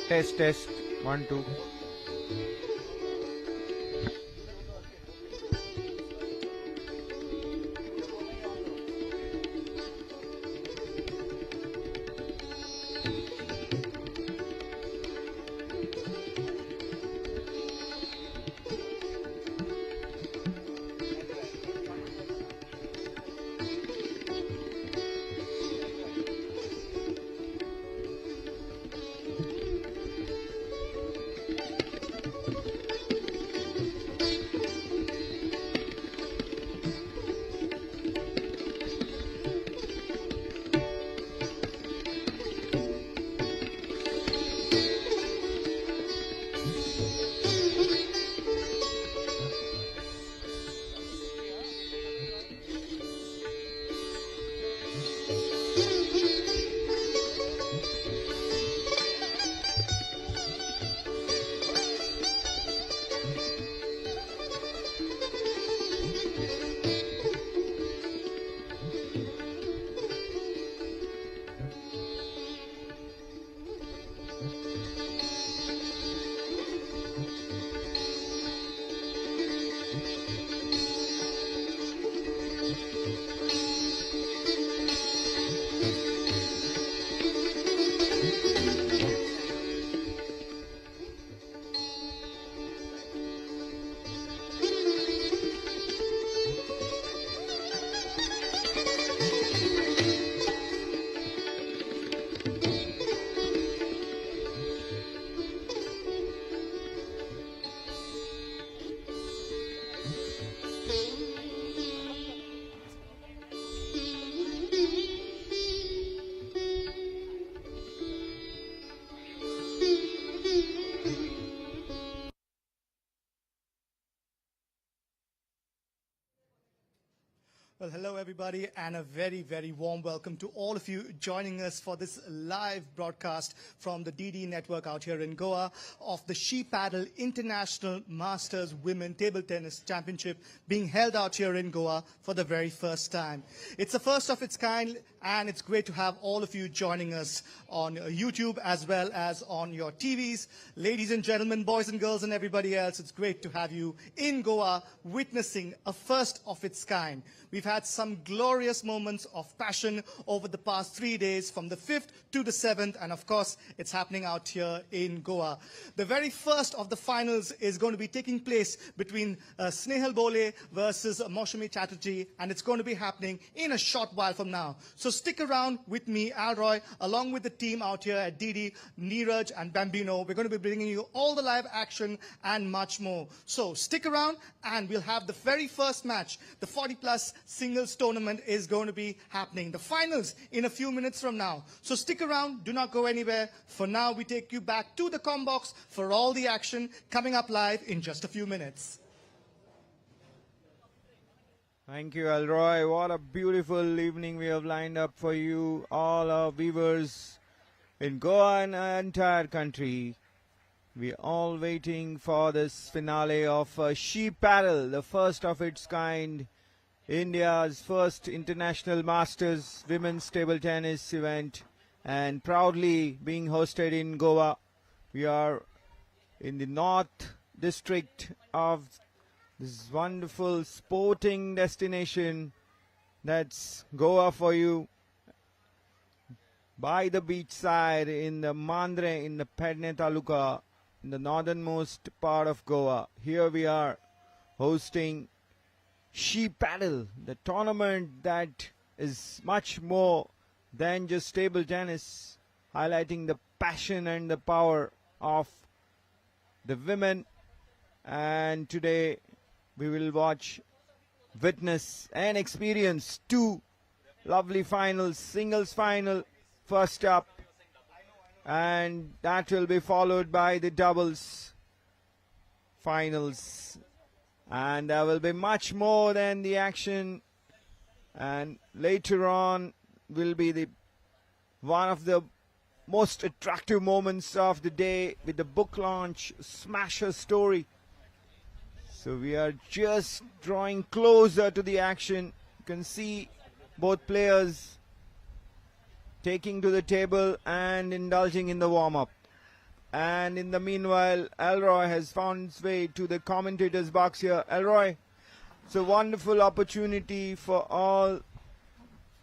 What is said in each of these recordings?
Test. 1, 2. Well, hello everybody, and a very, very warm welcome to all of you joining us for this live broadcast from the DD network out here in Goa of the She Paddle International Masters Women Table Tennis Championship being held out here in Goa for the very first time. It's the first of its kind, and it's great to have all of you joining us on YouTube as well as on your TVs. Ladies and gentlemen, boys and girls and everybody else, it's great to have you in Goa witnessing a first of its kind. We've had some glorious moments of passion over the past 3 days, from the 5th to the 7th, and of course, it's happening out here in Goa. The very first of the finals is going to be taking place between Snehal Bole versus Maushami Chatterjee, and it's going to be happening in a short while from now. So stick around with me, Alroy, along with the team out here at DD, Neeraj and Bambino. We're going to be bringing you all the live action and much more. So stick around, and we'll have the very first match, the 40-plus singles tournament is going to be happening. The finals in a few minutes from now. So stick around, do not go anywhere. For now, we take you back to the Combox for all the action coming up live in just a few minutes. Thank you, Alroy. What a beautiful evening we have lined up for you, all our viewers in Goa and our entire country. We are all waiting for this finale of She Paddle, the first of its kind, India's first international masters women's table tennis event, and proudly being hosted in Goa. We are in the north district of this wonderful sporting destination that's Goa for you, by the beach side in the Mandrem, in the Pedne Taluka, in the northernmost part of Goa. Here we are hosting She Paddle, the tournament that is much more than just table tennis, highlighting the passion and the power of the women. And today we will witness and experience two lovely finals. Singles final first up, and that will be followed by the doubles finals. And there will be much more than the action, and later on will be one of the most attractive moments of the day with the book launch, Smasher Story. So we are just drawing closer to the action. You can see both players taking to the table and indulging in the warm-up. And in the meanwhile, Elroy has found his way to the commentator's box here. Elroy, it's a wonderful opportunity for all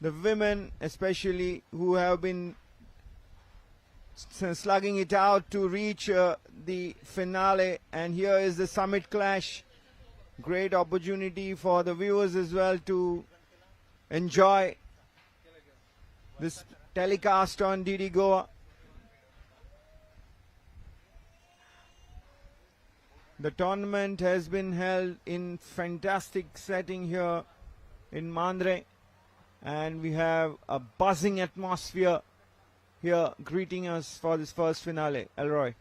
the women, especially who have been slugging it out to reach the finale. And here is the summit clash. Great opportunity for the viewers as well to enjoy this telecast on DD Goa. The tournament has been held in fantastic setting here in Mandrem, and we have a buzzing atmosphere here greeting us for this first finale. Elroy.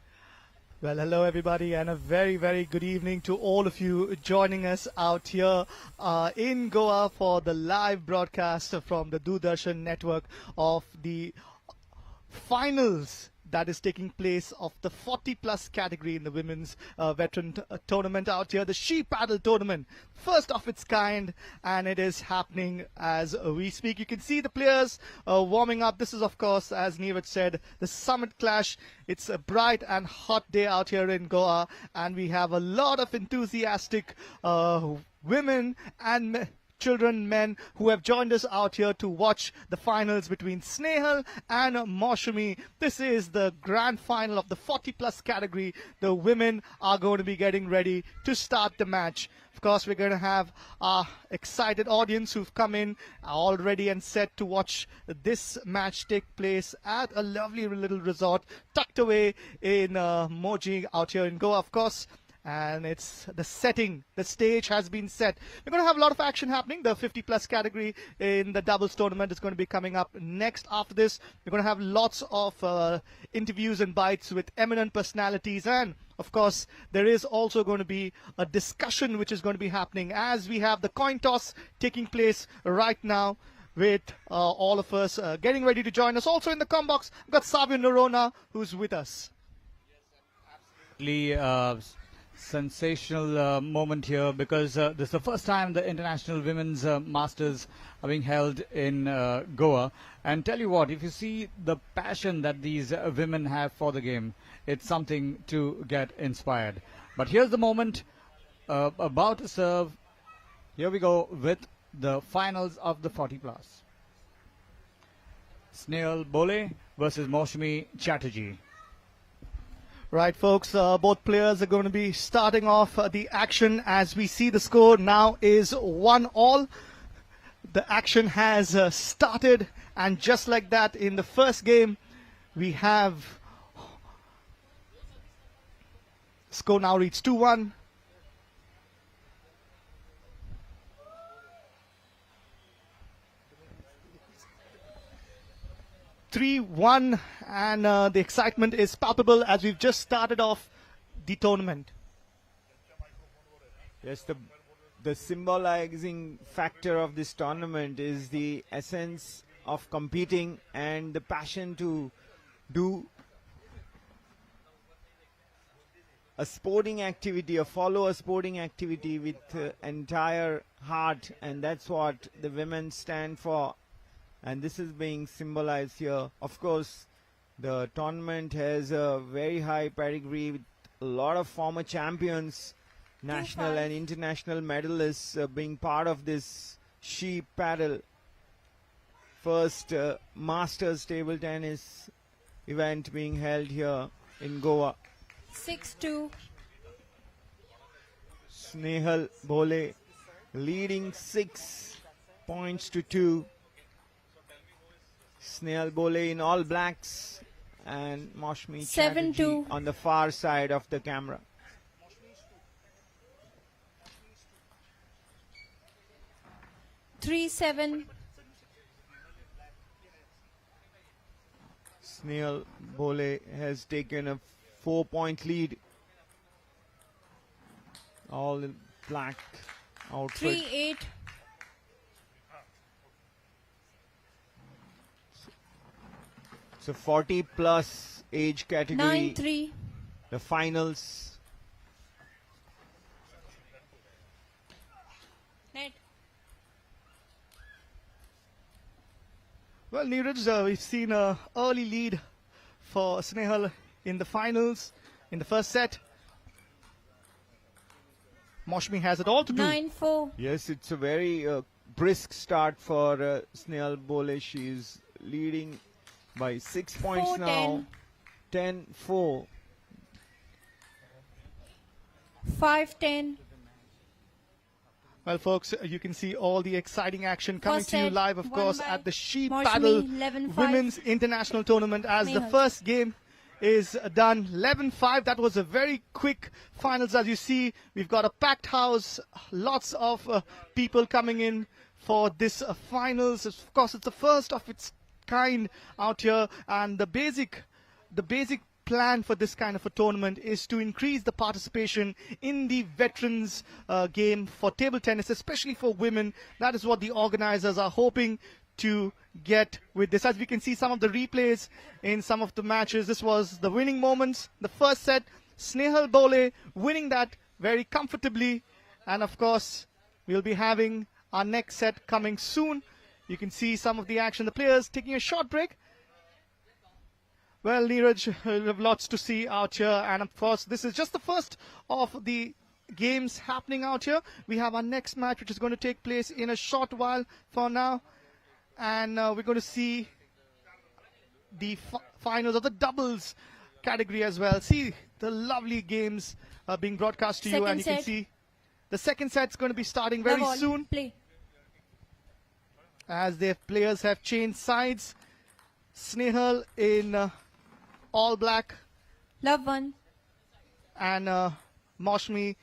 Well, hello everybody, and a very, very good evening to all of you joining us out here in Goa for the live broadcast from the Doordarshan network of the finals that is taking place of the 40-plus category in the women's veteran tournament out here, the She Paddle tournament, first of its kind, and it is happening as we speak. You can see the players warming up. This is, of course, as Neeraj said, the summit clash. It's a bright and hot day out here in Goa, and we have a lot of enthusiastic women and children, men who have joined us out here to watch the finals between Snehal and Maushami. This is the grand final of the 40-plus category. The women are going to be getting ready to start the match. Of course, we're going to have our excited audience who've come in all ready and set to watch this match take place at a lovely little resort tucked away in Moji out here in Goa, of course. And it's the setting, the stage has been set. We're going to have a lot of action happening. The 50-plus category in the doubles tournament is going to be coming up next after this. We're going to have lots of interviews and bites with eminent personalities. And, of course, there is also going to be a discussion which is going to be happening as we have the coin toss taking place right now with all of us getting ready to join us. Also in the com box, we've got Savio Norona who's with us. Sensational moment here because this is the first time the International Women's Masters are being held in Goa. And tell you what, if you see the passion that these women have for the game, it's something to get inspired. But here's the moment about to serve. Here we go with the finals of the 40-plus. Snehal Bole versus Maushami Chatterjee. Right, folks, both players are going to be starting off the action. As we see, the score now is 1-1. The action has started, and just like that, in the first game, we have score now reads 2-1. 3-1, and the excitement is palpable as we've just started off the tournament. Yes, the symbolizing factor of this tournament is the essence of competing and the passion to do a sporting activity, or follow a sporting activity with entire heart, and that's what the women stand for. And this is being symbolized here. Of course, the tournament has a very high pedigree with a lot of former champions, national and international medalists being part of this She Paddle first Masters table tennis event being held here in Goa. 6-2. Snehal Bole leading 6 points to 2. Snehal Bole in all blacks and Maushami Chatterjee 7-2. on the far side of the camera. 3-7. Snehal Bole has taken a 4-point lead. All in black outfit. 3-8. It's a 40 plus age category. 9-3. The finals. Net. Well, Neeraj, we've seen an early lead for Snehal in the finals in the first set. Moshmi has it all to do. 9-4. Yes, it's a very brisk start for Snehal Bole. She is leading by 6 points 4-10. now. 10-4. 5-10. Well, folks, you can see all the exciting action coming First to you set, live, of won course, by at the She Moshmi, Paddle 11-5. Women's International Tournament as the Snehal. first game is done. 11-5. That was a very quick finals. As you see, we've got a packed house, lots of people coming in for this finals. Of course, it's the first of its kind out here, and the basic plan for this kind of a tournament is to increase the participation in the veterans game for table tennis, especially for women. That is what the organizers are hoping to get with this. As we can see some of the replays in some of the matches, this was the winning moments. The first set, Snehal Bole winning that very comfortably, and of course we'll be having our next set coming soon. You can see some of the action. The players taking a short break. Well, Neeraj, we have lots to see out here, and of course this is just the first of the games happening out here. We have our next match, which is going to take place in a short while for now, and we're going to see the finals of the doubles category as well. See the lovely games being broadcast to you, Second and you can set. see the second set's going to be starting very Love all. soon Play. as their players have changed sides. Snehal in all black Love 1. and Moshmi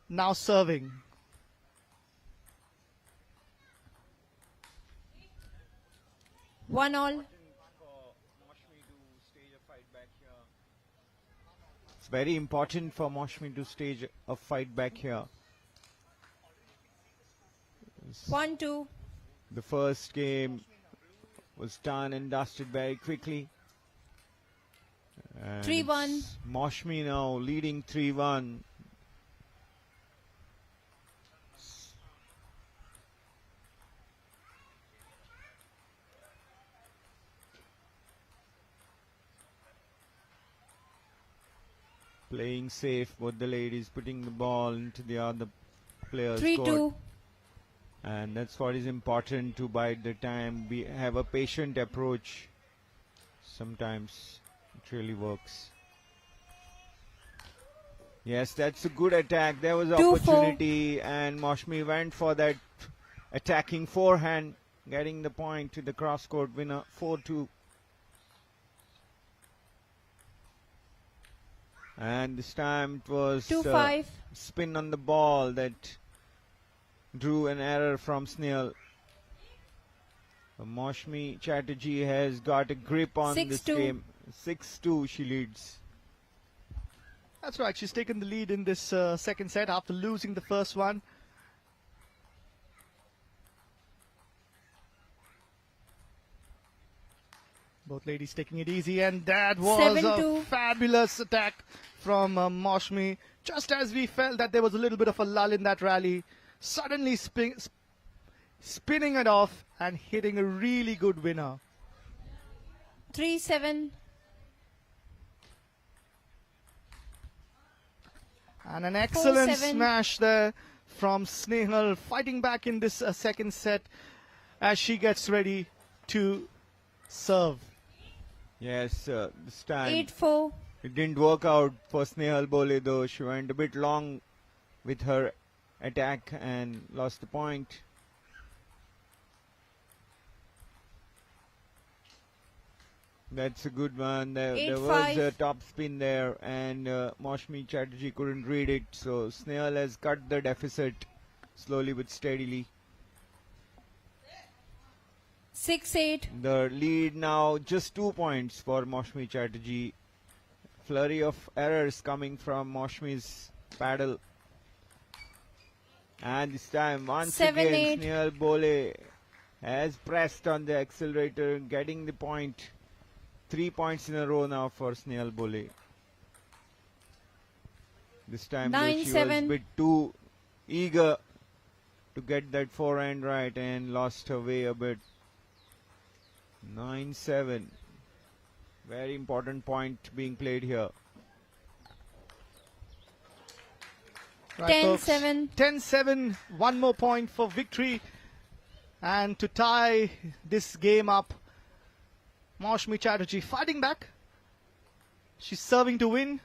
now serving. One all. It's very important for Moshmi to stage a fight back here. 1-2. The first game was done and dusted very quickly. And 3-1. it's Moshmi now leading 3-1. Playing safe, both the ladies putting the ball into the other player's court. 3-2. And that's what is important, to bide the time. We have a patient approach. Sometimes it really works. Yes, that's a good attack. There was 2-4. opportunity, and Moshmi went for that attacking forehand, getting the point to the cross-court winner. 4-2. And this time it was 2-5. spin on the ball that drew an error from Snehal. Moshmi Chatterjee has got a grip on this 6-2. game. 6-2 she leads. That's right, she's taken the lead in this second set after losing the first one. Both ladies taking it easy, and that was 7-2. a fabulous attack from Moshmi. Just as we felt that there was a little bit of a lull in that rally, suddenly spinning it off and hitting a really good winner. 3-7. And an excellent 4-7. smash there from Snehal, fighting back in this second set as she gets ready to serve. Yes, this time 8-4. it didn't work out for Snehal Bole though. She went a bit long with her attack and lost the point. That's a good one. There was a 8-5. top spin there, and Moshmi Chatterjee couldn't read it. So Snehal has cut the deficit slowly but steadily. 6-8. The lead now just 2 points for Moshmi Chatterjee. Flurry of errors coming from Moshmi's paddle. And this time, once 7-8. again, Snehal Bole has pressed on the accelerator, getting the point. 3 points in a row now for Snehal Bole. This time, though, she was a 9-7. bit too eager to get that forehand right and lost her way a bit. 9-7. Very important point being played here. Right, folks. 10-7. 10-7. One more point for victory. And to tie this game up, Maushmi Chatterjee fighting back. She's serving to win.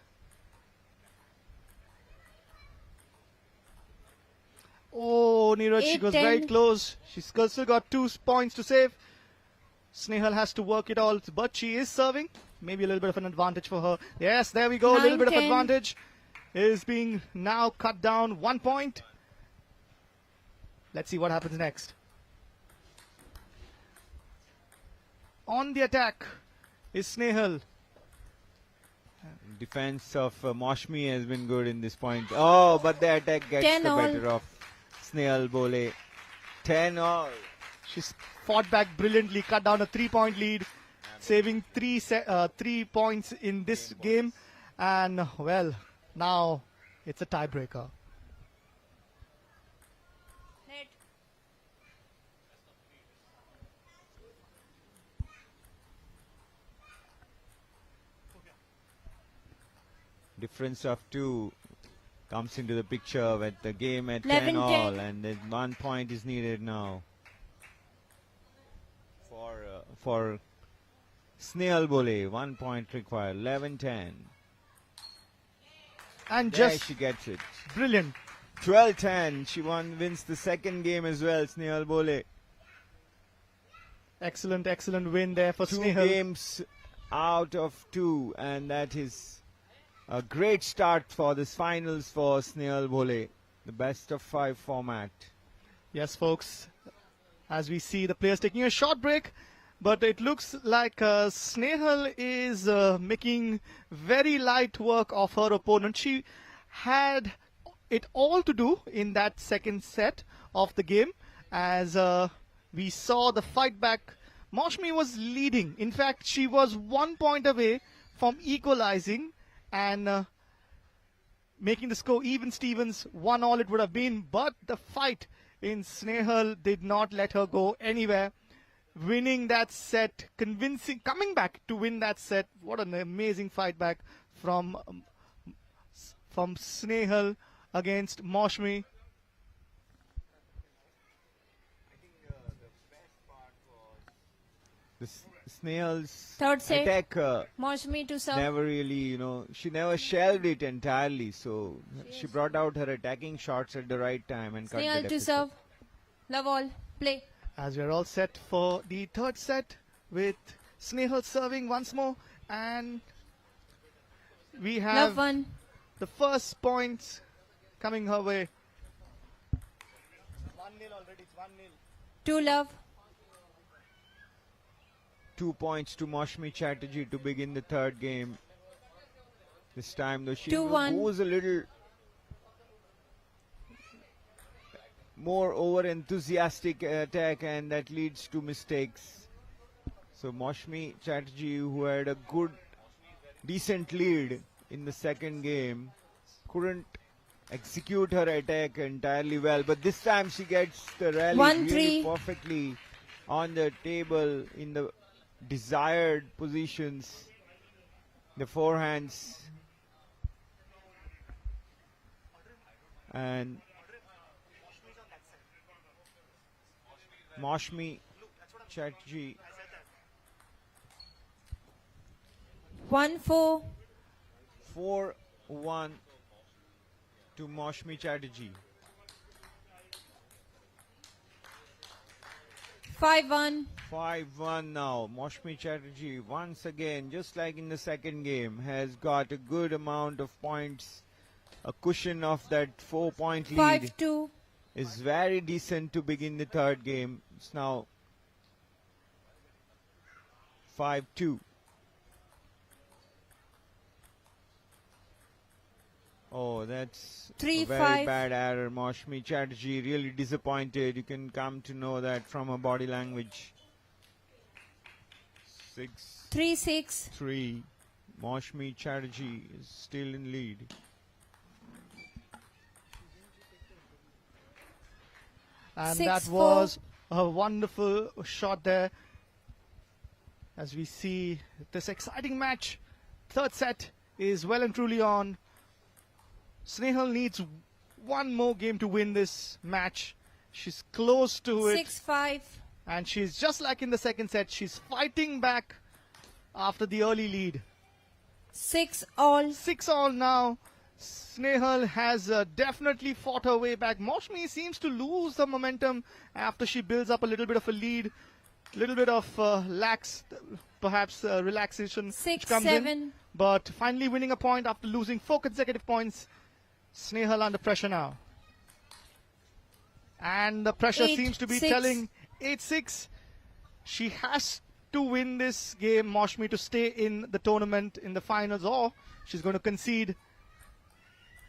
Oh, Neeraj, she was very 8-10. close. She's still got 2 points to save. Snehal has to work it all, but she is serving. Maybe a little bit of an advantage for her. Yes, there we go. A little bit of 9-10. advantage is being now cut down. 1 point. Let's see what happens next. On the attack is Snehal. Defense of Maushmi has been good in this point. Oh, but the attack gets 10 the all. better of Snehal Bole. 10 all. She's fought back brilliantly, cut down a 3-point lead, saving 3 points in this game. And, well, now it's a tiebreaker. Net. Difference of 2 comes into the picture with the game at 11-10. 10 all, and then 1 point is needed now for Snehal Bole. 1 point required. 11-10. And There just she gets it. brilliant. 12-10. She wins the second game as well. Snehal Bole. Excellent, excellent win there for 2 Snehal. games out of 2, and that is a great start for this finals for Snehal Bole, the best of 5 format. Yes, folks. As we see the players taking a short break, but it looks like Snehal is making very light work of her opponent. She had it all to do in that second set of the game, as we saw the fight back. Maushmi was leading. In fact, she was 1 point away from equalizing and making the score even Stevens. 1 all it would have been, but the fight in Snehal did not let her go anywhere. Winning that set, coming back to win that set. What an amazing fight back from Snehal against Maushmi. The Snail's Third set. attack Maushmi to serve. never really, she never shelved it entirely. So she brought out her attacking shots at the right time and cut the Snehal to deficit. serve. Love all. Play. As we're all set for the third set with Snehal serving once more, and we Love have 1. the first points coming her way. 1-0 already, it's 1-0. 2 love. 2 points to Maushmi Chatterjee to begin the third game. This time though she 2-1. goes a little more over enthusiastic attack, and that leads to mistakes. So Maushmi Chatterjee, who had a decent lead in the second game, couldn't execute her attack entirely well, but this time she gets the rally 1-3. really perfectly on the table in the desired positions. The forehands, and Maushmi Chatterjee 1-4. 4-1 to Maushmi Chatterjee. 5-1. 5-1 now. Maushmi Chatterjee once again, just like in the second game, has got a good amount of points. A cushion of that 4-point lead 5-2. is very decent to begin the third game. It's now 5-2. Oh, that's a 3-5. very bad error. Maushmi Chatterjee really disappointed. You can come to know that from her body language. 6-3. 3-6. Maushmi Chatterjee is still in lead. And 6-4. that was a wonderful shot there. as we see this exciting match. Third set is well and truly on. Snehal needs one more game to win this match. She's close to it. 6-5. And she's just like in the second set. She's fighting back after the early lead. 6-all. 6-all now. Snehal has definitely fought her way back. Maushmi seems to lose the momentum after she builds up a little bit of a lead. Little bit of relaxation which comes in. 6-7. But finally winning a point after losing 4 consecutive points. Snehal under pressure now. And the pressure 8-6. seems to be telling 8-6. She has to win this game, Maushmi, to stay in the tournament in the finals, or she's going to concede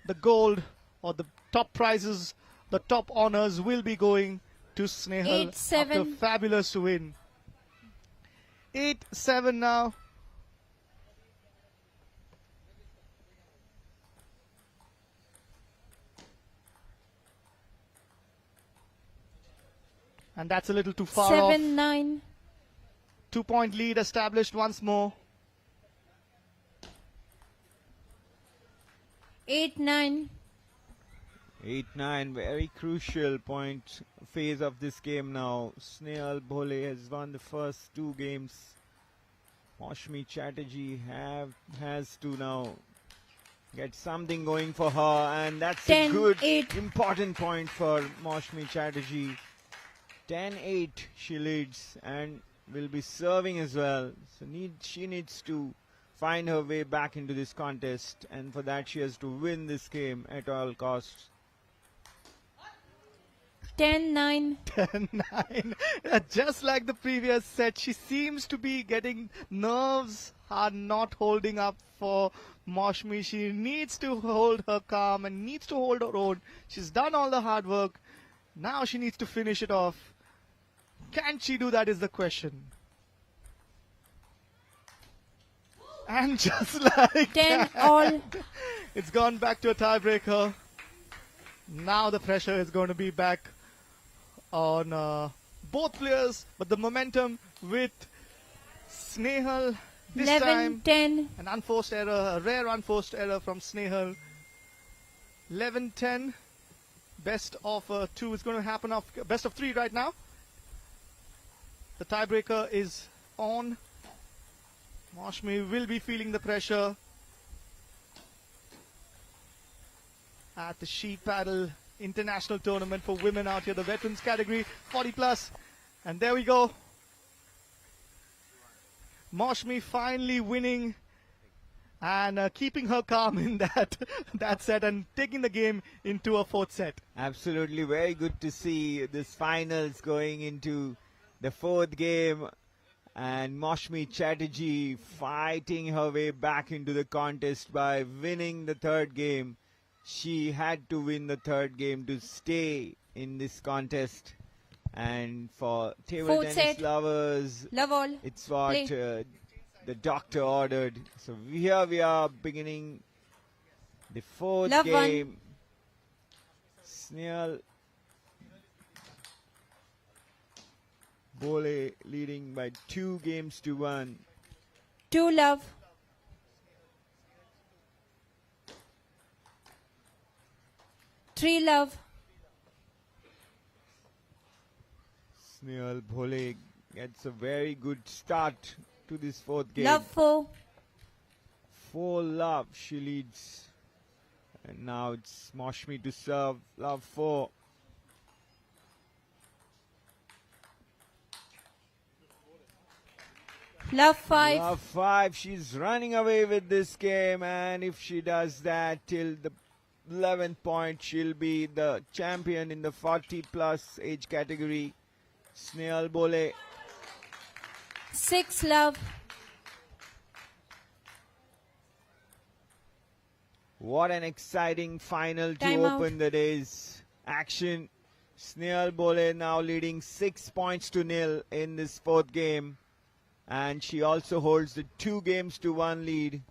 the gold or the top prizes, the top honors will be going to Snehal 8-7. after a fabulous win. 8-7 now. And that's a little too far off. 7-9. 2-point lead established once more. 8-9. 8-9, very crucial point phase of this game now. Snehal Bhole has won the first 2 games. Maushmi Chatterjee has to now get something going for her, and that's 10, a good 8. important point for Maushmi Chatterjee. 10-8 she leads and will be serving as well. So she needs to find her way back into this contest, and for that she has to win this game at all costs. 10-9. 10-9. Just like the previous set, she seems to be getting nerves are not holding up for Maushmi. She needs to hold her calm and needs to hold her own. She's done all the hard work. Now she needs to finish it off. Can she do that is the question. And just like 10-all. it's gone back to a tiebreaker. Now the pressure is going to be back on both players, but the momentum with Snehal this time. 11-10. An unforced error, a rare unforced error from Snehal. 11-10. Best of 2 is going to happen off best of 3 right now. The tiebreaker is on. Maushmi will be feeling the pressure at the She Paddle International Tournament for women out here, the veterans category, 40 plus. And there we go. Maushmi finally winning and keeping her calm in that set and taking the game into a 4th set. Absolutely, very good to see this finals going into the 4th game, and Maushmi Chatterjee fighting her way back into the contest by winning the 3rd game. She had to win the 3rd game to stay in this contest. And for table 4th tennis set. lovers, Love all. it's what Play. the doctor ordered. So here we are beginning the 4th Love one. game. Snehal Bhole leading by 2-1. 2-love. Three love. Snehal Bhole gets a very good start to this 4th game. Love 4. 4-love she leads. And now it's Maushmi to serve. Love 4. Love 5. Love 5. She's running away with this game, and if she does that till the 11th point, she'll be the champion in the 40 plus age category. Snehal Bhole. 6 love. What an exciting final to Time out. open the day's action. Snehal Bhole now leading 6-0 in this 4th game. And she also holds the 2-1 lead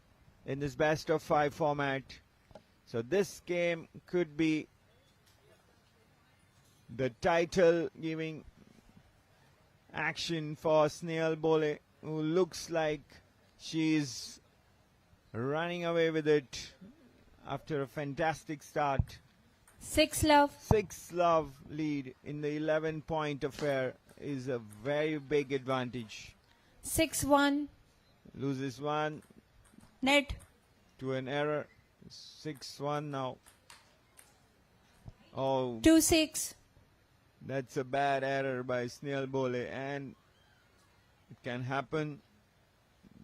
in this best of 5 format. So this game could be the title giving action for Snehal Bhole. who looks like she's running away with it after a fantastic start. 6-love. 6-love lead in the 11-point affair is a very big advantage. 6-1. Loses one Net. to an error. 6-1 now. Oh, 2-6. that's a bad error by Snail Bole, and it can happen.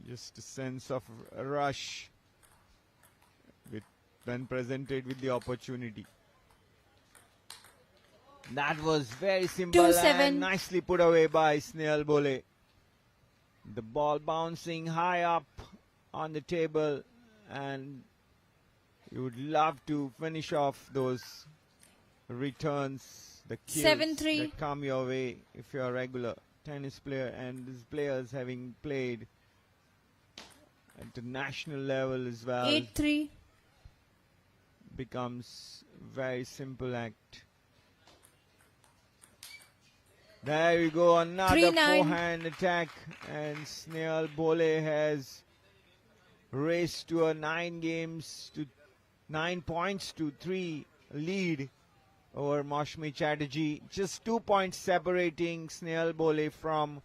Just a sense of a rush when presented with the opportunity. That was very simple 2-7. and nicely put away by Snail Bole. The ball bouncing high up on the table, and you would love to finish off those returns, the kills 7-3. that come your way if you're a regular tennis player, and these players having played at the national level as well 8-3. becomes very simple act. There you go, another 3-9. forehand attack, and Snail Bole has raced to a 9 points to 3 lead over Maushmi Chatterjee. Just 2 points separating Snail Bole from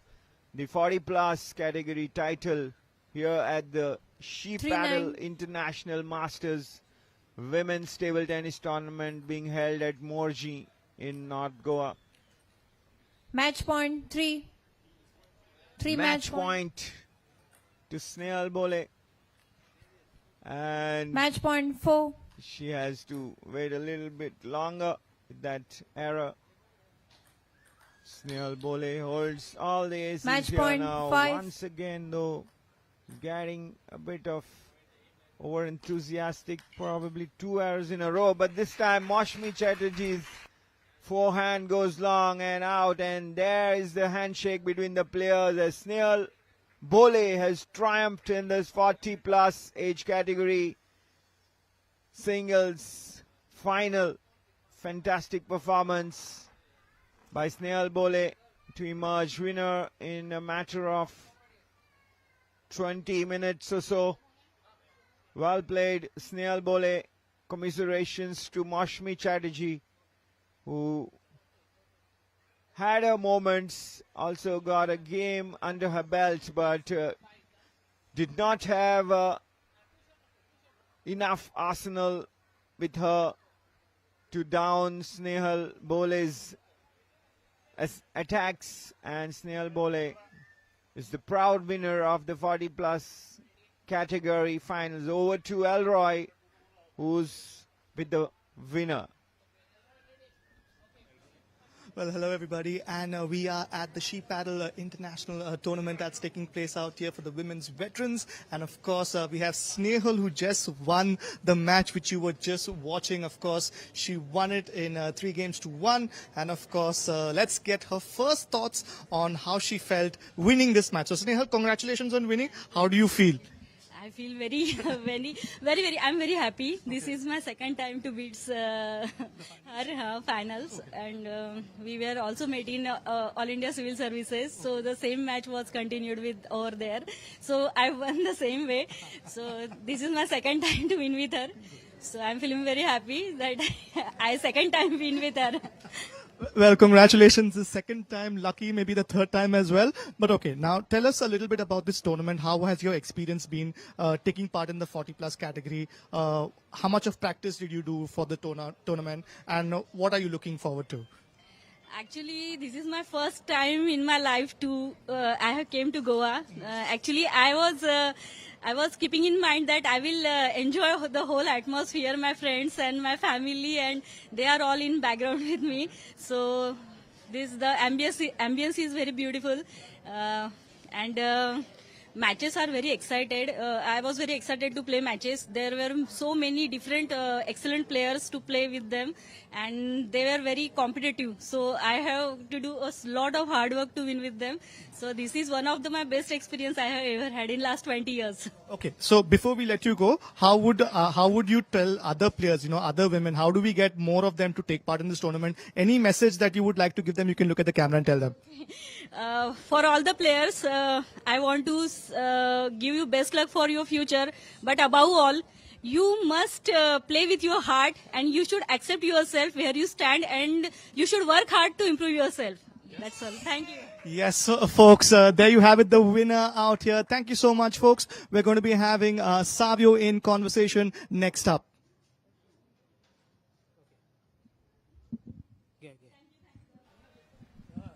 the 40 plus category title here at the She 3-9. Paddle International Masters Women's Table Tennis Tournament being held at Morji in North Goa. Match point 3. 3 Match point to Snail Bole. And Match point 4. she has to wait a little bit longer with that error. Snail Bole holds all the aces Match here point now. 5. Once again, though, getting a bit of over enthusiastic, probably 2 errors in a row. But this time, Maushmi Chatterjee's forehand goes long and out, and there is the handshake between the players as Snail Bole has triumphed in this 40 plus age category singles final. Fantastic performance by Snail Bole to emerge winner in a matter of 20 minutes or so. Well played, Snail Bole. Commiserations to Maushmi Chatterjee, who had her moments, also got a game under her belt, but did not have enough arsenal with her to down Snail Bole's attacks, and Snail Bole is the proud winner of the 40 plus category finals. Over to Elroy, who's with the winner. Well, hello everybody, and we are at the She Paddle International Tournament that's taking place out here for the women's veterans. And of course, we have Snehal, who just won the match which you were just watching. Of course, she won it in 3 games to 1. And of course, let's get her first thoughts on how she felt winning this match. So Snehal, congratulations on winning. How do you feel? I feel very, I'm very happy. This is my second time to beat her finals, and we were also met in All India Civil Services, so the same match was continued with over there. So I won the same way. So this is my second time to win with her. So I'm feeling very happy that I second time win with her. Well, congratulations. The second time, lucky, maybe the third time as well. But okay, now tell us a little bit about this tournament. How has your experience been taking part in the 40 plus category? How much of practice did you do for the tournament? And what are you looking forward to? Actually, this is my first time in my life to I have came to Goa. Actually, I was keeping in mind that I will enjoy the whole atmosphere, my friends and my family, and they are all in background with me. So the ambience is very beautiful, and matches are very excited. I was very excited to play matches. There were so many different excellent players to play with them, and they were very competitive. So I have to do a lot of hard work to win with them. So this is one of my best experience I have ever had in last 20 years. Okay, so before we let you go, how would you tell other players, other women, how do we get more of them to take part in this tournament? Any message that you would like to give them? You can look at the camera and tell them. For all the players, I want to give you best luck for your future. But above all, you must play with your heart, and you should accept yourself where you stand, and you should work hard to improve yourself. That's all. Thank you. Yes, so, folks, there you have it, the winner out here. Thank you so much, folks. We're going to be having Savio in conversation next up.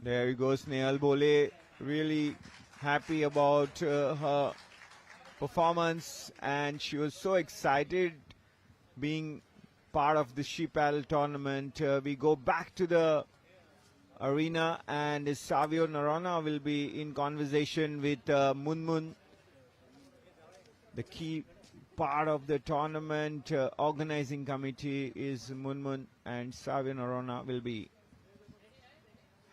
There you go, Snehal Bole. Really happy about her performance, and she was so excited being part of the She Paddle tournament. We go back to the arena, and Savio Narona will be in conversation with Munmun, the key part of the tournament organizing committee is Munmun, and Savio Narona will be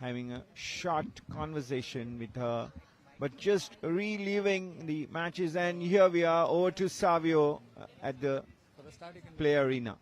having a short conversation with her, but just reliving the matches. And here we are, over to Savio at the play arena.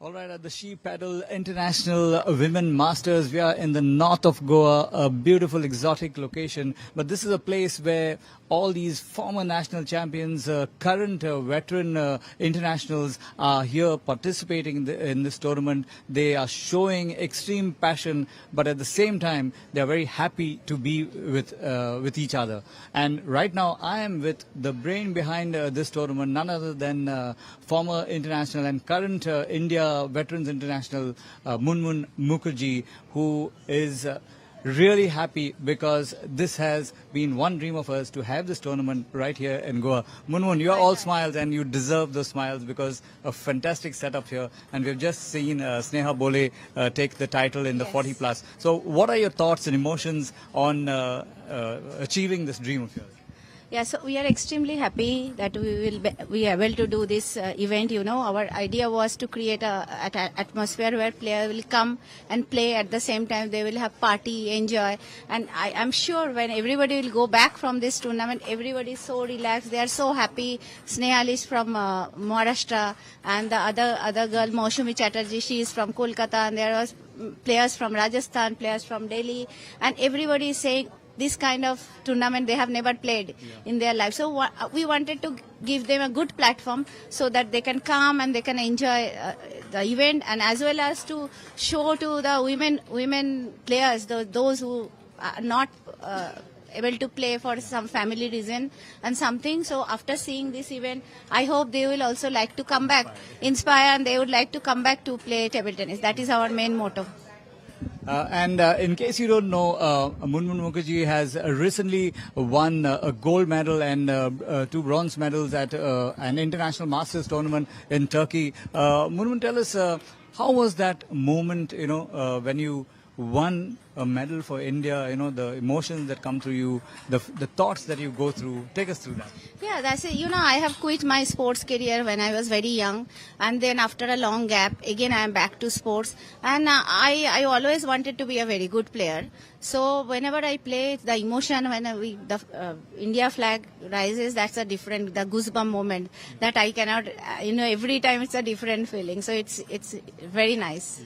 All right, at the She Paddle International Women Masters, we are in the north of Goa, a beautiful exotic location. But this is a place where all these former national champions, current veteran internationals are here participating in this tournament. They are showing extreme passion, but at the same time, they are very happy to be with each other. And right now, I am with the brain behind this tournament, none other than former international and current India Veterans International Munmun Mukherjee, who is really happy because this has been one dream of us to have this tournament right here in Goa. Munmun, you are all smiles, and you deserve those smiles because a fantastic setup here. And we've just seen Sneha Bole take the title in the 40 plus. So what are your thoughts and emotions on achieving this dream of yours? Yeah, so we are extremely happy that we are able to do this event. Our idea was to create an atmosphere where players will come and play at the same time. They will have party, enjoy, and I'm sure when everybody will go back from this tournament, everybody is so relaxed. They are so happy. Snehal is from Maharashtra, and the other girl, Maushumi Chatterjee, she is from Kolkata, and there was players from Rajasthan, players from Delhi, and everybody is saying this kind of tournament they have never played in their life. So we wanted to give them a good platform so that they can come and they can enjoy the event, and as well as to show to the women players, those who are not able to play for some family reason and something. So after seeing this event, I hope they will also like to come back, inspire, and they would like to come back to play table tennis. That is our main motto. And in case you don't know, Munmun Mukherjee has recently won a gold medal and 2 bronze medals at an international masters tournament in Turkey. Munmun, tell us, how was that moment, when you won a medal for India, the emotions that come to you, the thoughts that you go through. Take us through that. Yeah, that's it. I have quit my sports career when I was very young, and then after a long gap, again I am back to sports, and I always wanted to be a very good player. So whenever I play, the emotion when the India flag rises, that's the goosebump moment that I cannot, every time it's a different feeling. So it's very nice.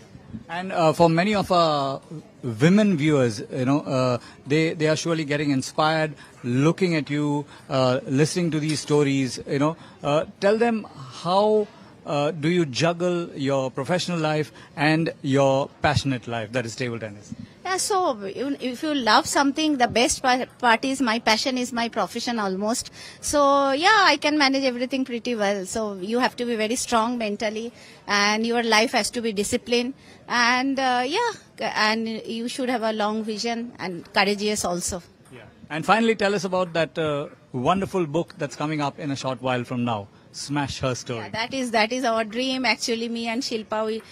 And for many of our women viewers, they are surely getting inspired, looking at you, listening to these stories. Tell them how do you juggle your professional life and your passionate life, that is table tennis. Yeah, so if you love something, the best part is my passion is my profession almost. So yeah, I can manage everything pretty well. So you have to be very strong mentally, and your life has to be disciplined, and and you should have a long vision and courageous also. Yeah. And finally, tell us about that wonderful book that's coming up in a short while from now. smash her story. Yeah, that is our dream. Actually, me and Shilpa, we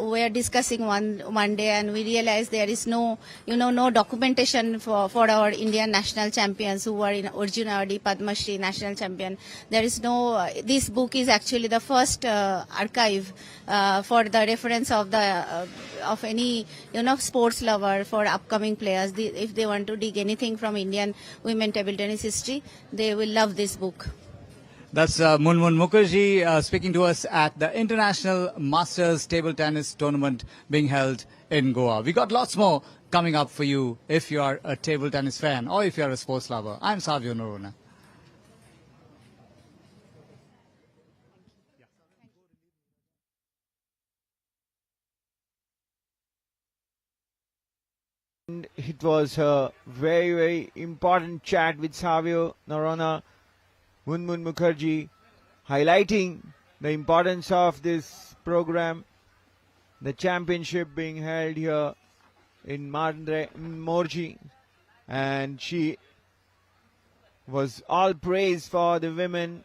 were discussing one day, and we realized there is no documentation for our Indian national champions who are in Arjuna Award, Padma Shri national champion. There is no. This book is actually the first archive for the reference of the of any sports lover for upcoming players. If they want to dig anything from Indian women table tennis history, they will love this book. That's Munmun Mukherjee speaking to us at the International Masters Table Tennis Tournament being held in Goa. We got lots more coming up for you if you are a table tennis fan or if you are a sports lover. I'm Savio Noruna. And it was a very, very important chat with Savio Norona, Munmun Mukherjee, highlighting the importance of this program, the championship being held here in Morji, and she was all praise for the women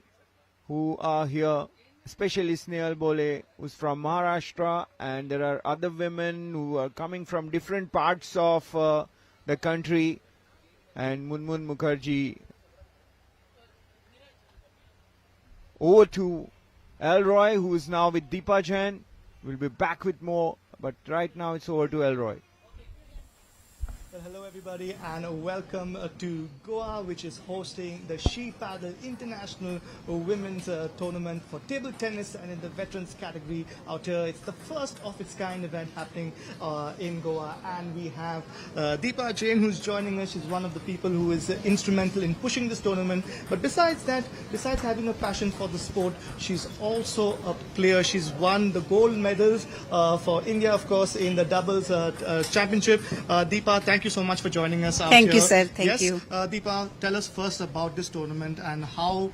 who are here, especially Snehal Bole, who's from Maharashtra, and there are other women who are coming from different parts of the country, and Munmun Mukherjee. Over to Elroy, who is now with Deepa Jain. We'll be back with more, but right now it's over to Elroy. Well, hello everybody and welcome to Goa, which is hosting the She Paddle International Women's Tournament for table tennis and in the veterans category out here. It's the first of its kind event happening in Goa, and we have Deepa Jain who's joining us. She's one of the people who is instrumental in pushing this tournament. But besides that, besides having a passion for the sport, she's also a player. She's won the gold medals for India, of course, in the doubles championship. Deepa, thank you so much for joining us out Thank here. you, sir. Thank yes, you. Deepa, tell us first about this tournament and how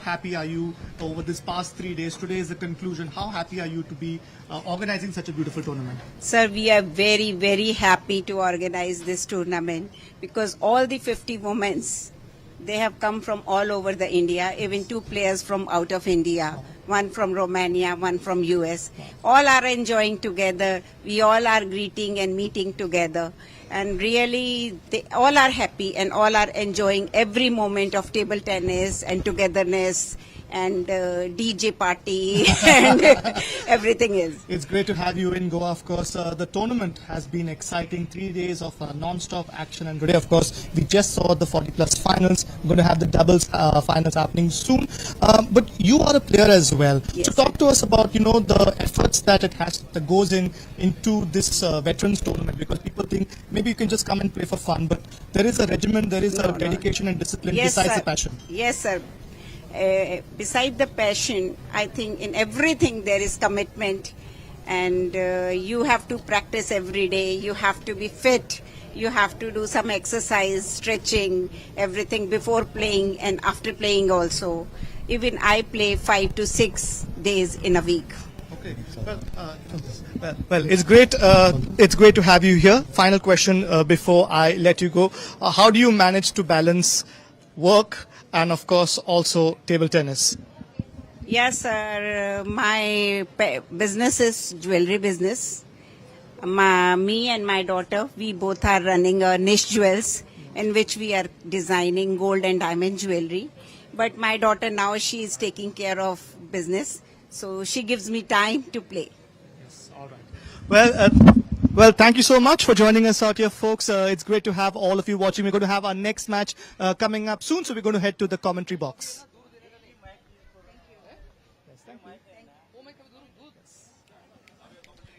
happy are you over this past 3 days? Today is the conclusion. How happy are you to be organizing such a beautiful tournament? Sir, we are very, very happy to organize this tournament because all the 50 women, they have come from all over the India, even 2 players from out of India, one from Romania, one from US. All are enjoying together. We all are greeting and meeting together. And really, they all are happy and all are enjoying every moment of table tennis and togetherness and DJ party and everything is. It's great to have you in Goa, of course. The tournament has been exciting. 3 days of non-stop action, and today, of course, we just saw the 40-plus finals. We're going to have the doubles finals happening soon. But you are a player as well. Yes. So talk to us about, the efforts that that goes into this veterans tournament, because people think maybe you can just come and play for fun, but there is a regimen, there is a dedication and discipline besides sir. the passion. Yes, sir. Beside the passion, I think in everything there is commitment, and you have to practice every day. You have to be fit. You have to do some exercise, stretching, everything before playing and after playing also. Even I play 5 to 6 days in a week. Okay. Well, it's great. It's great to have you here. Final question before I let you go. How do you manage to balance work and, of course, also table tennis? Yes, sir. My business is jewelry business. Me and my daughter, we both are running a niche jewels in which we are designing gold and diamond jewelry. But my daughter now, she is taking care of business, so she gives me time to play. Yes, all right. Well, thank you so much for joining us out here, folks. It's great to have all of you watching. We're going to have our next match coming up soon, so we're going to head to the commentary box.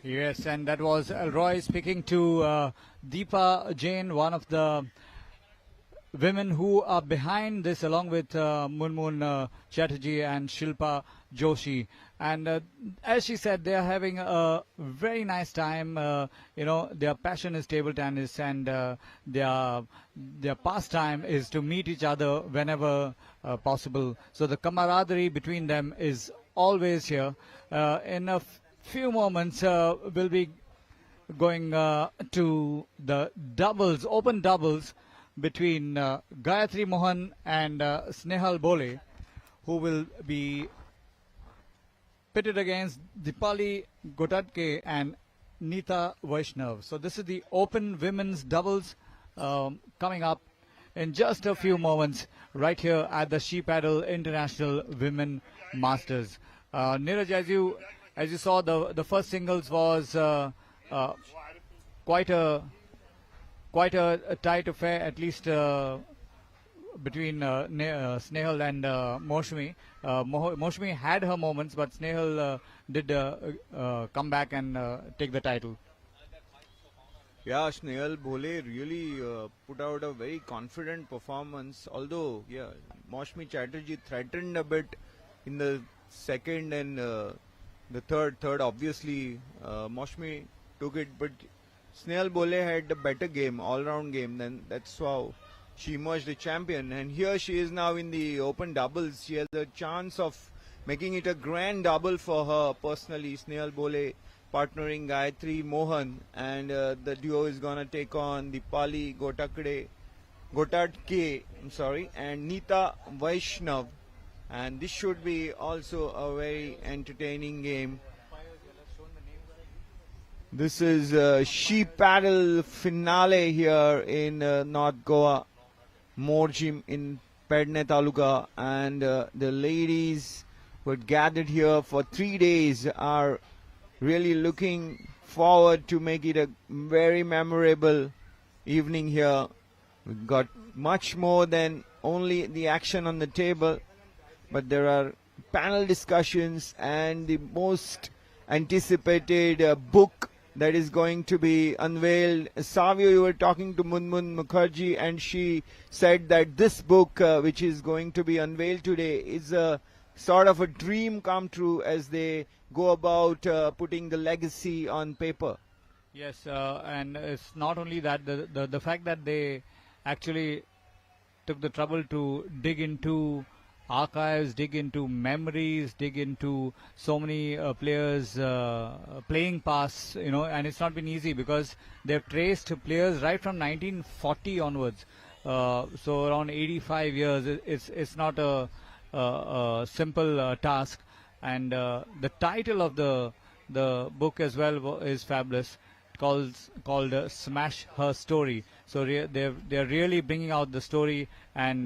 Yes, and that was Roy speaking to Deepa Jain, one of the women who are behind this, along with Munmun Chatterjee and Shilpa Joshi. And as she said, they are having a very nice time. Their passion is table tennis, and their pastime is to meet each other whenever possible. So the camaraderie between them is always here. In a few moments, we'll be going to the doubles, open doubles between Gayatri Mohan and Snehal Bole, who will be pitted against Dipali Gotatke and Neeta Vaishnav. So this is the open women's doubles coming up in just a few moments right here at the She Paddle International Women Masters. Neeraj, as you saw, the first singles was quite a tight affair, at least between Snehal and Moshmi. Moshmi had her moments, but Snehal did come back and take the title. Yeah, Snehal Bhole really put out a very confident performance. Although, yeah, Moshmi Chatterjee threatened a bit in the second and the third. Third, obviously, Moshmi took it, but Snehal Bhole had a better game, all-round game. Then that's how she emerged a champion. And here she is now in the open doubles. She has a chance of making it a grand double for her personally. Snehal Bhole partnering Gayatri Mohan, and the duo is gonna take on Dipali Gotatke, and Neeta Vaishnav. And this should be also a very entertaining game. This is She Paddle finale here in North Goa, Mandrem in Pedne Taluka, and the ladies who had gathered here for 3 days are really looking forward to make it a very memorable evening here. We've got much more than only the action on the table, but there are panel discussions and the most anticipated book that is going to be unveiled. Savio, you were talking to Munmun Mukherjee, and she said that this book, which is going to be unveiled today, is a sort of a dream come true as they go about putting the legacy on paper. Yes, and it's not only that, the fact that they actually took the trouble to dig into archives, dig into memories, dig into so many players' playing past, and it's not been easy because they've traced players right from 1940 onwards. So around 85 years, it's not a simple task. And the title of the book as well is fabulous, called Smash Her Story. So they're really bringing out the story, and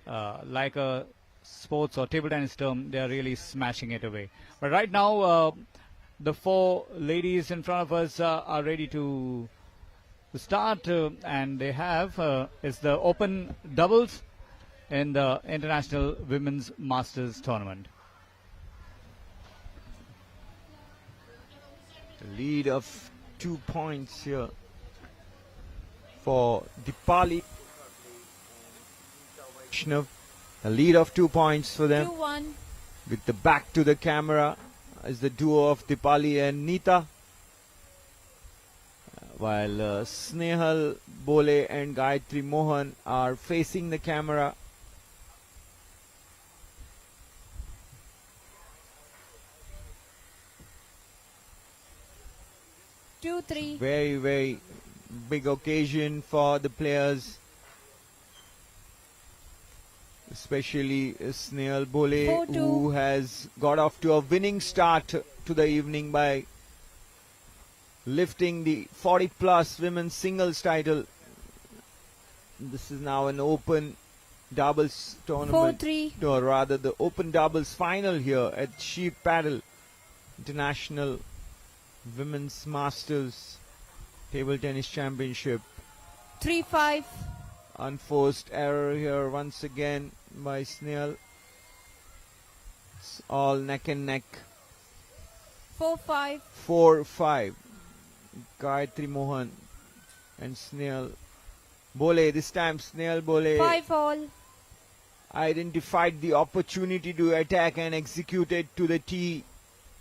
like a sports or table tennis term, they're really smashing it away. But right now, the four ladies in front of us are ready to start, and they have it's the open doubles in the International Women's Masters Tournament. Lead of 2 points here for Dipali Vaishnav. A lead of 2 points for them. 2-1. With the back to the camera is the duo of Dipali and Neeta. While Snehal Bhole and Gayatri Mohan are facing the camera. Very, very big occasion for the players, especially Snehal Bhole, who has got off to a winning start to the evening by lifting the 40-plus women's singles title. This is now an open doubles tournament, 4-3. or rather the open doubles final here at She Paddle International Women's Masters Table Tennis Championship. 3-5. Unforced error here once again by Snehal. It's all neck and neck. 4-5. 4-5. Gayatri Mohan and Snehal Bhole. This time Snehal Bhole 5-all. identified the opportunity to attack and execute it to the tee.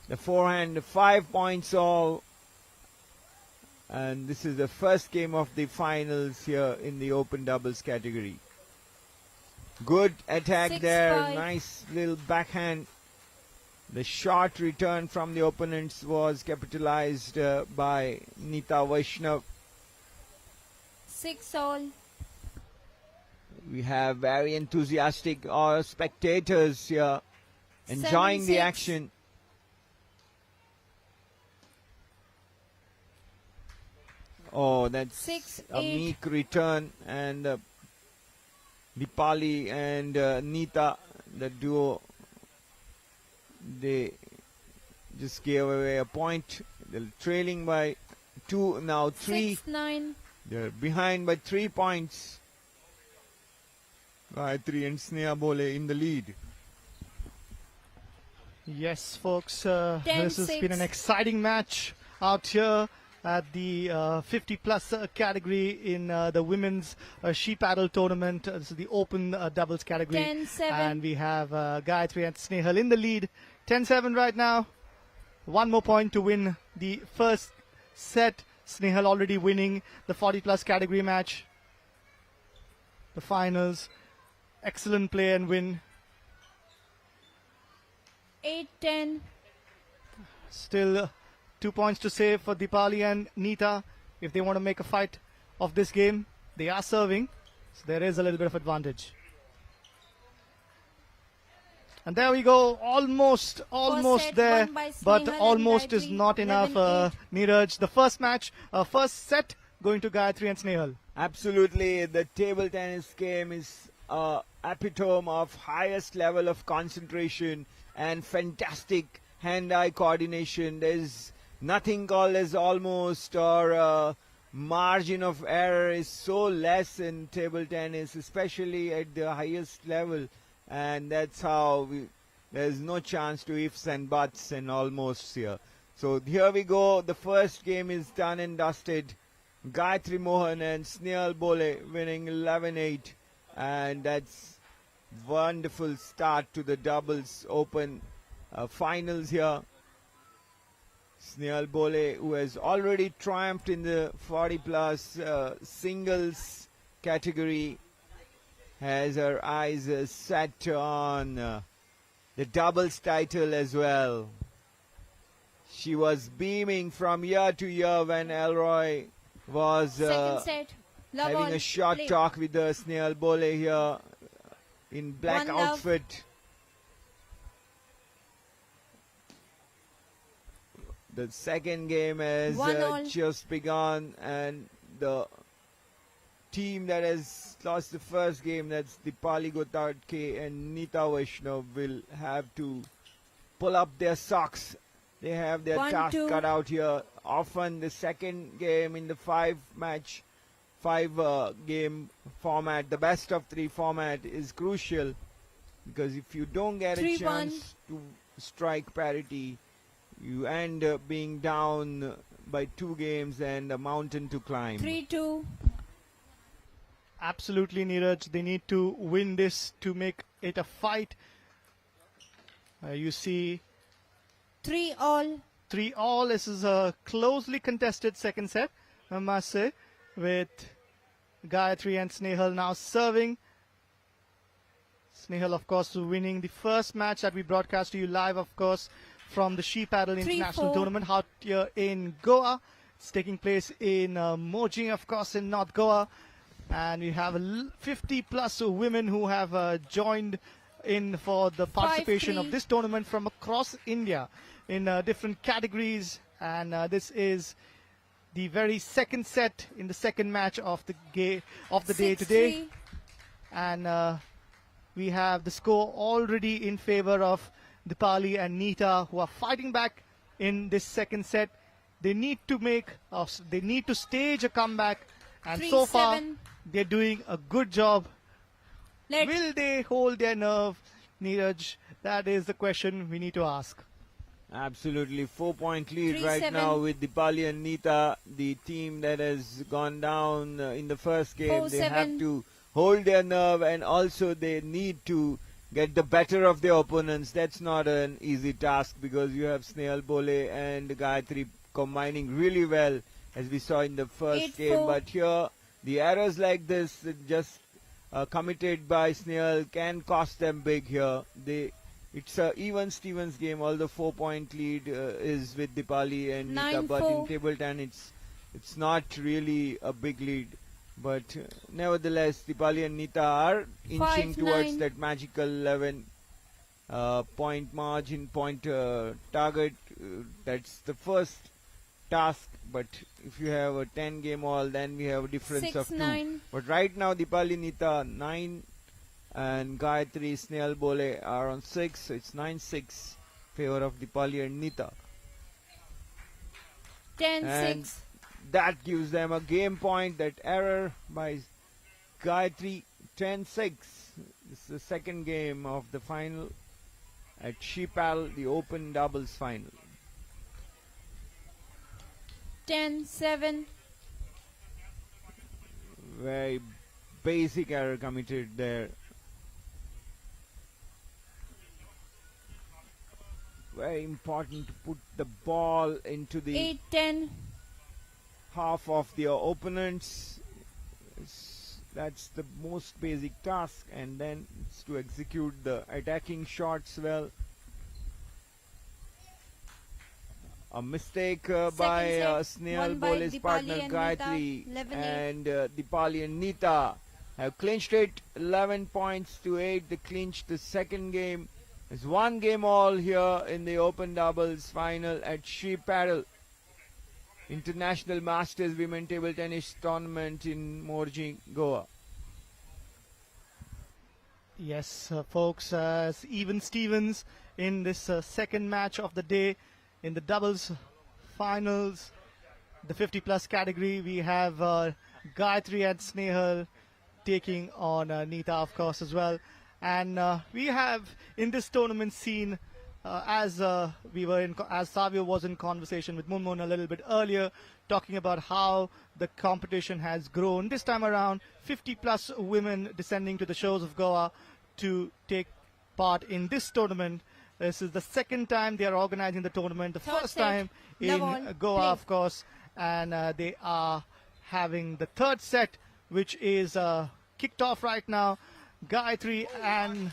The forehand, 5 points all. And this is the first game of the finals here in the open doubles category. Good attack 6-5. there. Nice little backhand. The short return from the opponents was capitalized by Neeta Vaishnav. 6-all. We have very enthusiastic spectators here enjoying the 7-6. action. Oh, that's 6, a 8. meek return, and Dipali and Neeta, the duo, they just gave away a point. They're trailing by 2, now 3. 6, 9. They're behind by 3 points. Gayatri and Sneha Bole in the lead. Yes, folks, this has been an 6. exciting match out here at the 50 plus category in the women's she paddle tournament. This is the open doubles category. 10-7. And we have Gayatri and Snehal in the lead. 10-7 right now. One more point to win the first set. Snehal already winning the 40 plus category match. The finals. Excellent play and win. 8-10. Still 2 points to save for Dipali and Neeta. If they want to make a fight of this game, they are serving. So there is a little bit of advantage. And there we go. Almost set there. won by But Snehal and almost is Gayatri, not enough, 11-8. Neeraj. The first match, first set going to Gayatri and Snehal. Absolutely, the table tennis game is epitome of highest level of concentration and fantastic hand-eye coordination. There's nothing called as almost, or margin of error is so less in table tennis, especially at the highest level, and that's how there's no chance to ifs and buts and almost here. So here we go. The first game is done and dusted. Gayatri Mohan and Snehal Bole winning 11-8, and that's wonderful start to the doubles open finals here. Snehal Bole, who has already triumphed in the 40 plus singles category, has her eyes set on the doubles title as well. She was beaming from year to year when Elroy was Second set. Love having all. a short Play. talk with the Snehal Bole here in black One love. outfit. The second game has 1-all. just begun, and the team that has lost the first game, that's Dipali Gotadke and Neeta Vaishnav, will have to pull up their socks. They have their 1-2. task cut out here. Often the second game in the five game format, the best of 3 format, is crucial, because if you don't get a 3-1. chance to strike parity, you end up being down by 2 games and a mountain to climb. 3-2. Absolutely, Neeraj. They need to win this to make it a fight. You see 3-all. 3-all. This is a closely contested second set, I must say, with Gayatri and Snehal now serving. Snehal, of course, winning the first match that we broadcast to you live, of course, from the She Paddle International 3-4. Tournament out here in Goa. It's taking place in Moji, of course, in North Goa. And we have 50 plus women who have joined in for the participation 5-3. of this tournament from across India in different categories. And this is the very second set in the second match of the day today. 6-3. And we have the score already in favor of Dipali and Neeta, who are fighting back in this second set. They need to stage a comeback, and so far 3-7. they're doing a good job. Let Will they hold their nerve, Neeraj? That is the question we need to ask. Absolutely, 4-point lead right 3-7. now with Dipali and Neeta, the team that has gone down in the first game. They 4-7. have to hold their nerve, and also they need to get the better of their opponents. That's not an easy task, because you have Snehal Bole and Gayatri combining really well, as we saw in the first 8-4. game. But here, the errors like this, just committed by Snehal, can cost them big here. It's a even Stevens game, although 4-point lead is with Dipali and Neeta, but in 9-4. table tennis it's not really a big lead. But nevertheless, Dipali and Neeta are inching 5-9. towards that magical 11 point margin, point target. That's the first task, but if you have a 10 game all, then we have a difference of 2. 6-9. But right now, Dipali Nita 9 and Gayatri Snail Bole are on 6, so it's 9-6 favor of Dipali and Nita. 10-6. And that gives them a game point. That error by Gayatri, 10-6. This is the second game of the final at Shipal, the open doubles final. 10-7. Very basic error committed there. Very important to put the ball into the 8-10. half of their opponents. That's the most basic task, and then it's to execute the attacking shots well. A mistake by set Snail won by Bole's Dipali partner and Gayatri, Nita, 11-8. and Dipali and Nita have clinched it 11 points to 8. They clinched the second game. It's one game all here in the open doubles final at She Paddle International Masters Women Table Tennis Tournament in Morji, Goa. Yes, folks, even Stevens in this second match of the day in the doubles finals, the 50 plus category. We have Gayatri and Snehal taking on Nita, of course, as well. And we have in this tournament seen, as Savio was in conversation with Munmun a little bit earlier, talking about how the competition has grown. This time around, 50 plus women descending to the shores of Goa to take part in this tournament. This is the second time they are organizing the tournament, the Third first set. time in Love all. Goa, Play. of course, and they are having the third set, which is kicked off right now. Gayatri and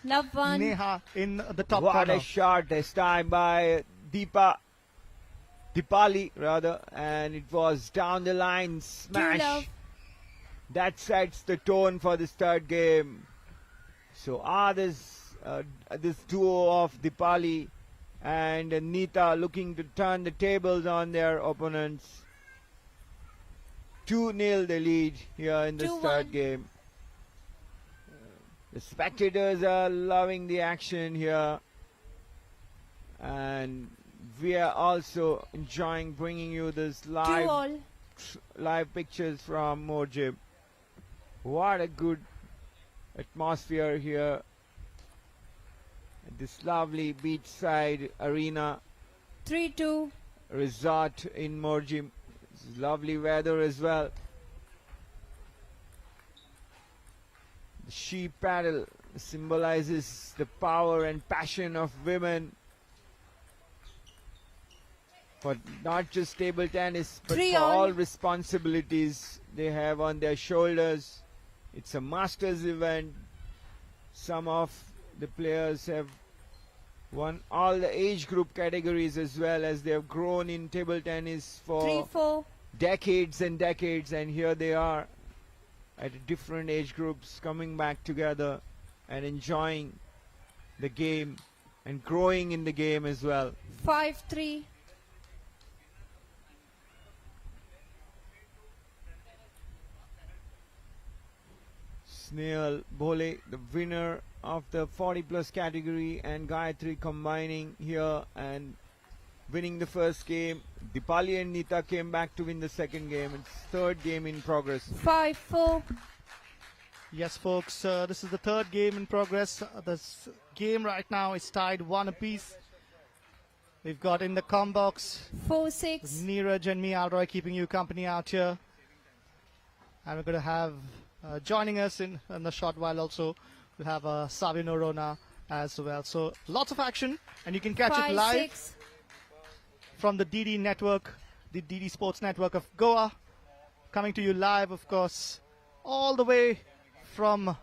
Love one. Neha in the top What corner. a shot this time by Dipali rather, and it was down the line smash. love. That sets the tone for this third game. So this duo of Dipali and Nita looking to turn the tables on their opponents. 2-0 the lead here in this 2-1. third game. The spectators are loving the action here, and we are also enjoying bringing you this 2-all. live pictures from Morjib. What a good atmosphere here at this lovely beachside arena 3-2. resort in Morjib. It's lovely weather as well. The She Paddle symbolizes the power and passion of women for not just table tennis, but 3 for all. all responsibilities they have on their shoulders. It's a masters event. Some of the players have won all the age group categories, as well as they have grown in table tennis for 3-4. decades and decades, and here they are at different age groups coming back together and enjoying the game and growing in the game as well. 5-3. Snail Bole, the winner of the 40 plus category, and Gayatri combining here and winning the first game. Dipali and Nita came back to win the second game. It's third game in progress. 5-4. Yes, folks, this is the third game in progress. This game right now is tied 1 apiece. We've got in the com box 4-6. Neeraj and me, Alroy, keeping you company out here. And we're going to have joining us in a short while also, we'll have Savio Norona as well. So lots of action, and you can catch it live 5-6. from the DD network, the DD Sports Network of Goa. Coming to you live, of course, all the way from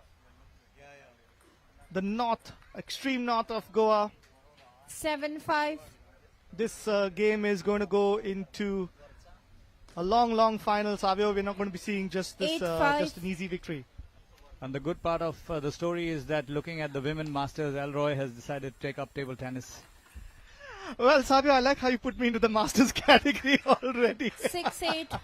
the north, extreme north of Goa. 7-5. This game is going to go into a long, long final. Savio, we're not going to be seeing just this, 8-5. just an easy victory. And the good part of the story is that looking at the women masters, Elroy has decided to take up table tennis. Well, Sabio, I like how you put me into the Masters category already. 6-8.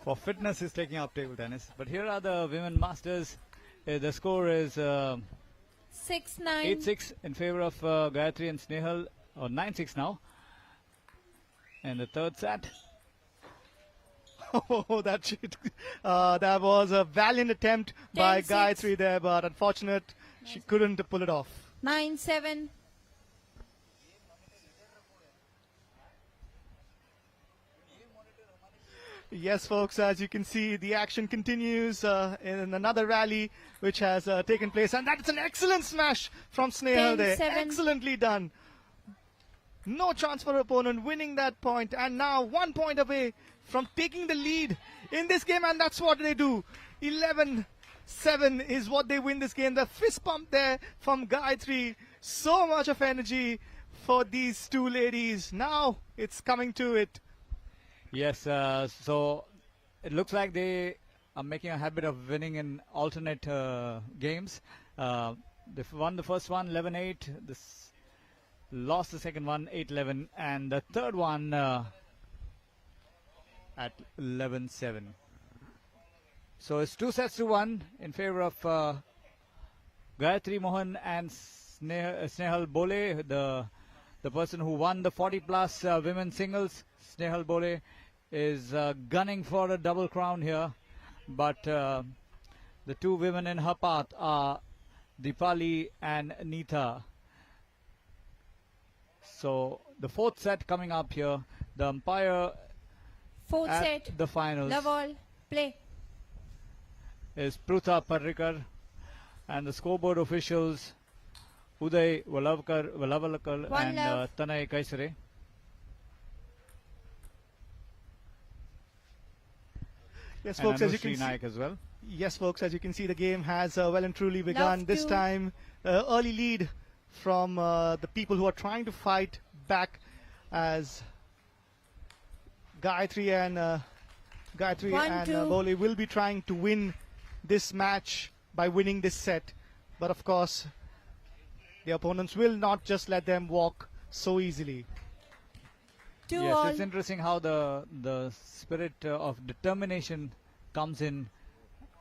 For fitness, he's taking up table tennis. But here are the women masters. The score is 6-9. 8-6 in favor of Gayatri and Snehal, or 9-6 now. And the third set. Oh, that was a valiant attempt by 10-6. Gayatri there, but unfortunate she couldn't pull it off. 9-7. Yes, folks, as you can see, the action continues in another rally which has taken place. And that's an excellent smash from Snehal there. 10-7. Excellently done. No chance for opponent winning that point. And now 1 point away from taking the lead in this game. And that's what they do. 11-7 is what they win this game. The fist pump there from Gayatri. So much of energy for these two ladies. Now it's coming to it. Yes, so it looks like they are making a habit of winning in alternate games. They won the first one 11-8, lost the second one 8-11, and the third one at 11-7. So it's 2-1 in favor of Gayatri Mohan and Snehal Bole, the person who won the 40-plus women's singles. Snehal Bole is gunning for a double crown here, but the two women in her path are Deepali and Neeta. So the fourth set coming up here. The umpire Fourth at set. the finals Love all. Play. is Prutha Parrikar, and the scoreboard officials Uday Valavakar One and love. Tanay Kaisare. Yes, And folks, as you Anushree can see. Naik as well. Yes, folks, as you can see, the game has well and truly begun. Love This to- time, early lead from the people who are trying to fight back, as Gayatri and 1-2. Bole will be trying to win this match by winning this set. But of course, the opponents will not just let them walk so easily. 2 Yes, all. it's interesting how the spirit of determination comes in,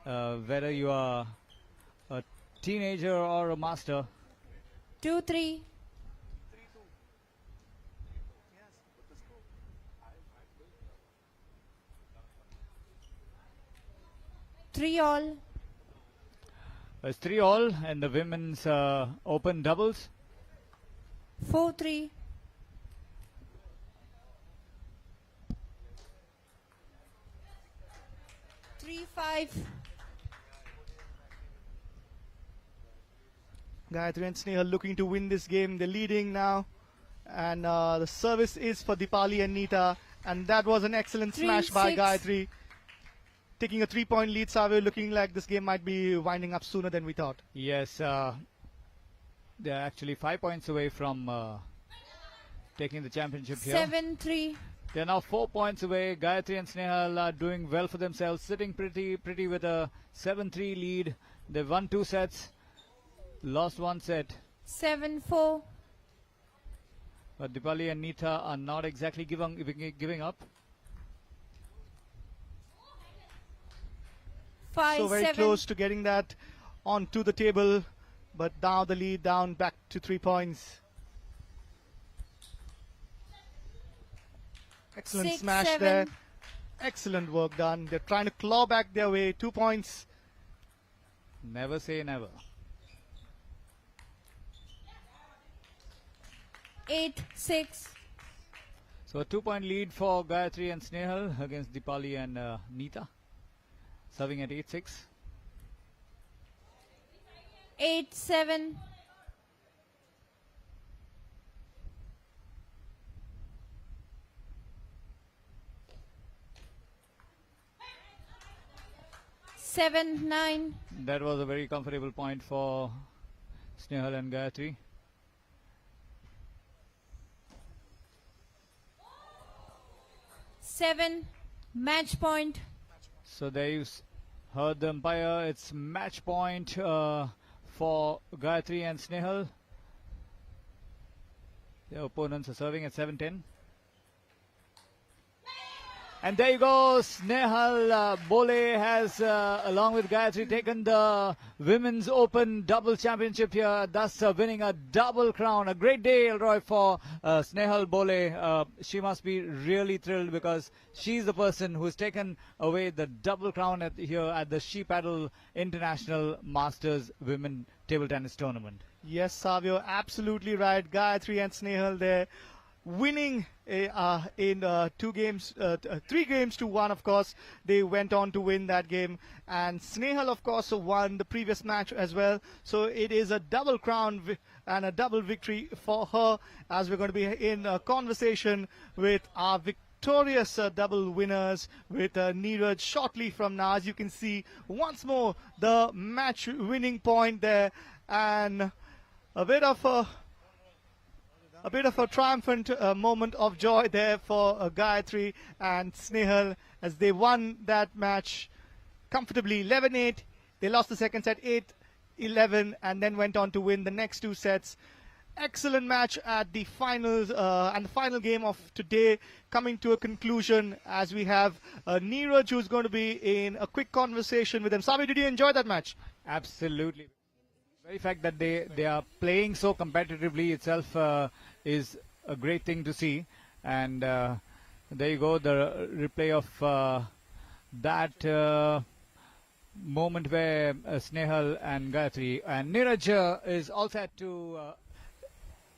whether you are a teenager or a master. 2-3. 3 all. It's 3-all in the women's open doubles. 4-3. 3-5. Gayatri and Snehal looking to win this game. They're leading now. And the service is for Deepali and Neeta. And that was an excellent smash by 3-6. Gayatri. Taking a 3-point lead, Savio, looking like this game might be winding up sooner than we thought. Yes, they're actually 5 points away from taking the championship here. 7-3. They're now 4 points away. Gayatri and Snehal are doing well for themselves, sitting pretty with a 7-3 lead. They've won 2 sets, lost 1 set. 7-4. But Deepali and Neeta are not exactly giving up. 5-7. So very close to getting that onto the table. But now the lead down back to 3 points. Excellent 6-7. smash there. Excellent work done. They're trying to claw back their way. 2 points. Never say never. 8-6. So a 2-point lead for Gayatri and Snehal against Deepali and Neeta. Serving at 8-6. 8-7. 7-9. That was a very comfortable point for Snehal and Gayatri. 7. Match point. So there you heard the umpire. It's match point for Gayatri and Snehal. The opponents are serving at 7-10. And there you go, Snehal Bole has, along with Gayatri, taken the Women's Open Doubles Championship here, thus winning a double crown. A great day, Elroy, for Snehal Bole. She must be really thrilled because she's the person who's taken away the double crown here at the She Paddle International Masters Women Table Tennis Tournament. Yes, Savio, absolutely right. Gayatri and Snehal there winning in 3 games to 1, of course. They went on to win that game. And Snehal, of course, won the previous match as well. So it is a double crown and a double victory for her, as we're going to be in a conversation with our victorious double winners with Neeraj shortly from now. As you can see, once more, the match winning point there. And a bit of a triumphant moment of joy there for Gayatri and Snehal as they won that match comfortably 11-8. They lost the second set 8-11 and then went on to win the next 2 sets. Excellent match at the finals and the final game of today coming to a conclusion as we have Neeraj, who's going to be in a quick conversation with them. Sabi, did you enjoy that match? Absolutely. The very fact that they are playing so competitively itself is a great thing to see. And there you go, the replay of that moment where Snehal and Gayatri and Neeraj is all set to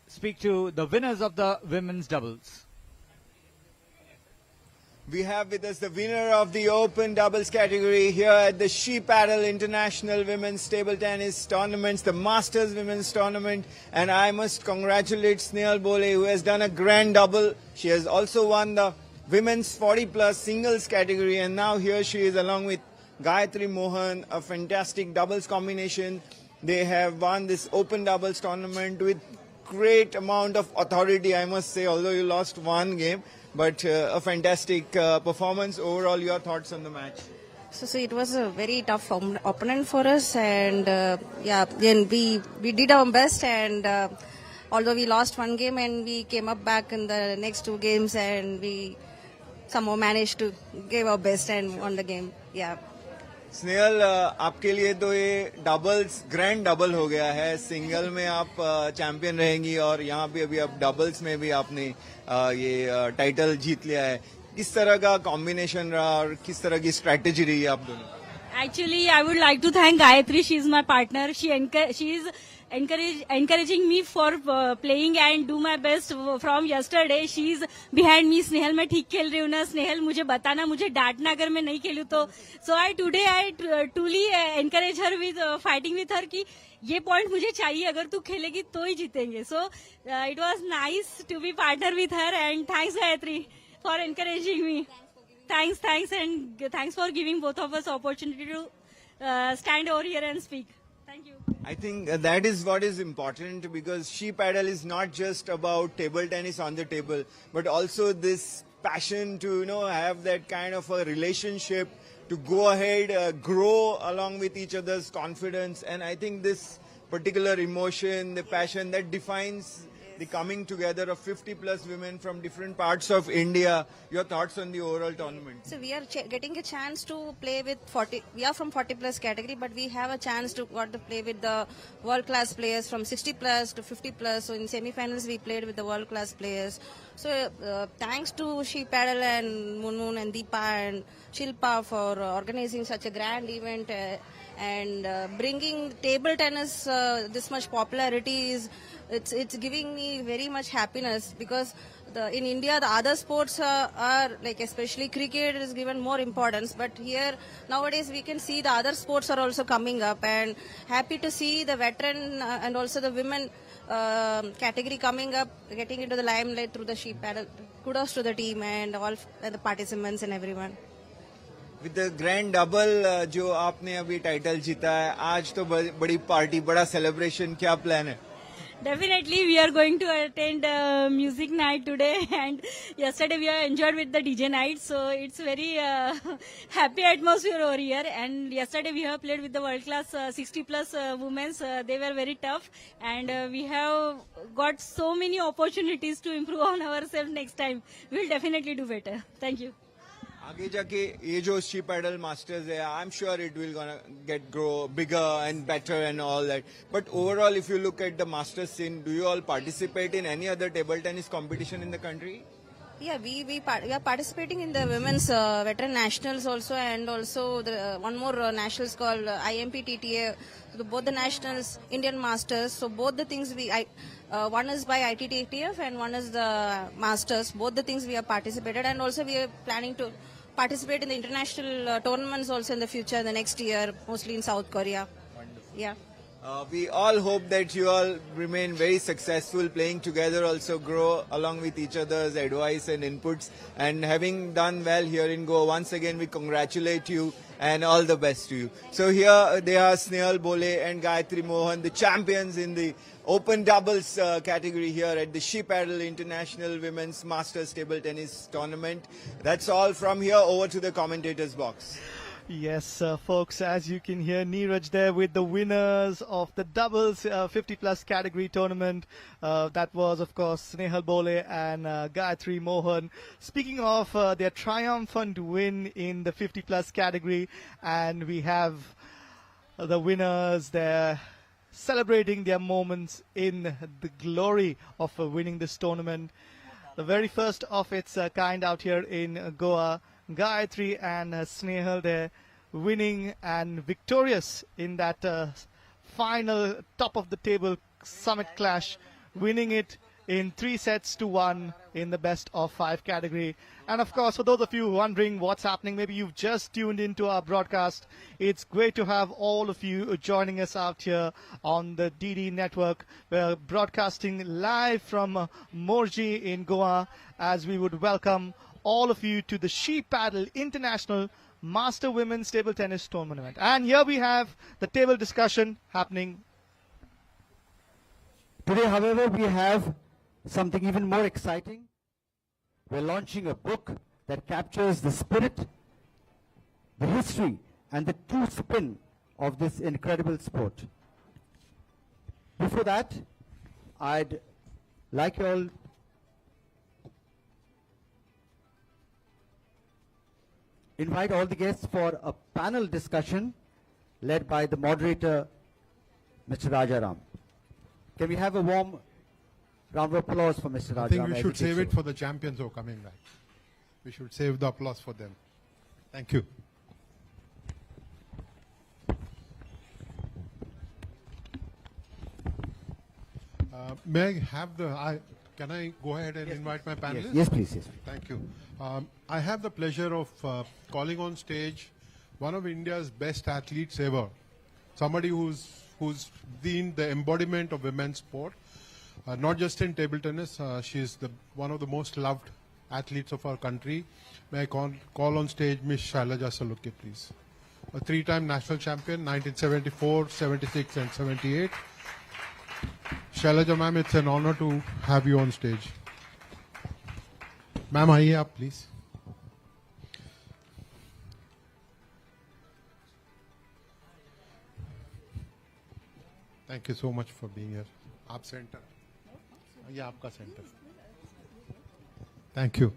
speak to the winners of the women's doubles. We have with us the winner of the Open Doubles category here at the She Paddle International Women's Table Tennis Tournaments, the Masters Women's Tournament. And I must congratulate Snehal Bole, who has done a grand double. She has also won the Women's 40+ singles category. And now here she is along with Gayatri Mohan, a fantastic doubles combination. They have won this Open Doubles tournament with great amount of authority, I must say, although you lost one game. But a fantastic performance. Overall, your thoughts on the match? So it was a very tough opponent for us, and then we did our best, and although we lost one game, and we came up back in the next 2 games, and we somehow managed to give our best and won the game. Yeah. Snehal, आपके लिए तो ये doubles grand double हो गया है. Single में आप champion रहेंगी और यहाँ भी अभी अब डबल्स में भी आपने ये टाइटल जीत लिया है. किस तरह का कॉम्बिनेशन रहा और किस तरह की स्ट्रेटेजी रही है आप दोनों? Actually, I would like to thank Gayatri. She is my partner. She is encouraging me for playing and do my best from yesterday. She is behind me. Snehal, मैं ठीक खेल रही हूँ ना? Snehal, मुझे बताना, मुझे डांटना अगर मैं नहीं खेलूँ तो. So today I truly encourage her with fighting with her कि ये point मुझे चाहिए, अगर तू खेलेगी तो ही जीतेंगे. So it was nice to be partner with her, and thanks Gayatri for encouraging me. Thanks, and thanks for giving both of us opportunity to stand over here and speak. Thank you. I think that is what is important, because She Paddle is not just about table tennis on the table, but also this passion to have that kind of a relationship, to go ahead, grow along with each other's confidence. And I think this particular emotion, the passion, that defines the coming together of 50+ women from different parts of India. Your thoughts on the overall tournament? So we are getting a chance to play with 40. We are from 40+ category, but we have a chance to play with the world-class players from 60+ to 50+. So in semi-finals we played with the world-class players. So thanks to She Paddle and Moon and Deepa and Shilpa for organizing such a grand event and bringing table tennis this much popularity is. It's giving me very much happiness, because in India the other sports are like, especially cricket is given more importance, but here nowadays we can see the other sports are also coming up, and happy to see the veteran and also the women category coming up, getting into the limelight through the She Paddle. Kudos to the team and all the participants and everyone. With the grand double जो आपने अभी title जीता है, आज तो बड़ी party, बड़ा celebration, क्या प्लान है? Definitely, we are going to attend music night today, and yesterday we have enjoyed with the DJ night. So it's very happy atmosphere over here. And yesterday we have played with the world class 60 plus women. They were very tough, and we have got so many opportunities to improve on ourselves next time. We will definitely do better. Thank you. आगे जाके ये जो she paddle masters है, I am sure it will gonna get grow bigger and better and all that. But overall if you look at the masters scene, do you all participate in any other table tennis competition in the country? Yeah, we are participating in the women's veteran nationals also, and also the one more nationals called IMPTTA. So both the nationals, Indian masters. So both the things one is by ITTF and one is the masters. Both the things we have participated, and also we are planning to participate in the international tournaments also in the future, the next year, mostly in South Korea. Wonderful. Yeah. We all hope that you all remain very successful, playing together, also grow along with each other's advice and inputs. And having done well here in Goa, once again we congratulate you and all the best to you. So here they are Snehal Bole and Gayatri Mohan, the champions in the open doubles category here at the She Paddle International Women's Masters Table Tennis Tournament. That's all from here. Over to the commentators box. Yes, folks, as you can hear, Neeraj there with the winners of the doubles 50 plus category tournament. That was, of course, Snehal Bole and Gayatri Mohan. Speaking of their triumphant win in the 50 plus category, and we have the winners there celebrating their moments in the glory of winning this tournament. The very first of its kind out here in Goa. Gayatri and Snehal there winning and victorious in that final top of the table summit clash, winning it in 3-1 in the best of 5 category. And of course, for those of you wondering what's happening, maybe you've just tuned into our broadcast, it's great to have all of you joining us out here on the DD network. We're broadcasting live from Morji in Goa, as we would welcome all of you to the She Paddle International Master Women's Table Tennis Tournament. And here we have the table discussion happening. Today, however, we have something even more exciting. We're launching a book that captures the spirit, the history, and the true spin of this incredible sport. Before that, I'd like you all invite all the guests for a panel discussion led by the moderator, Mr. Rajaram. Can we have a warm round of applause for Mr. Rajaram? I think we should save it for the champions who are coming back. We should save the applause for them. Thank you. May I have the... Can I go ahead and invite my panelists? Yes, please. Yes. Thank you. I have the pleasure of calling on stage one of India's best athletes ever. Somebody who's been the embodiment of women's sport, not just in table tennis. She's one of the most loved athletes of our country. May I call on stage Miss Shailaja Salukya, please. A 3-time national champion, 1974, 76 and 78. Shailaja ma'am, it's an honor to have you on stage. Ma'am, आइए आप please. Thank you so much for being here. आप center. ये आपका center. Thank you.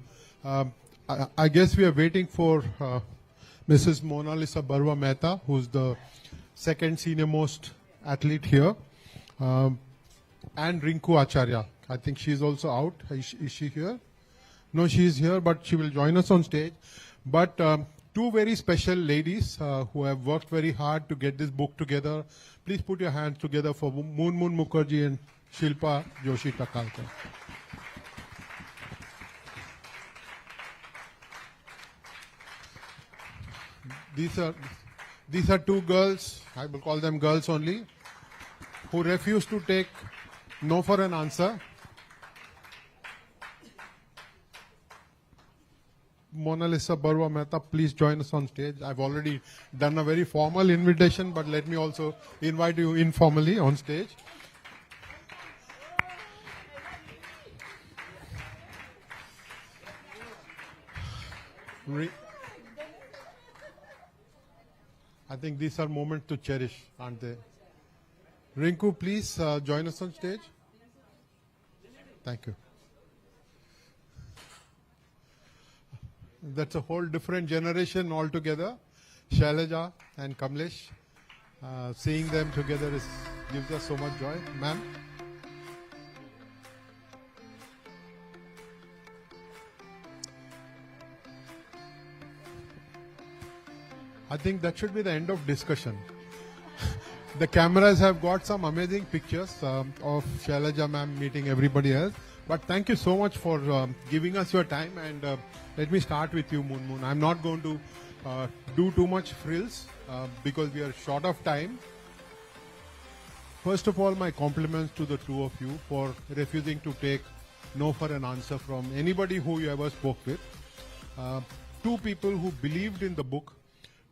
I guess we are waiting for Mrs. Mona Lisa Barwa Mehta, who's the second senior most athlete here. And Rinku Acharya. I think she's also out. Is she here? No, she is here, but she will join us on stage. But two very special ladies who have worked very hard to get this book together. Please put your hands together for Moon Mukherjee and Shilpa Joshi Takalkar. These are two girls, I will call them girls only, who refuse to take no for an answer. Mona Lisa Barwa Mehta, please join us on stage. I've already done a very formal invitation, but let me also invite you informally on stage. Ri- I think these are moments to cherish, aren't they? Rinku, please join us on stage. Thank you. That's a whole different generation altogether. Shailaja and Kamlesh. Seeing them together gives us so much joy. Ma'am? I think that should be the end of discussion. The cameras have got some amazing pictures of Shailaja ma'am meeting everybody else. But thank you so much for giving us your time. And let me start with you, Moon Moon. I'm not going to do too much frills because we are short of time. First of all, my compliments to the two of you for refusing to take no for an answer from anybody who you ever spoke with. Two people who believed in the book.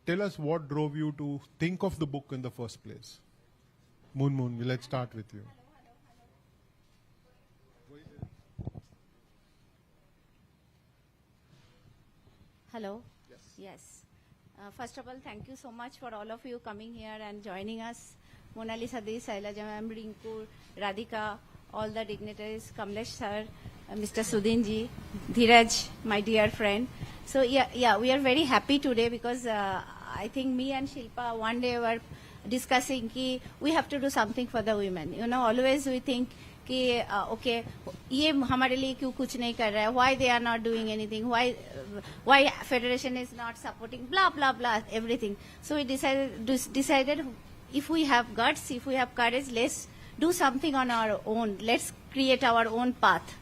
Tell us what drove you to think of the book in the first place. Moon Moon, let's start with you. Hello. Yes. First of all, thank you so much for all of you coming here and joining us. Mona Lisa Di, Shailaja ma'am, Rinku, Radhika, all the dignitaries, Kamlesh sir, Mr. Sudhinji, Dheeraj, my dear friend. So yeah, we are very happy today because I think me and Shilpa one day were discussing कि we have to do something for the women. You know, always we think कि okay, ये हमारे लिए क्यों कुछ नहीं कर रहा है? Why they are not doing anything? Why federation is not supporting? Blah blah blah, everything. So we decided if we have guts, if we have courage, let's do something on our own. Let's create our own path.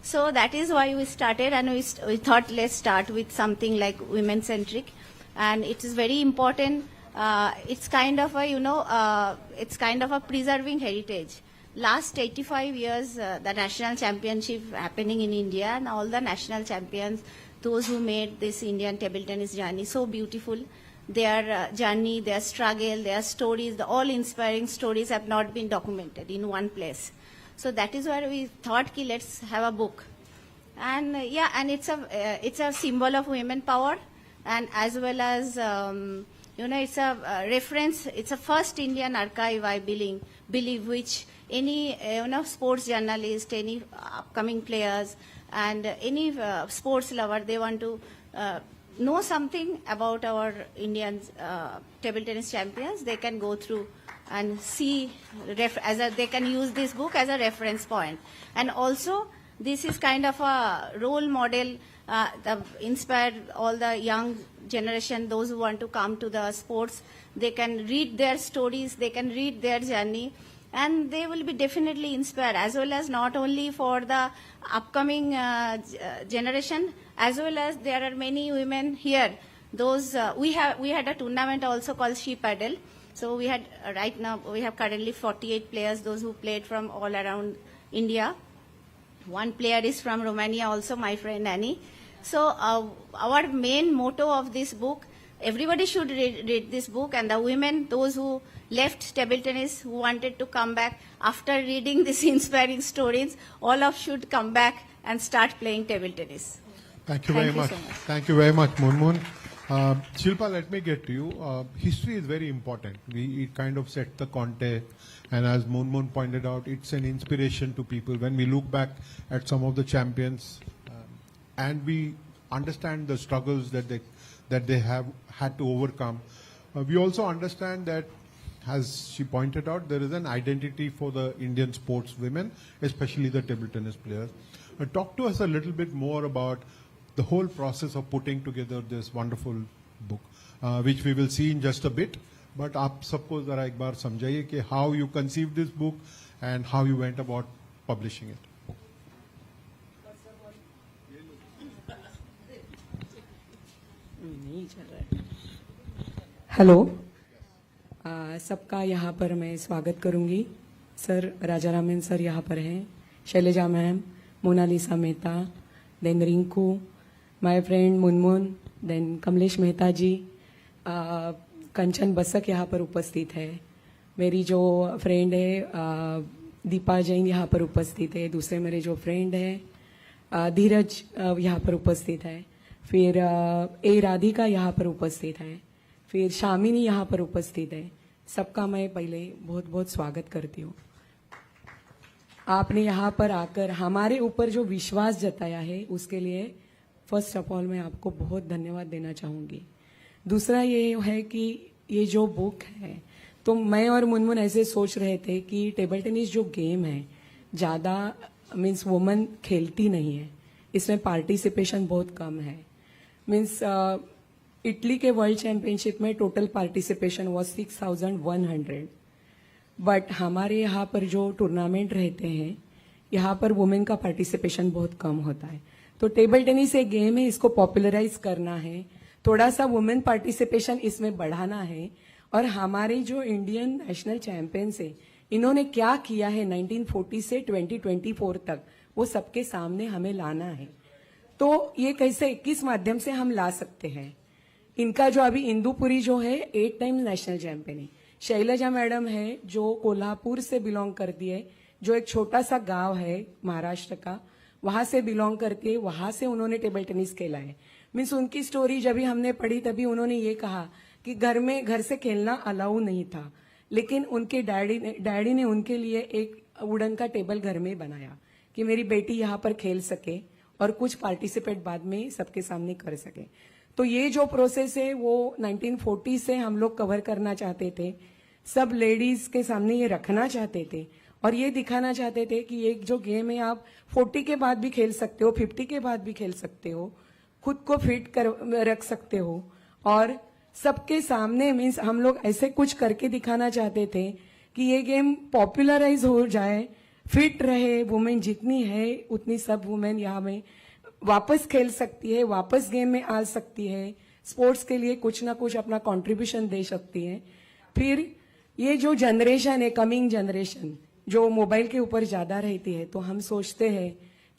So that is why we started, and we thought let's start with something like women centric, and it is very important. It's kind of a it's kind of a preserving heritage. Last 85 years, the national championship happening in India, and all the national champions, those who made this Indian table tennis journey so beautiful. Their journey, their struggle, their stories, all inspiring stories have not been documented in one place. So that is why we thought, ki let's have a book, and and it's a symbol of women power, and as well as it's a reference. It's a first Indian archive, I believe, which any sports journalist, any upcoming players, and any sports lover, they want to know something about our Indian table tennis champions, they can go through and see, they can use this book as a reference point. And also, this is kind of a role model that inspired all the young generation, those who want to come to the sports. They can read their stories, they can read their journey, and they will be definitely inspired, as well as not only for the upcoming generation, as well as there are many women here. Those we had a tournament also called She Paddle. So we had right now we have currently 48 players, those who played from all around India. One player is from Romania, also my friend Annie. So our main motto of this book, everybody should read this book, and the women, those who left table tennis, who wanted to come back after reading these inspiring stories, all of should come back and start playing table tennis. Thank you very much. So much. Thank you very much, Moon Moon. Shilpa, let me get to you. History is very important. It kind of set the context, and as Moon Moon pointed out, it's an inspiration to people. When we look back at some of the champions, and we understand the struggles that they have had to overcome, we also understand that, as she pointed out, there is an identity for the Indian sports women, especially the table tennis players. Talk to us a little bit more about the whole process of putting together this wonderful book, which we will see in just a bit. But आप सबको जरा एक बार समझाइए कि how you conceived this book and how you went about publishing it. Hello, सबका यहाँ पर मैं स्वागत करूँगी. सर राजा रामन सर यहाँ पर हैं, Shailaja ma'am, Monalisa Mehta, then Rinku, my friend Munmun, then Kamlesh Mehta ji, Kanchan Basak यहाँ पर उपस्थित है, मेरी जो फ्रेंड है दीपा जैन यहाँ पर उपस्थित है, दूसरे मेरे जो फ्रेंड है धीरज यहाँ पर उपस्थित है. फिर ए राधिका यहाँ पर उपस्थित है, फिर शामिनी यहाँ पर उपस्थित है। सबका मैं पहले बहुत बहुत स्वागत करती हूँ। आपने यहाँ पर आकर हमारे ऊपर जो विश्वास जताया है उसके लिए फर्स्ट ऑफ ऑल मैं आपको बहुत धन्यवाद देना चाहूँगी। दूसरा ये है कि ये जो बुक है, तो मैं और मुनमुन ऐसे सोच रहे थे कि टेबल टेनिस जो गेम है ज़्यादा मीन्स वुमन खेलती नहीं है, इसमें पार्टिसिपेशन बहुत कम है। मीन्स इटली के वर्ल्ड चैंपियनशिप में टोटल पार्टिसिपेशन वॉज 6100, बट हमारे यहाँ पर जो टूर्नामेंट रहते हैं यहाँ पर वुमेन का पार्टिसिपेशन बहुत कम होता है। तो टेबल टेनिस एक गेम है, इसको पॉपुलराइज करना है, थोड़ा सा वुमेन पार्टिसिपेशन इसमें बढ़ाना है। और हमारे जो इंडियन नेशनल चैंपियंस है इन्होंने क्या किया है 1940 से 2024 तक, वो सबके सामने हमें लाना है। तो ये कैसे किस माध्यम से हम ला सकते हैं? इनका जो अभी इंदुपुरी जो है 8 टाइम नेशनल चैंपियन है। शैलजा मैडम है जो कोल्हापुर से बिलोंग करती है, जो एक छोटा सा गांव है महाराष्ट्र का, वहां से बिलोंग करके वहां से उन्होंने टेबल टेनिस खेला है। मीन्स उनकी स्टोरी जब भी हमने पढ़ी तभी उन्होंने ये कहा कि घर से खेलना अलाउ नहीं था, लेकिन उनके डैडी ने उनके लिए एक वुडन का टेबल घर में बनाया कि मेरी बेटी यहाँ पर खेल सके और कुछ पार्टिसिपेट बाद में सबके सामने कर सके। तो ये जो प्रोसेस है वो 1940 से हम लोग कवर करना चाहते थे, सब लेडीज के सामने ये रखना चाहते थे और ये दिखाना चाहते थे कि एक जो गेम है आप 40 के बाद भी खेल सकते हो, 50 के बाद भी खेल सकते हो, खुद को फिट रख सकते हो। और सबके सामने मीन्स हम लोग ऐसे कुछ करके दिखाना चाहते थे कि ये गेम पॉपुलराइज हो जाए, फिट रहे, वुमेन जितनी है उतनी सब वुमेन यहाँ में वापस खेल सकती है, वापस गेम में आ सकती है, स्पोर्ट्स के लिए कुछ ना कुछ अपना कंट्रीब्यूशन दे सकती है। फिर ये जो जनरेशन है, कमिंग जनरेशन जो मोबाइल के ऊपर ज्यादा रहती है, तो हम सोचते हैं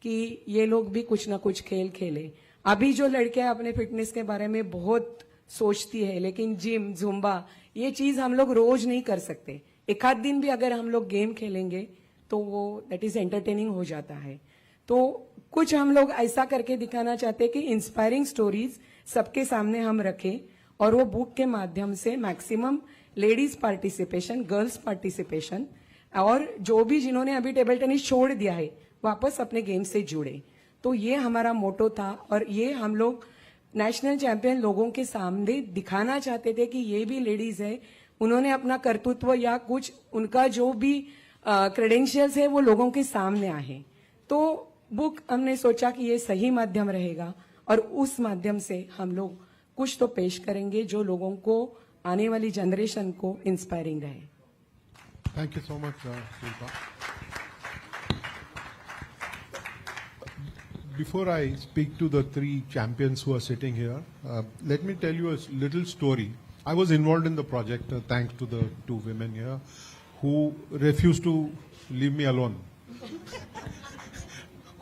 कि ये लोग भी कुछ ना कुछ खेल खेले। अभी जो लड़कियां अपने फिटनेस के बारे में बहुत सोचती है, लेकिन जिम जुम्बा ये चीज हम लोग रोज नहीं कर सकते। एक आध दिन भी अगर हम लोग गेम खेलेंगे तो वो दैट इज एंटरटेनिंग हो जाता है। तो कुछ हम लोग ऐसा करके दिखाना चाहते हैं कि इंस्पायरिंग स्टोरीज सबके सामने हम रखें और वो बुक के माध्यम से maximum ladies participation, girls participation और जो भी जिन्होंने अभी टेबल टेनिस छोड़ दिया है वापस अपने गेम से जुड़े। तो ये हमारा मोटो था और ये हम लोग नेशनल चैंपियन लोगों के सामने दिखाना चाहते थे कि ये भी लेडीज है, उन्होंने अपना कर्तृत्व या कुछ उनका जो भी क्रेडेंशियल्स है वो लोगों के सामने आए। तो बुक हमने सोचा कि ये सही माध्यम रहेगा और उस माध्यम से हम लोग कुछ तो पेश करेंगे जो लोगों को, आने वाली जनरेशन को इंस्पायरिंग रहे। Thank you so much Shilpa. Before I speak to the 3 champions who are sitting here, let me tell you a little story. I was involved in the project thanks to the 2 women here who refused to leave me alone.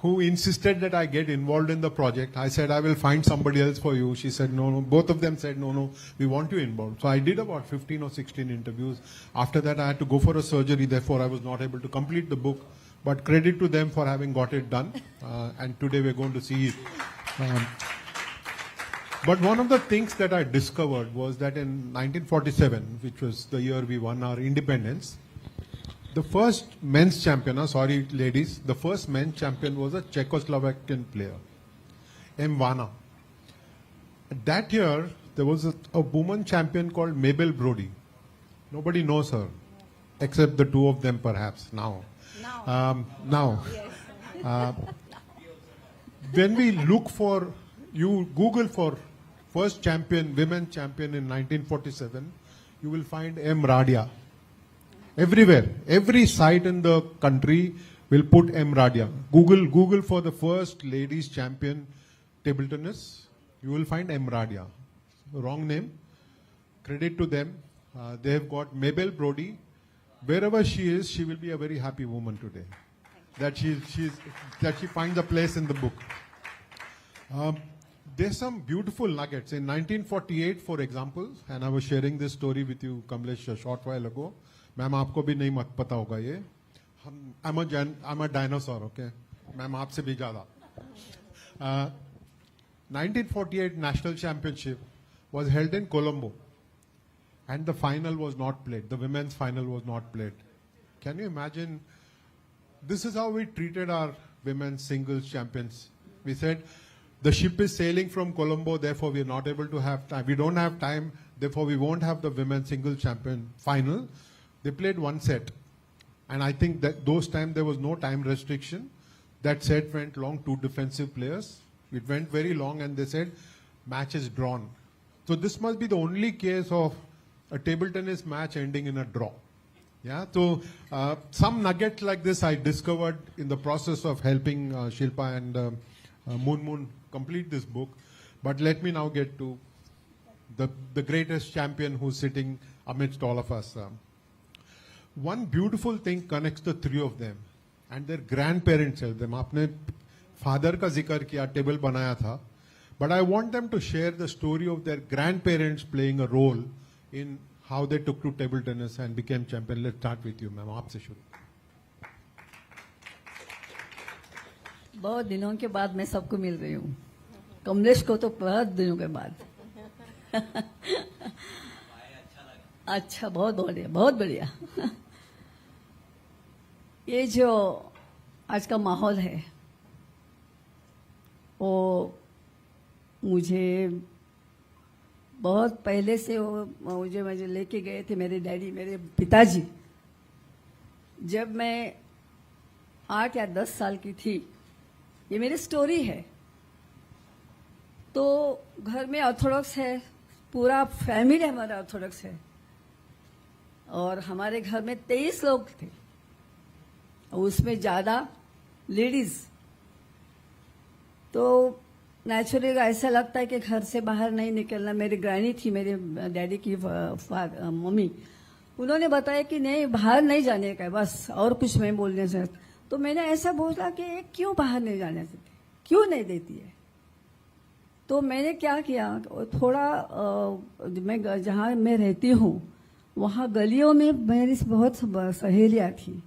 Who insisted that I get involved in the project. I said, I will find somebody else for you. She said, no. Both of them said, no, we want you involved. So I did about 15 or 16 interviews. After that, I had to go for a surgery. Therefore, I was not able to complete the book. But credit to them for having got it done. And today we're going to see it. But one of the things that I discovered was that in 1947, which was the year we won our independence, the first men's champion, sorry ladies, the first men's champion was a Czechoslovakian player, M. Vana. That year, there was a woman champion called Mabel Brody. Nobody knows her, except the 2 of them perhaps now. Now. Yes. When we look for, you Google for first champion, women champion in 1947, you will find M. Radia. Everywhere, every site in the country will put M. Radia. Google for the first ladies champion table tennis. You will find M. Radia. Wrong name. Credit to them. They have got Mabel Brody. Wherever she is, she will be a very happy woman today. That she finds a place in the book. There's some beautiful nuggets. In 1948, for example, and I was sharing this story with you, Kamlesh, a short while ago. Ma'am आपको भी नहीं पता होगा ये, I'm a dinosaur, okay? Ma'am आपसे भी ज़्यादा. 1948 National Championship was held in Colombo, and the final was not played. The women's final was not played. Can you imagine? This is how we treated our women's singles champions. We said, the ship is sailing from Colombo, therefore we are not able to have time. We don't have time, therefore we won't have the women's singles champion final. They played one set. And I think that those times there was no time restriction. That set went long, 2 defensive players. It went very long and they said, match is drawn. So this must be the only case of a table tennis match ending in a draw. Yeah, so some nuggets like this I discovered in the process of helping Shilpa and Moon complete this book. But let me now get to the greatest champion who's sitting amidst all of us. One beautiful thing connects the 3 of them and their grandparents help them. आपने father का जिक्र किया, table बनाया था. But I want them to share the story of their grandparents playing a role in how they took to table tennis and became champion. Let's start with you, ma'am. आपसे शुरू. बहुत दिनों के बाद मैं सबको मिल रही हूँ. कमलेश को तो बहुत दिनों के बाद. अच्छा, बहुत बढ़िया, बहुत बढ़िया. ये जो आज का माहौल है वो मुझे बहुत पहले से वो मुझे लेके गए थे मेरे डैडी, मेरे पिताजी. जब मैं 8 या 10 साल की थी, ये मेरी स्टोरी है. तो घर में ऑर्थोडॉक्स है, पूरा फैमिली हमारा ऑर्थोडॉक्स है और हमारे घर में 23 लोग थे, उसमें ज़्यादा लेडीज. तो नेचुरली ऐसा लगता है कि घर से बाहर नहीं निकलना. मेरी ग्रैनी थी, मेरे डैडी की मम्मी, उन्होंने बताया कि नहीं, बाहर नहीं जाने का है बस, और कुछ मैं बोलने से. तो मैंने ऐसा बोला कि क्यों बाहर नहीं जाने देती, क्यों नहीं देती है. तो मैंने क्या किया, थोड़ा मैं जहाँ मैं रहती हूँ वहाँ गलियों में मेरी बहुत सहेलियाँ थी,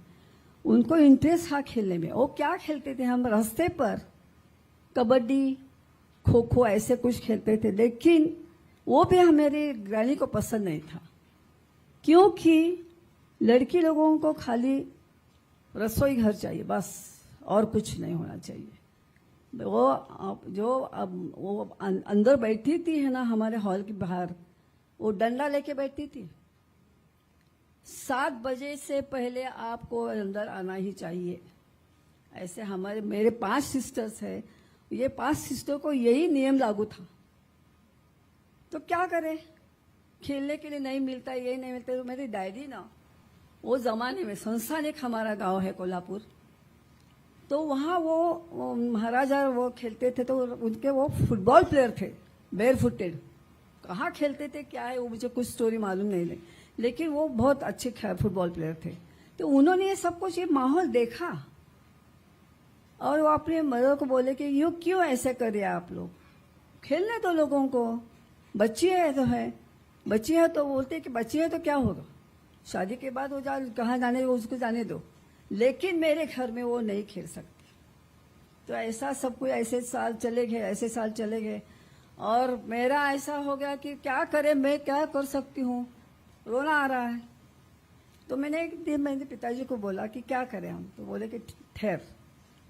उनको इंटरेस्ट था खेलने में. वो क्या खेलते थे, हम रास्ते पर कबड्डी, खो खो ऐसे कुछ खेलते थे. लेकिन वो भी हमारी ग्रैनी को पसंद नहीं था, क्योंकि लड़की लोगों को खाली रसोई घर चाहिए बस, और कुछ नहीं होना चाहिए. वो जो अब वो अंदर बैठी थी है ना, हमारे हॉल के बाहर, वो डंडा लेके बैठती थी. 7 बजे से पहले आपको अंदर आना ही चाहिए. ऐसे हमारे मेरे 5 सिस्टर्स है, ये 5 सिस्टर को यही नियम लागू था. तो क्या करें, खेलने के लिए नहीं मिलता, ये नहीं मिलता. तो मेरी डैडी ना, वो जमाने में संस्थान एक हमारा गांव है कोल्हापुर, तो वहाँ वो महाराजा वो खेलते थे. तो उनके वो फुटबॉल प्लेयर थे, बेयर फुटेड. कहाँ खेलते थे क्या है वो मुझे कुछ स्टोरी मालूम नहीं, लेकिन वो बहुत अच्छे फुटबॉल प्लेयर थे. तो उन्होंने ये सब कुछ, ये माहौल देखा और वो अपने मदर को बोले कि यू क्यों ऐसे कर रहे आप लोग, खेलने दो लोगों को, बच्ची है तो है, बच्ची है तो बोलते कि बच्ची है तो क्या होगा, शादी के बाद वो कहाँ जाने दो, उसको जाने दो, लेकिन मेरे घर में वो नहीं खेल सकती. तो ऐसा सब कुछ, ऐसे साल चले गए, ऐसे साल चले गए, और मेरा ऐसा हो गया कि क्या करें, मैं क्या कर सकती हूँ, रोना आ रहा है. तो मैंने एक दिन मेरे पिताजी को बोला कि क्या करें हम. तो बोले कि ठहर,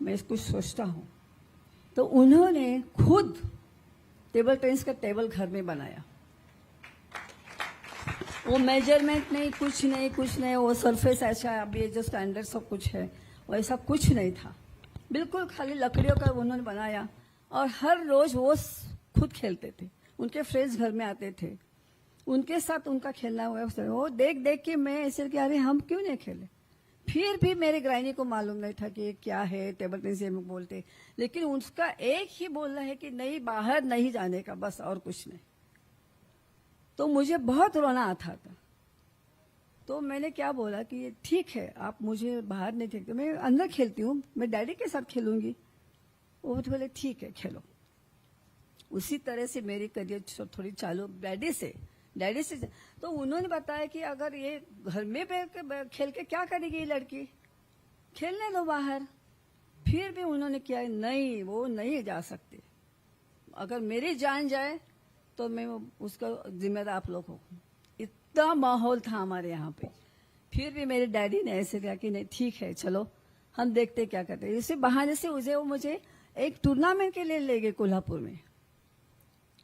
मैं कुछ सोचता हूँ. तो उन्होंने खुद टेबल टेनिस का टेबल घर में बनाया. वो मेजरमेंट नहीं, कुछ नहीं, वो सरफेस ऐसा अब ये जो स्टैंडर्ड सब कुछ है वैसा कुछ नहीं था, बिल्कुल खाली लकड़ियों का उन्होंने बनाया. और हर रोज वो खुद खेलते थे, उनके फ्रेंड्स घर में आते थे, उनके साथ उनका खेलना हुआ. वो देख देख के मैं ऐसे कि अरे हम क्यों नहीं खेले. फिर भी मेरे ग्रैनी को मालूम नहीं था कि क्या है टेबल टेनिस ये बोलते, लेकिन उसका एक ही बोलना है कि नहीं, बाहर नहीं जाने का बस, और कुछ नहीं. तो मुझे बहुत रोना आता था. तो मैंने क्या बोला कि ठीक है, आप मुझे बाहर नहीं खेलते, मैं अंदर खेलती हूँ, मैं डैडी के साथ खेलूंगी. वो बोले ठीक है खेलो. उसी तरह से मेरी करियर थोड़ी चालू डैडी से. तो उन्होंने बताया कि अगर ये घर में खेल के क्या करेगी ये लड़की, खेलने दो बाहर. फिर भी उन्होंने किया नहीं, वो नहीं जा सकते. अगर मेरी जान जाए तो मैं उसका जिम्मेदार आप लोग हो। इतना माहौल था हमारे यहाँ पे, फिर भी मेरे डैडी ने ऐसे कहा कि नहीं ठीक है चलो हम देखते क्या करते हैं। इसी बहाने से वो मुझे एक टूर्नामेंट के लिए ले गए कोल्हापुर में।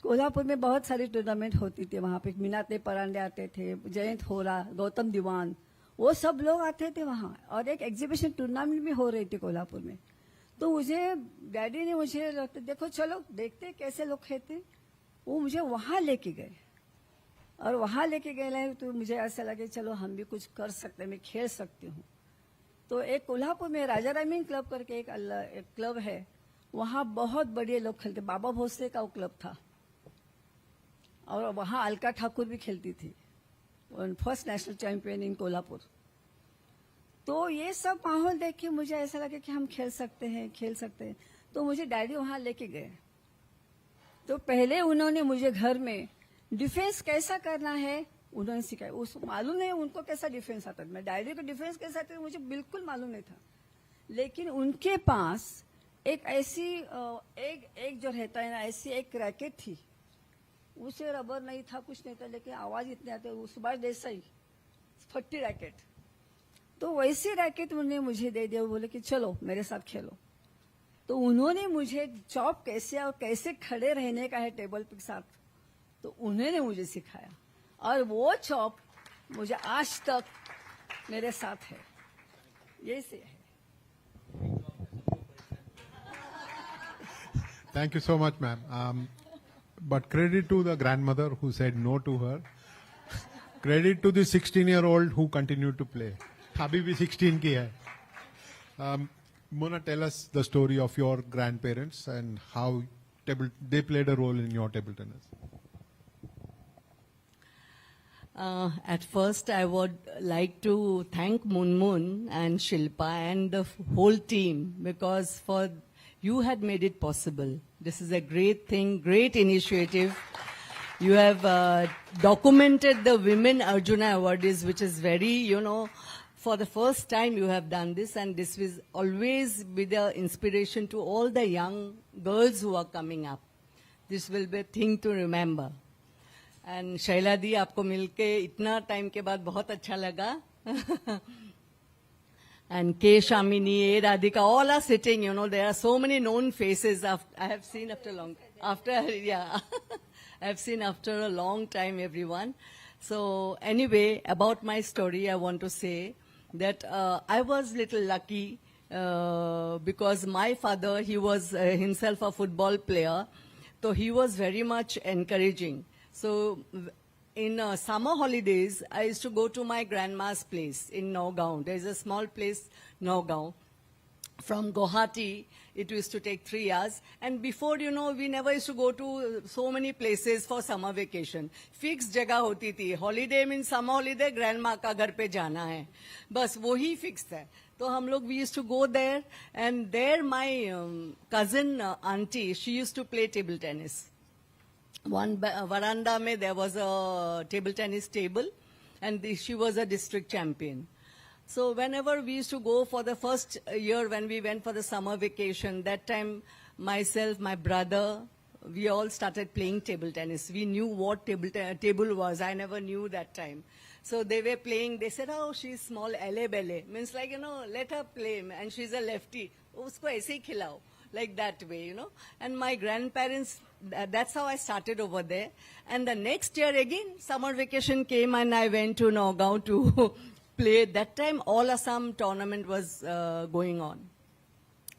कोल्हापुर में बहुत सारी टूर्नामेंट होती थी, वहाँ पे मीनाते परांडे आते थे, जयंत होरा, गौतम दीवान, वो सब लोग आते थे वहाँ, और एक एग्जीबिशन टूर्नामेंट भी हो रही थी कोल्हापुर में। तो मुझे डैडी ने मुझे देखो चलो देखते कैसे लोग खेलते, वो मुझे वहाँ लेके गए, और वहाँ लेके गए तो मुझे ऐसा लगे चलो हम भी कुछ कर सकते हैं, मैं खेल सकती हूँ। तो एक कोल्हापुर में राजा रामीन क्लब करके एक क्लब है, वहाँ बहुत बढ़िया लोग खेलते, बाबा भोसले का वो क्लब था, और वहाँ अलका ठाकुर भी खेलती थी, first national champion in Kolhapur. तो ये सब माहौल देख के मुझे ऐसा लगा कि हम खेल सकते हैं। तो मुझे डैडी वहाँ लेके गए। तो पहले उन्होंने मुझे घर में डिफेंस कैसा करना है उन्होंने सिखाया। उस मालूम नहीं उनको कैसा डिफेंस आता था, मैं डैडी को डिफेंस कैसा आता था मुझे बिल्कुल मालूम नहीं था। लेकिन उनके पास एक ऐसी एक जो रहता है ना, ऐसी एक रैकेट थी, उसे रबर नहीं था, कुछ नहीं था, लेकिन आवाज इतनी आती है, सुभाष देसाई फट्टी रैकेट। तो वैसी रैकेट उन्होंने मुझे दे दिया, बोले कि चलो मेरे साथ खेलो। तो उन्होंने मुझे चॉप कैसे और कैसे खड़े रहने का है टेबल के साथ, तो उन्होंने मुझे सिखाया, और वो चॉप मुझे आज तक मेरे साथ है, ये से है। Thank you so much, ma'am. But credit to the grandmother who said no to her. Credit to the 16-year-old who continued to play. अभी भी 16 की है. Mona, tell us the story of your grandparents and how they played a role in your table tennis. At first, I would like to thank Munmun and Shilpa and the whole team, because for you had made it possible. This is a great thing, great initiative. You have documented the Women Arjuna Awardees, which is very, for the first time you have done this, and this will always be the inspiration to all the young girls who are coming up. This will be a thing to remember. And Shaila di, आपको मिलके इतना time के बाद बहुत अच्छा लगा. And K. Shamini, A. Radhika, all are sitting, there are so many known faces I have seen after I have seen after a long time everyone. So anyway, about my story, I want to say that I was little lucky because my father, he was himself a football player, so he was very much encouraging. So in summer holidays, I used to go to my grandma's place in Nagaon. There's a small place, Nagaon. From Guwahati, it used to take 3 hours. And before, we never used to go to so many places for summer vacation. Fixed जगह होती थी. Holiday means summer holiday, grandma का घर पे जाना है. बस वही fixed है. तो हम लोग, we used to go there. And there my cousin auntie, she used to play table tennis. One veranda mein there was a table tennis table, and she was a district champion. So whenever we used to go for the first year when we went for the summer vacation, that time myself, my brother, we all started playing table tennis. We knew what table was. I never knew that time. So they were playing. They said, oh, she's small, ele bele. Means like, let her play. And she's a lefty. Usko aise hi khilao. Like that way, And my grandparents, that's how I started over there. And the next year again, summer vacation came and I went to Nagaon to play. That time, all Assam tournament was going on.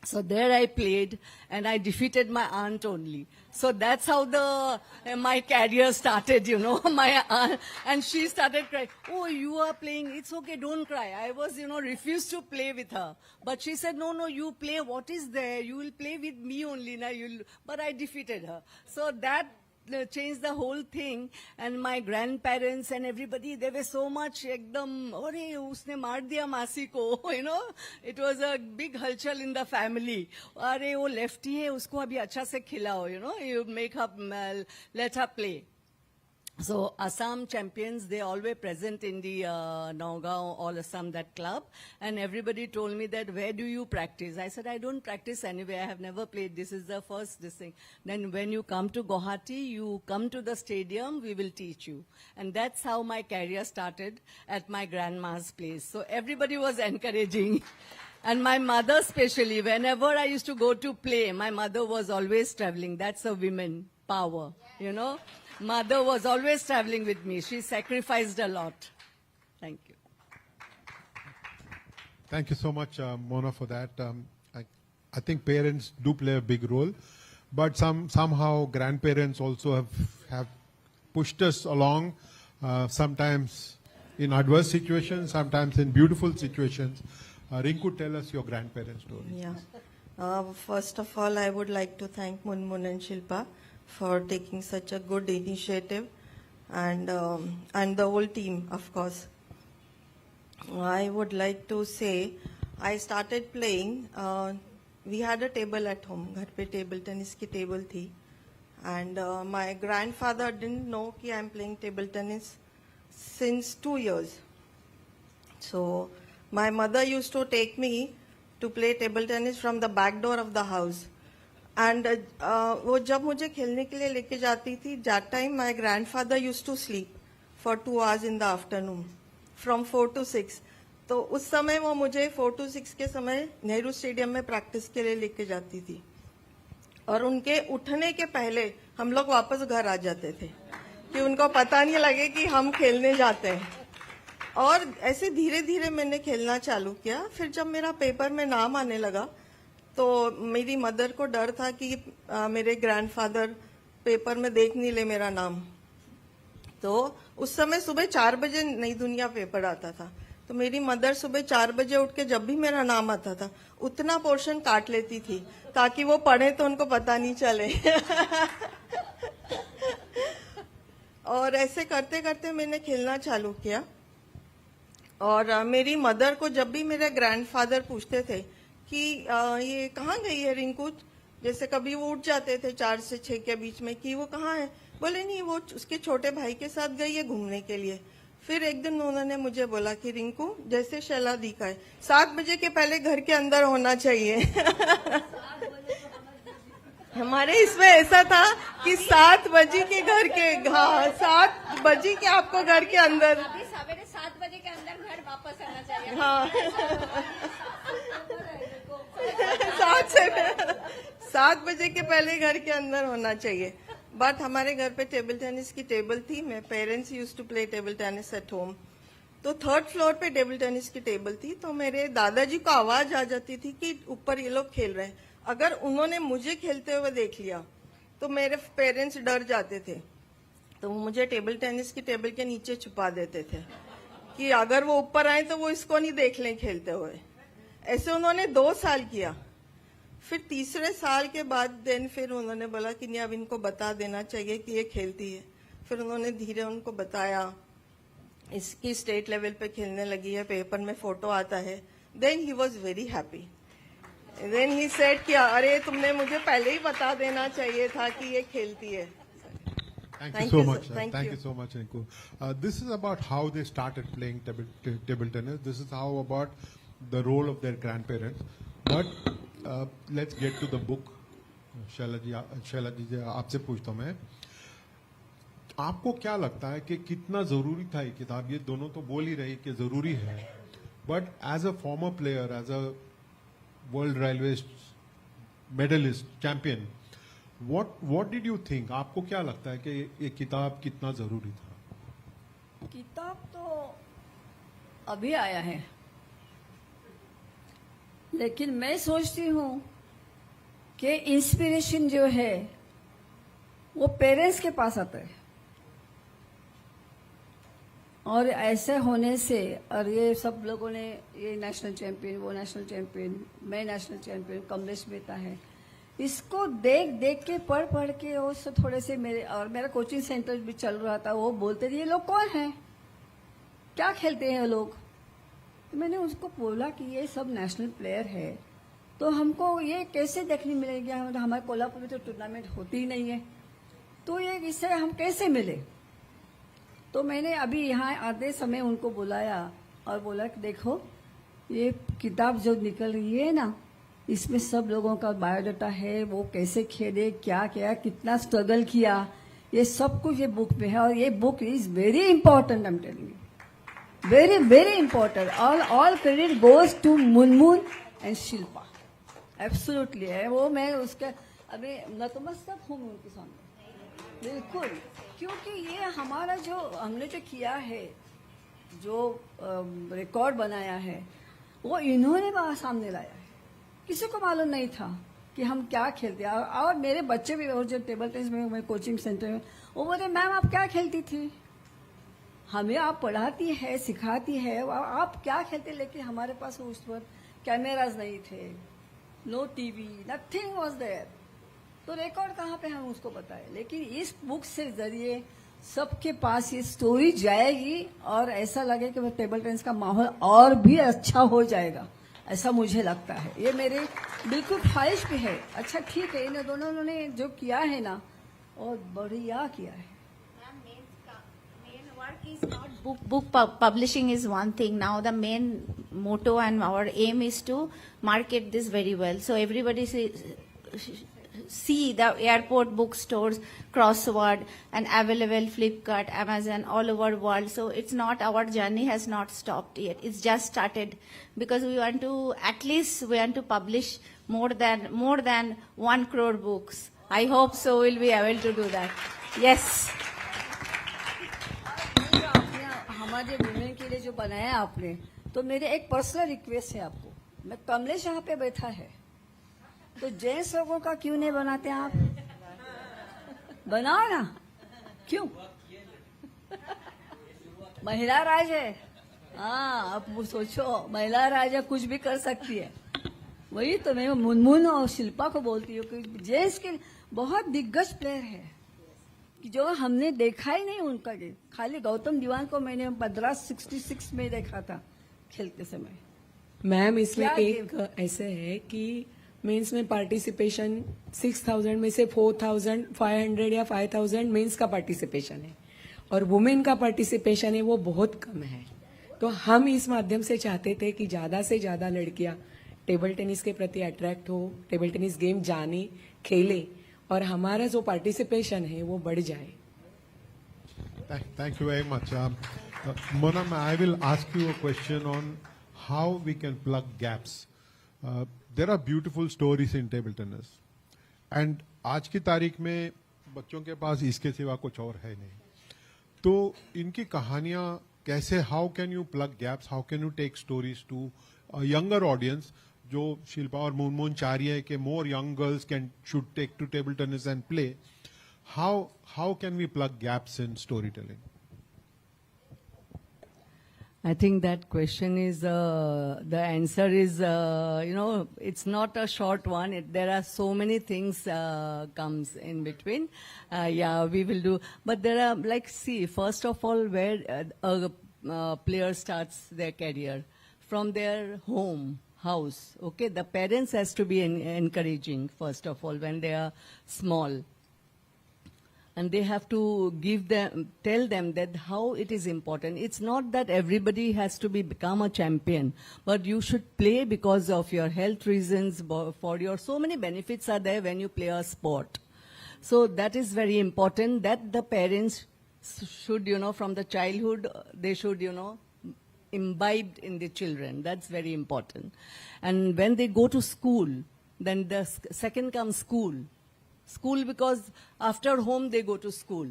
So there I played and I defeated my aunt only. So that's how my career started, my aunt. And she started crying, oh, you are playing, it's okay, don't cry. I was, refused to play with her. But she said, no, you play, what is there? You will play with me only. But I defeated her. So that changed the whole thing. And my grandparents and everybody, they were so much ekdam, "Ore, usne maar diya masi ko," It was a big halchal in the family. "Are, wo lefty hai, usko abhi acha se khilao," You make her, let her play. So Assam champions, they always present in the Nagaon, all Assam, that club. And everybody told me that, where do you practice? I said, I don't practice anywhere. I have never played. This is the first this thing. Then when you come to Guwahati, you come to the stadium, we will teach you. And that's how my career started at my grandma's place. So everybody was encouraging. And my mother especially, whenever I used to go to play, my mother was always traveling. That's a women power, you know. Mother was always traveling with me. She sacrificed a lot. Thank you. Thank you so much, Mona, for that. I think parents do play a big role, but somehow grandparents also have pushed us along, sometimes in adverse situations, sometimes in beautiful situations. Rinku, tell us your grandparents' story. Yeah. First of all, I would like to thank Munmun and Shilpa for taking such a good initiative, and the whole team, of course. I would like to say, I started playing. We had a table at home. घर पे table tennis की table थी, and my grandfather didn't know कि I'm playing table tennis since 2 years. So my mother used to take me to play table tennis from the back door of the house. And वो जब मुझे खेलने के लिए लेके जाती थी, that time my grandfather used to sleep for 2 hours in the afternoon, from 4 to 6. तो उस समय वो मुझे 4 to 6 के समय नेहरू स्टेडियम में प्रैक्टिस के लिए लेके जाती थी, और उनके उठने के पहले हम लोग वापस घर आ जाते थे कि उनको पता नहीं लगे कि हम खेलने जाते हैं. और ऐसे धीरे धीरे मैंने खेलना चालू किया. फिर जब मेरा पेपर में नाम आने लगा, तो मेरी मदर को डर था कि मेरे ग्रैंडफादर पेपर में देख नहीं ले मेरा नाम. तो उस समय सुबह 4 बजे नई दुनिया पेपर आता था, तो मेरी मदर सुबह 4 बजे उठ के जब भी मेरा नाम आता था, उतना पोर्शन काट लेती थी ताकि वो पढ़े तो उनको पता नहीं चले. और ऐसे करते करते मैंने खेलना चालू किया. और मेरी मदर को जब भी मेरे ग्रैंडफादर पूछते थे कि ये कहाँ गई है रिंकू, जैसे कभी वो उठ जाते थे 4 से 6 के बीच में कि वो कहाँ है, बोले नहीं वो उसके छोटे भाई के साथ गई है घूमने के लिए. फिर एक दिन उन्होंने मुझे बोला कि रिंकू, जैसे शैला दी का है, 7 बजे के पहले घर के अंदर होना चाहिए. हमारे इसमें ऐसा था कि 7 बजे के घर के, हाँ 7 बजे के आपको घर के अंदर, सवेरे 7 बजे के अंदर घर वापस आना चाहिए. हाँ 7 बजे के पहले घर के अंदर होना चाहिए. बट हमारे घर पे टेबल टेनिस की टेबल थी. मैं parents used to play table tennis at home. तो 3rd फ्लोर पे टेबल टेनिस की टेबल थी. तो मेरे दादाजी को आवाज आ जाती थी कि ऊपर ये लोग खेल रहे हैं. अगर उन्होंने मुझे खेलते हुए देख लिया तो मेरे पेरेंट्स डर जाते थे, तो वो मुझे टेबल टेनिस की टेबल के नीचे छुपा देते थे कि अगर वो ऊपर आए तो वो इसको नहीं देख लें खेलते हुए. ऐसे उन्होंने 2 साल किया. फिर तीसरे साल के बाद फिर उन्होंने बोला कि नहीं अब इनको बता देना चाहिए कि ये खेलती है. फिर उन्होंने धीरे उनको बताया, इसकी स्टेट लेवल पे खेलने लगी है, पेपर में फोटो आता है. Then he was very happy. Then he said कि अरे तुमने मुझे पहले ही बता देना चाहिए था कि ये खेलती है. Thank you so much. Thank you so much, Rinku. This is about how they started playing table tennis. This is how about the role of their grandparents. But let's get to the book. Shaila जी आपसे पूछता हूँ मैं, आपको क्या लगता है कि कितना जरूरी था ये किताब? ये दोनों तो बोल ही रही कि जरूरी है, but as a former player, as a world railway medallist, champion, What did you think? आपको क्या लगता है कि ये किताब कितना जरूरी था? किताब तो अभी आया है, लेकिन मैं सोचती हूँ कि इंस्पिरेशन जो है वो पेरेंट्स के पास आता है. और ऐसे होने से, और ये सब लोगों ने, ये नेशनल चैंपियन, वो नेशनल चैंपियन, मैं नेशनल चैंपियन, कमलेश मेहता है, इसको देख देख के पढ़ के वो सब थोड़े से मेरा कोचिंग सेंटर भी चल रहा था. वो बोलते थे ये लोग कौन हैं, क्या खेलते हैं ये लोग. तो मैंने उसको बोला कि ये सब नेशनल प्लेयर है, तो हमको ये कैसे देखने मिलेगी. हमारे कोल्हापुर में तो टूर्नामेंट होती ही नहीं है, तो ये इससे हम कैसे मिले. तो मैंने अभी यहाँ आते समय उनको बुलाया और बोला कि देखो ये किताब जो निकल रही है ना, इसमें सब लोगों का बायोडाटा है, वो कैसे खेले, क्या किया, कितना स्ट्रगल किया, ये सब कुछ ये बुक में है. और ये book is very important. I am telling you, very very important. All credit goes to Munmun and Shilpa. Absolutely है वो. मैं उसके अभी नतमस्तक हूँ उनके सामने, बिल्कुल. क्योंकि ये हमारा जो हमने जो किया है, जो रिकॉर्ड बनाया है, वो इन्होंने सामने लाया है. किसी को मालूम नहीं था कि हम क्या खेलते हैं. और मेरे बच्चे भी, और जो टेबल टेनिस में मैं कोचिंग सेंटर में, वो बोले मैम आप क्या खेलती थी, हमें आप पढ़ाती है, सिखाती है, आप क्या खेलते. लेकिन हमारे पास उस वक्त कैमराज नहीं थे, no TV, nothing was there. तो रिकॉर्ड कहाँ पे हम उसको बताएं. लेकिन इस बुक से जरिए सबके पास ये स्टोरी जाएगी और ऐसा लगे कि वो टेबल टेनिस का माहौल और भी अच्छा हो जाएगा, ऐसा मुझे लगता है. ये मेरे बिल्कुल ख्वाहिश भी है. अच्छा ठीक है, इन दोनों ने जो किया है ना, और बढ़िया किया है. Book publishing is one thing. Now the main motto and our aim is to market this very well. So everybody see the airport bookstores, Crossword, and available Flipkart, Amazon, all over world. So it's not, our journey has not stopped yet. It's just started, because we want to, at least we want to publish more than 1 crore books. I hope so we'll be able to do that. Yes. हमारे women के लिए जो बनाया आपने, तो मेरे एक personal request है आपको. मैं कमलेश यहाँ पे बैठा है, तो जेंट्स लोगों का क्यों नहीं बनाते आप? बनाओ ना, क्यों? महिला राज है. हाँ, आप वो सोचो, महिला राज है, कुछ भी कर सकती है. वही तो मैं मुनमुन और शिल्पा को बोलती हूँ कि जेंट्स के बहुत दिग्गज प्लेयर है कि जो हमने देखा ही नहीं उनका गेम. खाली गौतम दीवान को मैंने 1566 में देखा था खेलते समय. मैम इसमें एक ऐसे है कि मेंस में पार्टिसिपेशन 6000 में से 4500 या 5000 मेंस का पार्टिसिपेशन है, और वुमेन का पार्टिसिपेशन है वो बहुत कम है. तो हम इस माध्यम से चाहते थे कि ज्यादा से ज्यादा लड़कियां टेबल टेनिस के प्रति अट्रैक्ट हो, टेबल टेनिस गेम जाने, खेले, और हमारा जो पार्टिसिपेशन है वो बढ़ जाए. Thank you very much. Mona, I will ask you a question on how we can plug gaps. There are beautiful stories in table tennis, and आज की तारीख में बच्चों के पास इसके सिवा कुछ और है नहीं. तो इनकी कहानियां कैसे, how can you plug gaps, how can you take stories to a younger audience, जो शिल्पा और मुनमुन चाह रही है कि more young girls should take to table tennis and play. How can we plug gaps in storytelling? I think that question is, the answer is, it's not a short one. There are so many things comes in between. We will do. But there are, first of all, where a player starts their career, from their house, okay? The parents has to be encouraging, first of all, when they are small. And they have to tell them that how it is important. It's not that everybody has to become a champion, but you should play because of your health reasons, for your, so many benefits are there when you play a sport. So that is very important, that the parents should, from the childhood, they should, imbibe in the children. That's very important. And when they go to school, then the second comes school. School, because after home they go to school.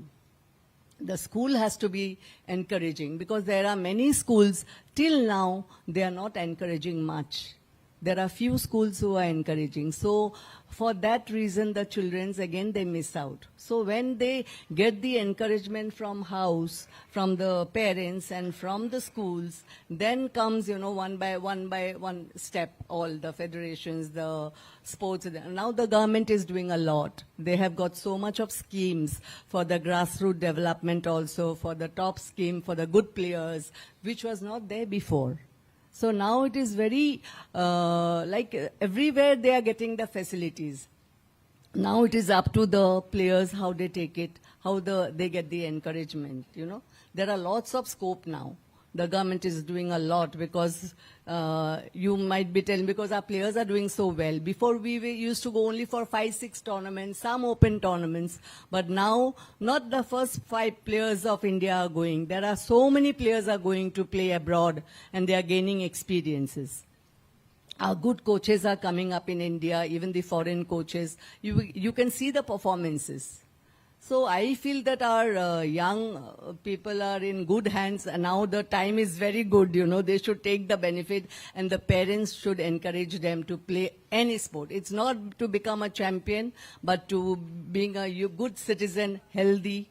The school has to be encouraging, because there are many schools, till now, they are not encouraging much. There are few schools who are encouraging. So for that reason, the children, again, they miss out. So when they get the encouragement from house, from the parents and from the schools, then comes, one by one step, all the federations, the sports. Now the government is doing a lot. They have got so much of schemes for the grassroots development also, for the top scheme, for the good players, which was not there before. So now it is very, everywhere they are getting the facilities. Now it is up to the players how they take it, how they get the encouragement, there are lots of scope now. The government is doing a lot because you might be telling, because our players are doing so well. Before used to go only for 5-6 tournaments, some open tournaments. But now, not the first 5 players of India are going. There are so many players are going to play abroad and they are gaining experiences. Our good coaches are coming up in India, even the foreign coaches. You can see the performances. So I feel that our young people are in good hands, and now the time is very good, you know. They should take the benefit, and the parents should encourage them to play any sport. It's not to become a champion, but to being a good citizen, healthy,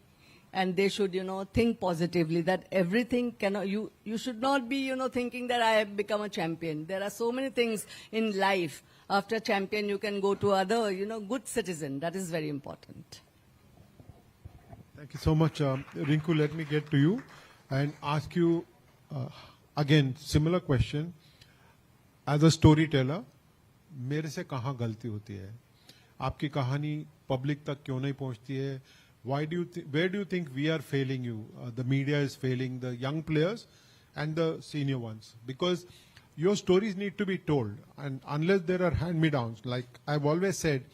and they should, you know, think positively that everything cannot, you should not be, you know, thinking that I have become a champion. There are so many things in life. After champion, you can go to other, you know, good citizen. That is very important. Thank you so much. Rinku, let me get to you and ask you, again, similar question. As a storyteller, मेरे से कहाँ गलती होती है? आपकी कहानी public तक क्यों नहीं पहुँचती है? Where do you think we are failing you? The media is failing the young players and the senior ones. Because your stories need to be told. And unless there are hand-me-downs, like I've always said,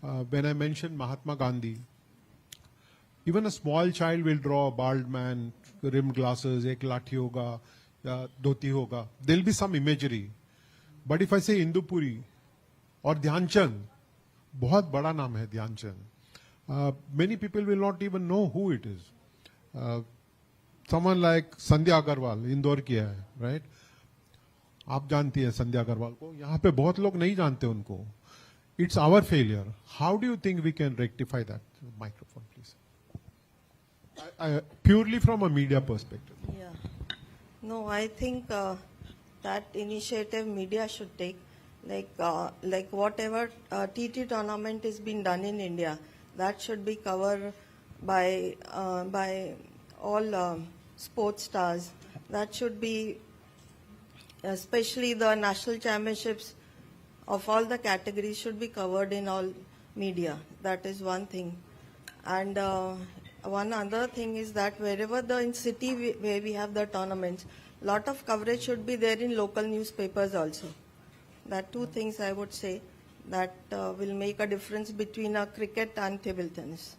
when I mentioned Mahatma Gandhi, even a small child will draw a bald man, rimmed glasses, ek lathi hoga, dhoti hoga. There'll be some imagery. But if I say Indupuri or Dhyan Chand, बहुत बड़ा नाम है ध्यान चंद. Many people will not even know who it is. Someone like Sandhya Agarwal, Indore की है, right? आप जानती हैं संध्या अग्रवाल को. यहाँ पे बहुत लोग नहीं जानते उनको. It's our failure. How do you think we can rectify that? Microphone, please. Purely from a media perspective. Yeah. No, I think that initiative media should take, like whatever TT tournament is being done in India, that should be covered by all sports stars. That should be, especially the national championships of all the categories should be covered in all media. That is one thing. And one other thing is that wherever in city where we have the tournaments, lot of coverage should be there in local newspapers also. That two things I would say that will make a difference between cricket and table tennis.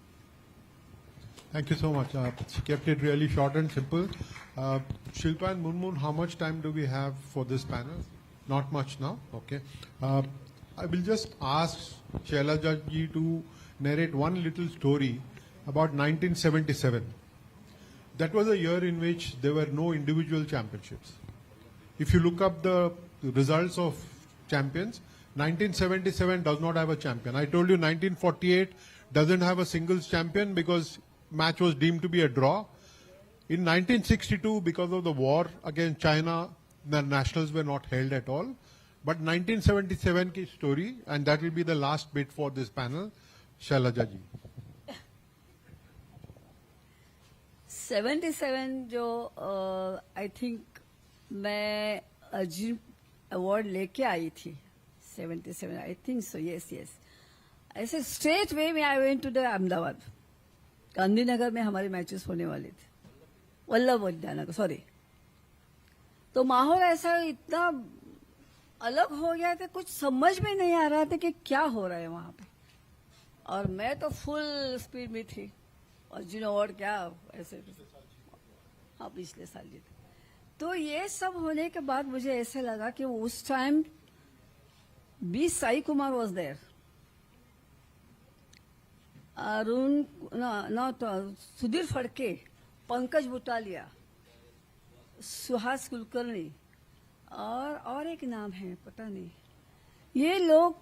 Thank you so much. She kept it really short and simple. Shilpa and Munmun, how much time do we have for this panel? Not much now. Okay. I will just ask Shailaja ji to narrate one little story about 1977. That was a year in which there were no individual championships. If you look up the results of champions, 1977 does not have a champion. I told you 1948 doesn't have a singles champion because match was deemed to be a draw. In 1962, because of the war against China, the nationals were not held at all. But 1977 ki story, and that will be the last bit for this panel. Shailaja ji. 77 जो I think मैं Arjun award लेके आई थी 77 I think so yes ऐसे straight way में I went to the Ahmedabad Gandhinagar में हमारे matches होने वाले थे वल्लभ उद्यानगर सॉरी तो माहौल ऐसा इतना अलग हो गया था कुछ समझ में नहीं आ रहा था कि क्या हो रहा है वहां पे और मैं तो फुल स्पीड में थी अर्जुन अवार्ड क्या ऐसे हाँ पिछले साल जीते तो ये सब होने के बाद मुझे ऐसे लगा कि उस time B Sai Kumar was there Arun Sudhir Phadke Pankaj Butalia Suhas Kulkarni और एक नाम है पता नहीं ये लोग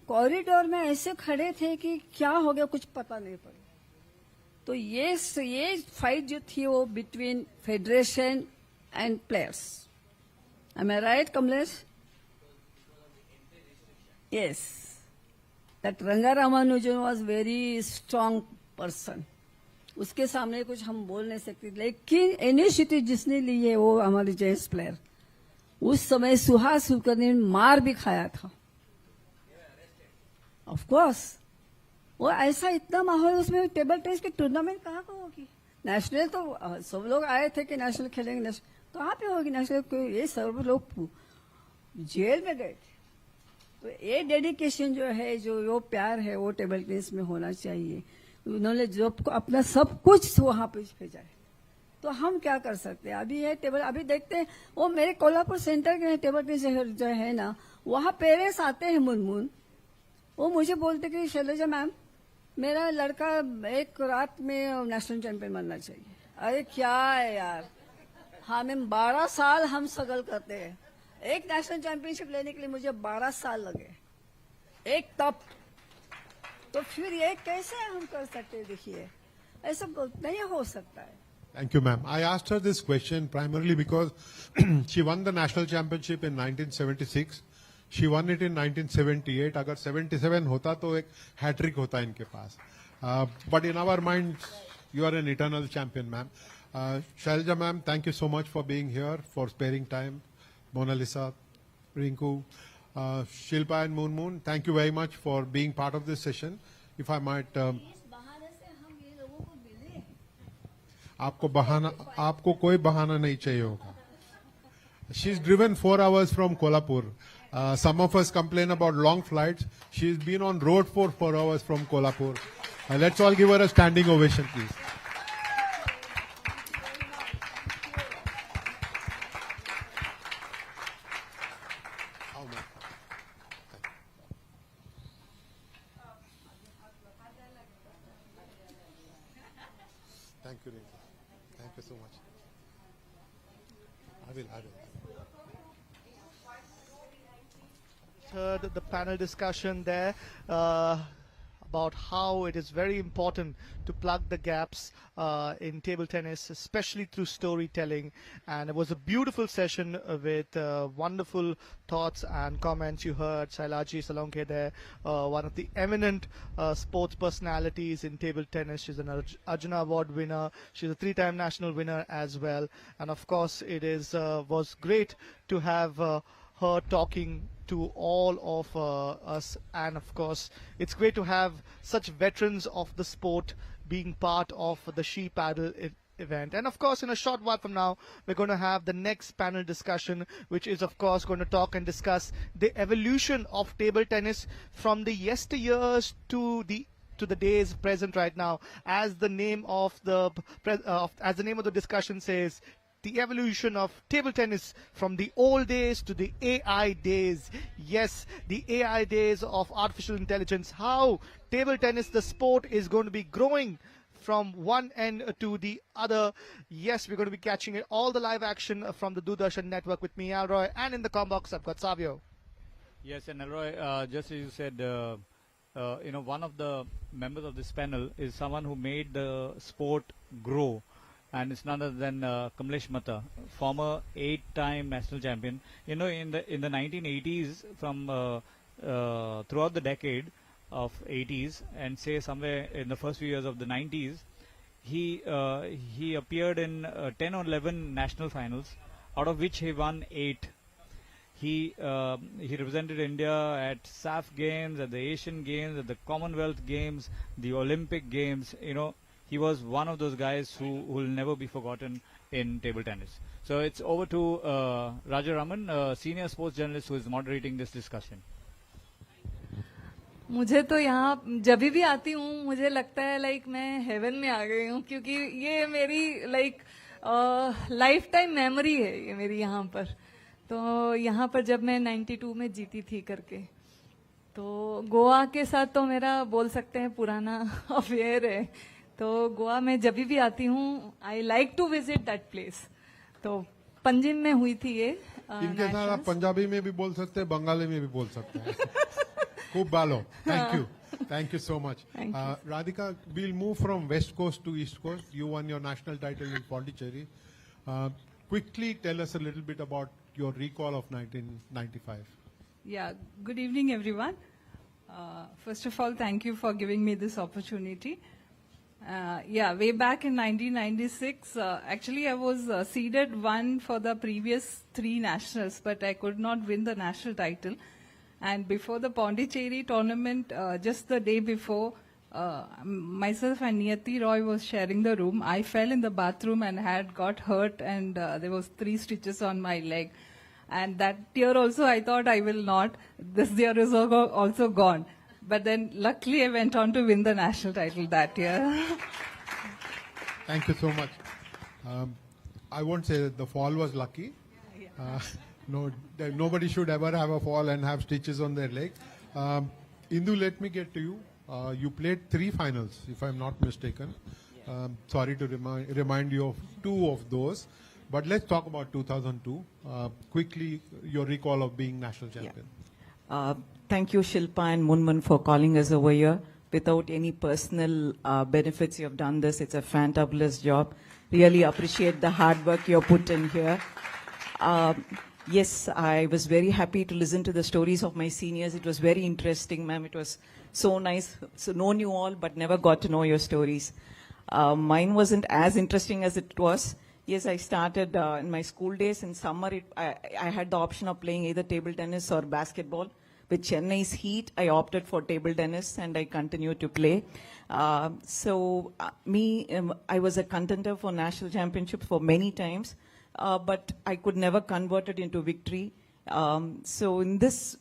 कॉरिडोर में ऐसे खड़े थे कि क्या हो गया कुछ पता नहीं पड़ा तो ये फाइट जो थी वो between federation and players am I right Kamlesh yes that Ranga Ramanujan was very strong person उसके सामने कुछ हम बोल नहीं सकते लेकिन इनिशिएटिव जिसने ली है वो हमारे जेंट्स प्लेयर उस समय सुहास कुलकर्णी ने मार भी खाया था ऑफ कोर्स वो ऐसा इतना माहौल उसमें टेबल टेनिस की टूर्नामेंट कहाँ को होगी नेशनल तो सब लोग आए थे कि नेशनल खेलेंगे, नेशनल कहाँ पे होगी नेशनल, ये सब लोग जेल में गए थे। तो ये डेडिकेशन जो है, जो वो प्यार है, वो टेबल टेनिस में होना चाहिए। उन्होंने जो अपना सब कुछ वहां पे भेजा है, तो हम क्या कर सकते हैं। अभी है टेबल, अभी देखते हैं वो मेरे कोल्हापुर सेंटर के टेबल टेनिस जो है ना, वहाँ पेरेंट्स आते हैं मुनमुन, वो मुझे बोलते कि शैलजा मैम मेरा लड़का एक रात में नेशनल चैंपियन बनना चाहिए। अरे क्या है यार, हमें 12 साल हम स्ट्रगल करते हैं, एक नेशनल चैंपियनशिप लेने के लिए मुझे 12 साल लगे, एक तप। तो फिर ये कैसे हम कर सकते हैं, देखिए ऐसा नहीं हो सकता है। Thank you, ma'am. I asked her this question primarily because she won the national championship in 1976. She won it in 1978. अगर 77 होता तो एक हैट्रिक होता इनके पास. But in our minds, you are an eternal champion, ma'am. Shailja, ma'am, thank you so much for being here, for sparing time. Mona Lisa, Rinku, Shilpa and Moon, thank you very much for being part of this session. If I might... आपको कोई बहाना नहीं चाहिए होगा. She's driven 4 hours from Kolhapur. Some of us complain about long flights. She's been on road for 4 hours from Kolhapur. Let's all give her a standing ovation, please. Thank you, Rinku. Thank you so much. I will. Heard the panel discussion there about how it is very important to plug the gaps in table tennis, especially through storytelling. And it was a beautiful session with wonderful thoughts and comments. You heard Shailaji Salonke there, one of the eminent sports personalities in table tennis. She's an Arjuna Award winner. She's a 3-time national winner as well. And of course, it was great to have her talking to all of us, and of course it's great to have such veterans of the sport being part of the She Paddle event. And of course in a short while from now we're going to have the next panel discussion, which is of course going to talk and discuss the evolution of table tennis from the yesteryears to the days present right now. As the name of the discussion says, the evolution of table tennis from the old days to the AI days. Yes, the AI days of artificial intelligence. How table tennis, the sport, is going to be growing from one end to the other. Yes, we're going to be catching it, all the live action from the Doordarshan network with me, Alroy, and in the com box I've got Savio. Yes, and Alroy, just as you said, one of the members of this panel is someone who made the sport grow. And it's none other than Kamlesh Mata, former 8-time national champion. In the 1980s, from throughout the decade of 80s, and say somewhere in the first few years of the 90s, he appeared in 10 or 11 national finals, out of which he won 8. He represented India at SAF Games, at the Asian Games, at the Commonwealth Games, the Olympic Games. He was one of those guys who will never be forgotten in table tennis. So it's over to Raja Raman, senior sports journalist who is moderating this discussion. मुझे तो यहाँ जब भी आती हूँ मुझे लगता है लाइक मैं हेवन में आ गई हूँ, क्योंकि ये मेरी लाइक लाइफ टाइम मेमोरी है ये मेरी यहाँ पर. तो यहाँ पर जब मैं 92 में जीती थी करके, तो गोवा के साथ तो मेरा बोल सकते हैं पुराना अफेयर है. तो गोवा में जब भी आती हूँ I like to visit that place. तो पंजिम में हुई थी ये. इनके साथ आप पंजाबी में भी बोल सकते हैं, बंगाली में भी बोल सकते हैं. खूब बालो. Thank you so much. Radhika, we'll move from West Coast to East Coast. You won your national title in Pondicherry. Quickly tell us a little bit about your recall of 1995. Yeah, good evening everyone. First of all, thank you for giving me this opportunity. Way back in 1996, actually I was seeded 1 for the previous 3 nationals, but I could not win the national title. And before the Pondicherry tournament, just the day before, myself and Niyati Roy was sharing the room. I fell in the bathroom and had got hurt, and there was 3 stitches on my leg. And that year also I thought I will not. This year is also gone. But then luckily I went on to win the national title that year. Thank you so much. I won't say that the fall was lucky. No, nobody should ever have a fall and have stitches on their leg. Indu, let me get to you. You played 3 finals, if I'm not mistaken. Sorry to remind you of 2 of those. But let's talk about 2002. Quickly, your recall of being national champion. Thank you, Shilpa and Munmun, for calling us over here. Without any personal benefits, you have done this. It's a fantabulous job. Really appreciate the hard work you put in here. Yes, I was very happy to listen to the stories of my seniors. It was very interesting, ma'am. It was so nice. So known you all, but never got to know your stories. Mine wasn't as interesting as it was. Yes, I started in my school days. In summer, I had the option of playing either table tennis or basketball. With Chennai's heat, I opted for table tennis and I continued to play. I was a contender for national championships for many times, but I could never convert it into victory. So in this,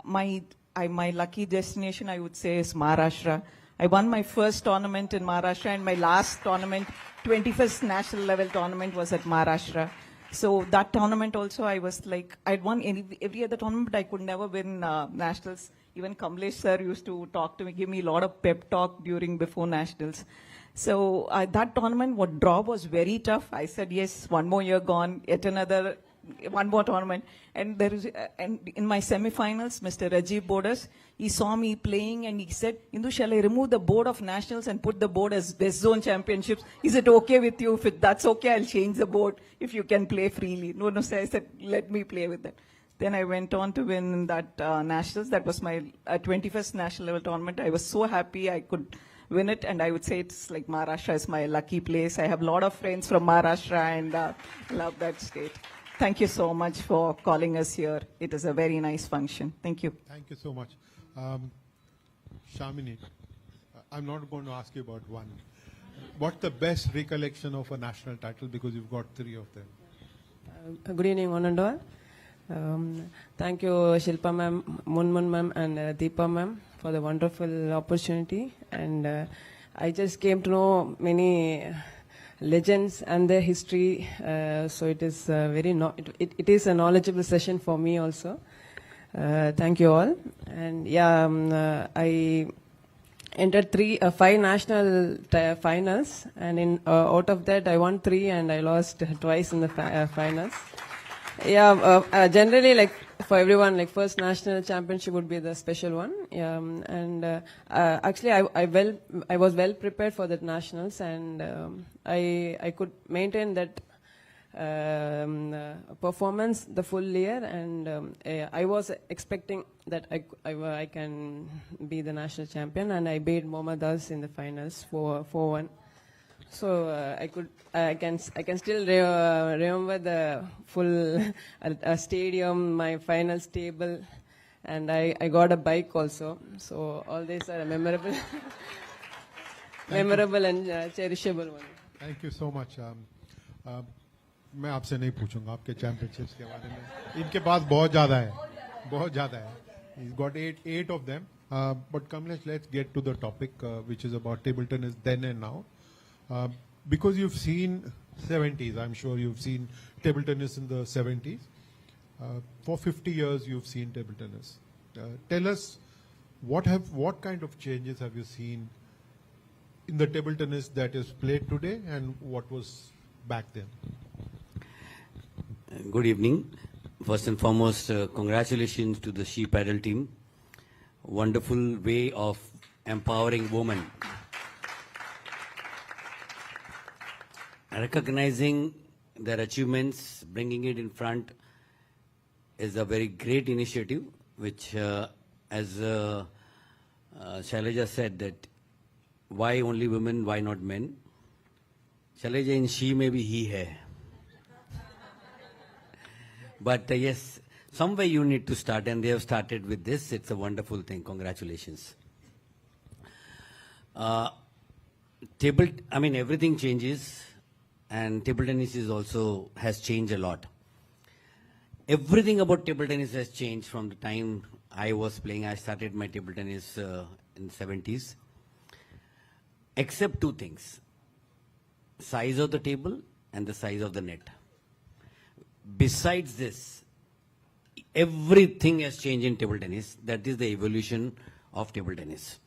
my lucky destination, I would say, is Maharashtra. I won my first tournament in Maharashtra, and my last tournament, 21st national level tournament, was at Maharashtra. So that tournament also, I was like, I'd won every other tournament, but I could never win nationals. Even Kamlesh sir used to talk to me, give me a lot of pep talk before nationals. So that tournament, what draw was very tough. I said, yes, one more year gone, one more tournament. And in my semi-finals, Mr. Rajiv Bodas, he saw me playing and he said, Indu, shall I remove the board of nationals and put the board as best zone championships? Is it okay with you? If that's okay, I'll change the board if you can play freely. No, sir, I said, let me play with that. Then I went on to win that nationals. That was my 21st national level tournament. I was so happy I could win it, and I would say it's like Maharashtra is my lucky place. I have a lot of friends from Maharashtra and love that state. Thank you so much for calling us here. It is a very nice function. Thank you. Thank you so much. Shamini, I'm not going to ask you about one. What's the best recollection of a national title, because you've got 3 of them? Good evening, one and all. Thank you, Shilpa ma'am, Munmun ma'am, and Deepa ma'am for the wonderful opportunity. And I just came to know many legends and their history. So it is it is a knowledgeable session for me also. Thank you all. And yeah, I entered 5 national finals, and out of that I won 3 and I lost twice in the finals. Yeah, generally, like for everyone, like first national championship would be the special one. Yeah, and actually, I was well prepared for that nationals, and I could maintain that performance the full year, and I was expecting that I can be the national champion, and I beat Mohammad Az in the finals 4-1. So I can still remember the full stadium, my finals table, and I got a bike also. So all these are memorable, and cherishable one. Thank you so much. मैं आपसे नहीं पूछूंगा आपके championships के बारे में. इनके पास बहुत ज़्यादा है. He's got 8 of them. But Kamlesh, let's get to the topic, which is about table tennis then and now. Because you've seen 70s, I'm sure you've seen table tennis in the 70s. For 50 years, you've seen table tennis. Tell us, what kind of changes have you seen in the table tennis that is played today, and what was back then? Good evening. First and foremost, congratulations to the She Paddle team. Wonderful way of empowering women. Recognizing their achievements, bringing it in front is a very great initiative, which as Shailaja said, that why only women, why not men? Shailaja in she may be he hai. But yes, somewhere you need to start, and they have started with this. It's a wonderful thing. Congratulations. Uh, everything changes, and table tennis is also has changed a lot. Everything about table tennis has changed from the time I was playing. I started my table tennis in the 70s, except two things: size of the table and the size of the net. Besides this, everything has changed in table tennis. That is the evolution of table tennis.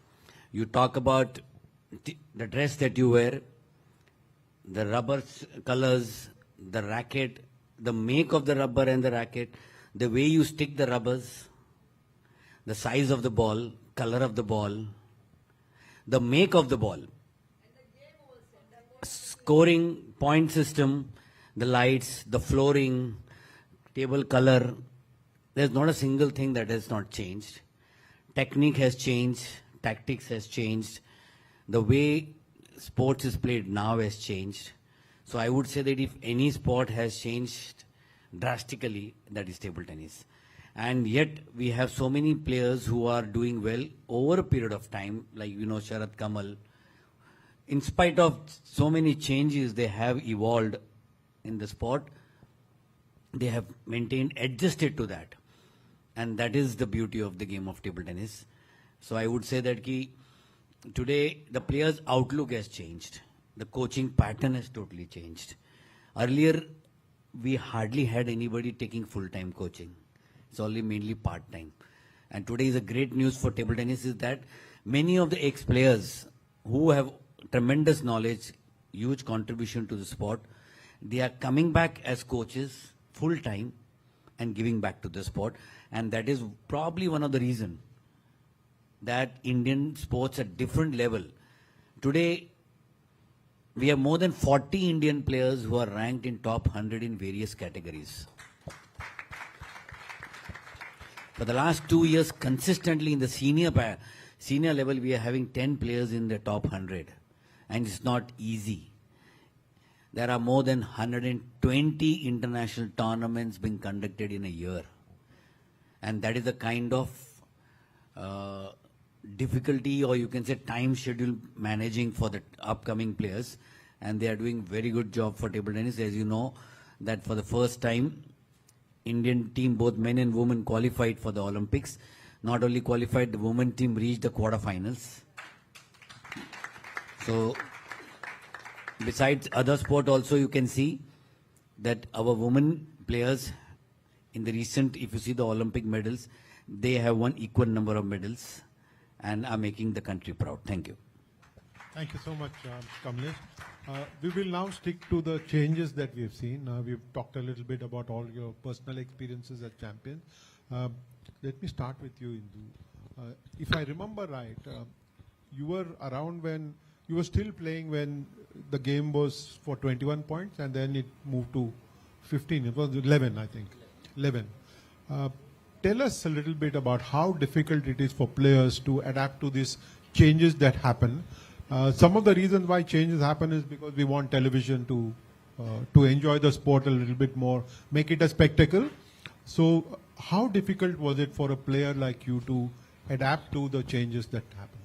You talk about the dress that you wear, the rubber colors, the racket, the make of the rubber and the racket, the way you stick the rubbers, the size of the ball, color of the ball, the make of the ball, scoring, point system, the lights, the flooring, table color. There's not a single thing that has not changed. Technique has changed, tactics has changed, the way sports is played now has changed. So I would say that if any sport has changed drastically, that is table tennis. And yet we have so many players who are doing well over a period of time, like Sharad Kamal. In spite of so many changes they have evolved in the sport, they have maintained, adjusted to that. And that is the beauty of the game of table tennis. So I would say that today the players' outlook has changed. The coaching pattern has totally changed. Earlier, we hardly had anybody taking full-time coaching. It's only mainly part-time. And today is a great news for table tennis is that many of the ex-players who have tremendous knowledge, huge contribution to the sport, they are coming back as coaches full-time and giving back to the sport. And that is probably one of the reasons that Indian sports at different level. Today, we have more than 40 Indian players who are ranked in top 100 in various categories. For the last 2 years, consistently in the senior level, we are having 10 players in the top 100. And it's not easy. There are more than 120 international tournaments being conducted in a year. And that is the kind of difficulty, or you can say time schedule managing for the upcoming players. And they are doing very good job for table tennis. As you know, that for the first time, Indian team, both men and women, qualified for the Olympics. Not only qualified, the women team reached the quarterfinals. So, besides other sport also, you can see that our women players in the recent, if you see the Olympic medals, they have won equal number of medals and are making the country proud. Thank you. Thank you so much, Kamlesh. We will now stick to the changes that we have seen. We've talked a little bit about all your personal experiences as champions. Let me start with you, Indu. If I remember right, you were around when you were still playing when the game was for 21 points and then it moved to 15. It was 11, I think. 11. Tell us a little bit about how difficult it is for players to adapt to these changes that happen. Some of the reasons why changes happen is because we want television to enjoy the sport a little bit more, make it a spectacle. So how difficult was it for a player like you to adapt to the changes that happen?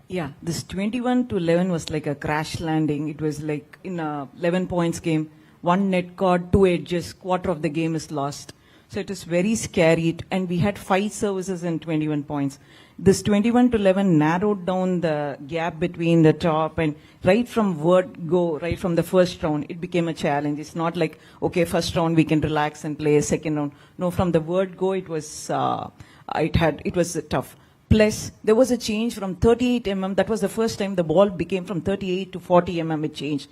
Yeah, this 21 to 11 was like a crash landing. It was like in a 11 points game, one net card, two edges, quarter of the game is lost. So it was very scary. And we had 5 services and 21 points. This 21 to 11 narrowed down the gap between the top, and right from word go, right from the first round, it became a challenge. It's not like, okay, first round we can relax and play, second round. No, from the word go, it was tough. Plus, there was a change from 38 mm. That was the first time the ball became from 38 to 40 mm. It changed.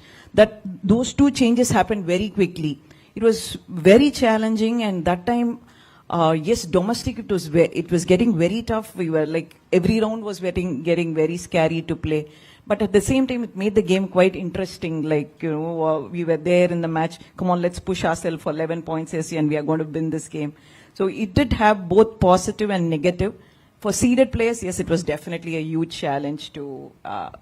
Those two changes happened very quickly. It was very challenging, and that time, yes, domestic, it was getting very tough. We were like, every round was getting very scary to play. But at the same time, it made the game quite interesting. Like, we were there in the match. Come on, let's push ourselves for 11 points, and we are going to win this game. So it did have both positive and negative. For seeded players, yes, it was definitely a huge challenge to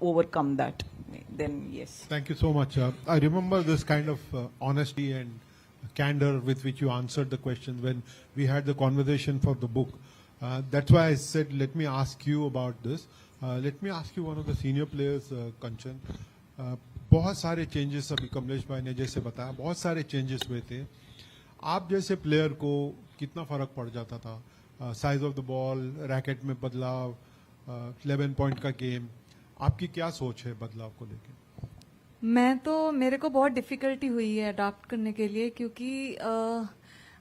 overcome that. Then, yes. Thank you so much. I remember this kind of honesty and candor with which you answered the question when we had the conversation for the book. That's why I said, let me ask you about this. Let me ask you one of the senior players, Kanchan. बहुत सारे changes अभी कमलेश भाई ने जैसे बताया, बहुत सारे changes हुए थे. आप जैसे प्लेयर को कितना फर्क पड़ जाता था? Size of the ball, racket में बदलाव, 11 पॉइंट का गेम, आपकी क्या सोच है बदलाव को लेकर? मेरे को बहुत डिफिकल्टी हुई है अडॉप्ट करने के लिए, क्योंकि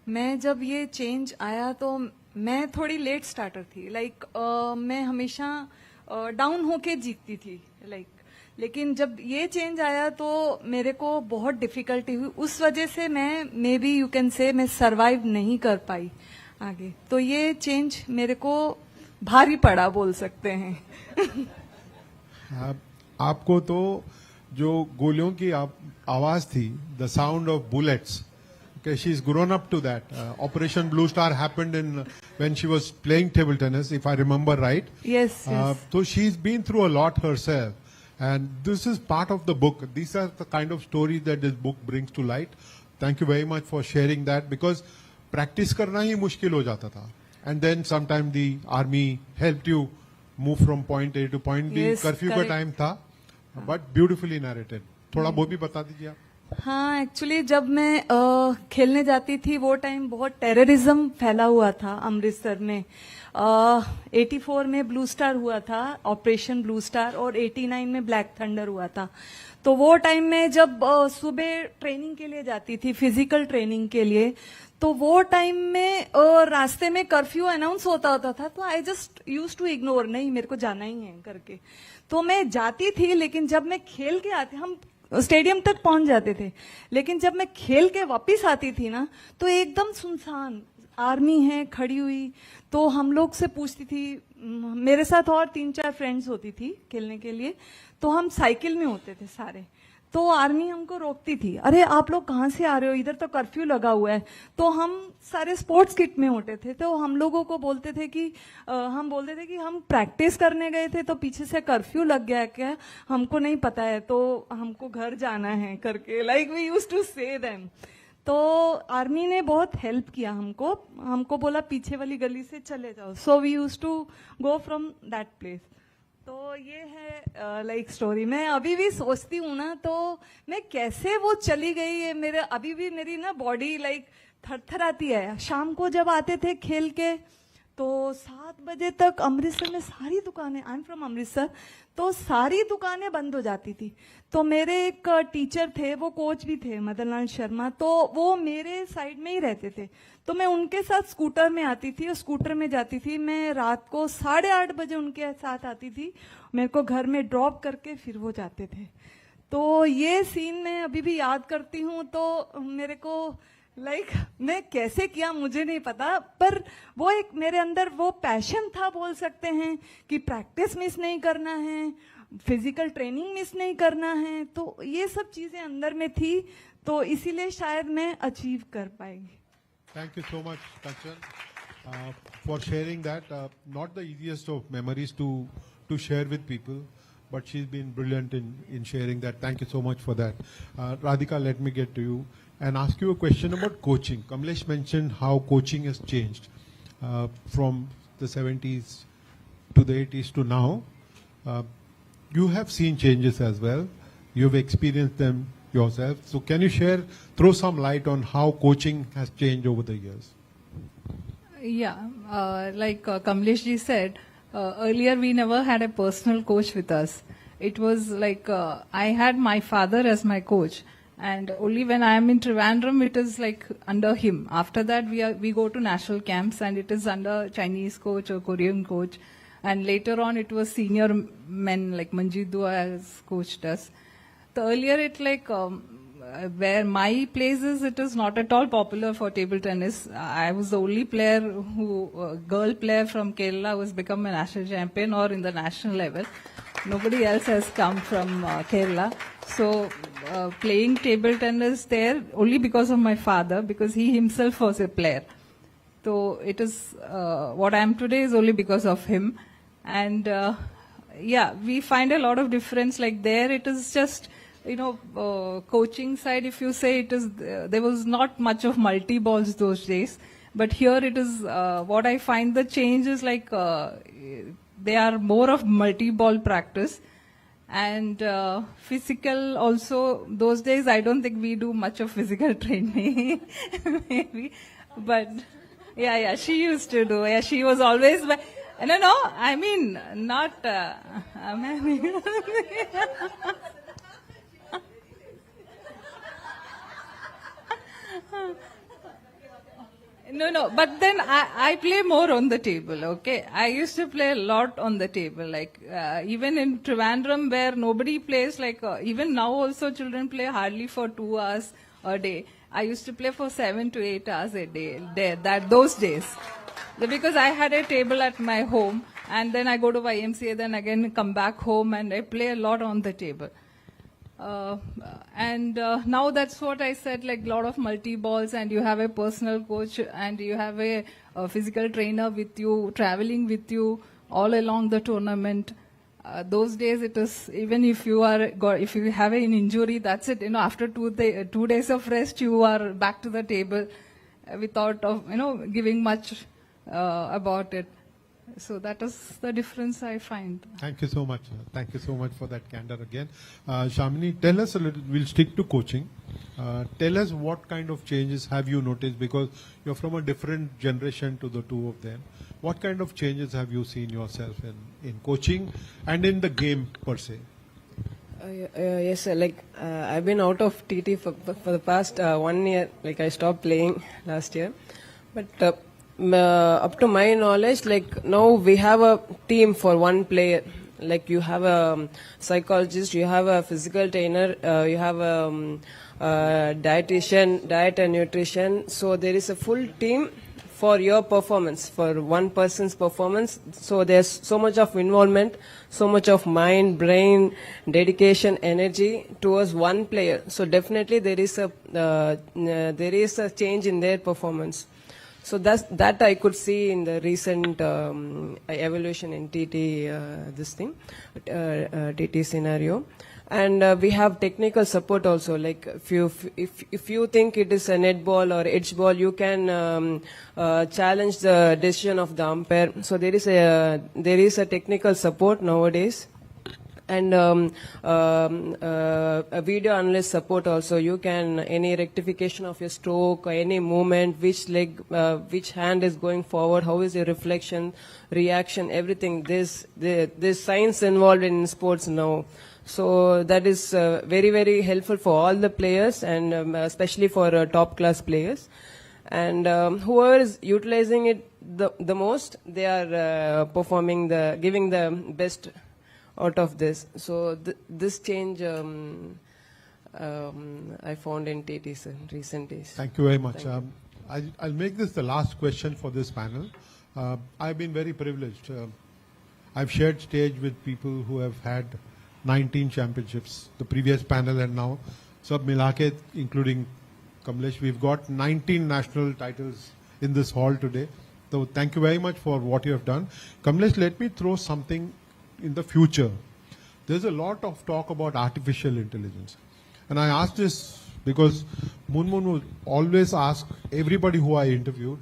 मैं जब ये चेंज आया तो मैं थोड़ी लेट स्टार्टर थी. मैं हमेशा डाउन होके जीतती थी. लेकिन जब ये चेंज आया तो मेरे को बहुत डिफिकल्टी हुई. उस वजह से मैं may be you can say मैं सरवाइव नहीं कर पाई आगे. तो ये चेंज मेरे को भारी पड़ा बोल सकते हैं. आपको तो जो गोलियों की आवाज थी, the sound of bullets, okay, she's grown up to that. Operation Blue Star happened when she was playing table tennis, if I remember right. Yes. So she's been through a lot herself, and this is part of the book. These are the kind of stories that this book brings to light. Thank you very much for sharing that, because practice करना ही मुश्किल हो जाता था. And then sometime the army helped you move from point A to point B. Yes, curfew का time था, but beautifully narrated. थोड़ा वो भी बता दीजिए आप. हाँ, एक्चुअली जब मैं खेलने जाती थी वो टाइम बहुत टेररिज्म फैला हुआ था अमृतसर में. 84 में ब्लू स्टार हुआ था, ऑपरेशन ब्लू स्टार, और 89 में ब्लैक थंडर हुआ था. तो वो टाइम में जब सुबह ट्रेनिंग के लिए जाती थी, फिजिकल ट्रेनिंग के लिए, तो वो टाइम में रास्ते में कर्फ्यू अनाउंस होता था, तो I just use to ignore, नहीं मेरे को जाना ही है करके. तो मैं जाती थी, लेकिन जब मैं खेल के आती, हम स्टेडियम तक पहुंच जाते थे, लेकिन जब मैं खेल के वापस आती थी ना, तो एकदम सुनसान, आर्मी है खड़ी हुई. तो हम लोग से पूछती थी, मेरे साथ और 3-4 फ्रेंड्स होती थी खेलने के लिए, तो हम साइकिल में होते थे सारे. तो आर्मी हमको रोकती थी, अरे आप लोग कहाँ से आ रहे हो, इधर तो कर्फ्यू लगा हुआ है. तो हम सारे स्पोर्ट्स किट में होते थे, तो हम लोगों को बोलते थे कि हम बोलते थे कि हम प्रैक्टिस करने गए थे, तो पीछे से कर्फ्यू लग गया क्या, हमको नहीं पता है, तो हमको घर जाना है करके, लाइक वी यूज्ड टू से देम. तो आर्मी ने बहुत हेल्प किया हमको बोला पीछे वाली गली से चले जाओ. So we used to go from that place. तो ये है लाइक स्टोरी. मैं अभी भी सोचती हूँ ना, तो मैं कैसे वो चली गई है, मेरे अभी भी मेरी ना बॉडी लाइक थरथराती है. शाम को जब आते थे खेल के, तो 7 बजे तक अमृतसर में सारी दुकानें, आई एम फ्रॉम अमृतसर, तो सारी दुकानें बंद हो जाती थी. तो मेरे एक टीचर थे, वो कोच भी थे, मदन लाल शर्मा, तो वो मेरे साइड में ही रहते थे. तो मैं उनके साथ स्कूटर में आती थी और स्कूटर में जाती थी. मैं रात को 8:30 बजे उनके साथ आती थी, मेरे को घर में ड्रॉप करके फिर वो जाते थे. तो ये सीन मैं अभी भी याद करती हूँ, तो मेरे को लाइक मैं कैसे किया मुझे नहीं पता, पर वो एक मेरे अंदर वो पैशन था बोल सकते हैं कि प्रैक्टिस मिस नहीं करना है, फिजिकल ट्रेनिंग मिस नहीं करना है. तो ये सब चीजें अंदर में थी, तो इसीलिए शायद मैं अचीव कर पाएगी. Thank you so much, Kanchan, for sharing that. Not the easiest of memories to share with people, but she's been brilliant in sharing that. Thank you so much for that. Radhika, let me get to you and ask you a question about coaching. Kamlesh mentioned how coaching has changed from the 70s to the 80s to now. You have seen changes as well. You've experienced them yourself. So can you throw some light on how coaching has changed over the years? Yeah, like Kamlesh ji said, earlier we never had a personal coach with us. It was like I had my father as my coach, and only when I am in Trivandrum it is like under him. After that we go to national camps and it is under Chinese coach or Korean coach, and later on it was senior men like Manjeet Dua as coached us. So earlier it like where my place is, it is not at all popular for table tennis. I was the only player girl player from Kerala who has become a national champion or in the national level. Nobody else has come from Kerala. So playing table tennis there only because of my father, because he himself was a player. So it is what I am today is only because of him. And yeah, we find a lot of difference. Like there, it is just coaching side, if you say it is, there was not much of multi-balls those days. But here it is, what I find the change is like they are more of multi-ball practice. And physical also, those days I don't think we do much of physical training, maybe. But yeah, she used to do. Yeah, she was always, no, I mean, not, No, but then I play more on the table, okay? I used to play a lot on the table, like even in Trivandrum where nobody plays, like even now also children play hardly for 2 hours a day. I used to play for 7 to 8 hours a day, those days. Because I had a table at my home and then I go to YMCA, then again come back home and I play a lot on the table. Now that's what I said, like a lot of multi-balls and you have a personal coach and you have a physical trainer with you, traveling with you all along the tournament. Those days it is, even if you have an injury, that's it. After 2 days of rest, you are back to the table without giving much about it. So that is the difference I find. Thank you so much. Thank you so much for that candor again. Shamini, tell us a little, we'll stick to coaching. Tell us what kind of changes have you noticed, because you're from a different generation to the two of them. What kind of changes have you seen yourself in coaching and in the game per se? Yes, sir. Like I've been out of TT for the past 1 year. Like I stopped playing last year, but up to my knowledge, like now we have a team for one player. Like you have a psychologist, you have a physical trainer, you have a dietitian, diet and nutrition. So there is a full team for your performance, for one person's performance. So there's so much of involvement, so much of mind, brain, dedication, energy towards one player. So definitely there is a change in their performance. So that I could see in the recent evolution in TT TT scenario. And we have technical support also. Like if you think it is a net ball or edge ball, you can challenge the decision of the umpire. So there is a technical support nowadays. And a video analyst support also. You can, any rectification of your stroke or any movement, which leg, which hand is going forward, how is your reflection, reaction, everything. There's science involved in sports now. So that is very, very helpful for all the players, and especially for top class players. And whoever is utilizing it the most, they are giving the best out of this. So this change I found in TTs in recent days. Thank you very much. I'll make this the last question for this panel. I've been very privileged. I've shared stage with people who have had 19 championships, the previous panel and now. Sab Milake, including Kamlesh, we've got 19 national titles in this hall today. So thank you very much for what you have done. Kamlesh, let me throw something in the future. There's a lot of talk about artificial intelligence. And I asked this because Munmun would always ask everybody who I interviewed,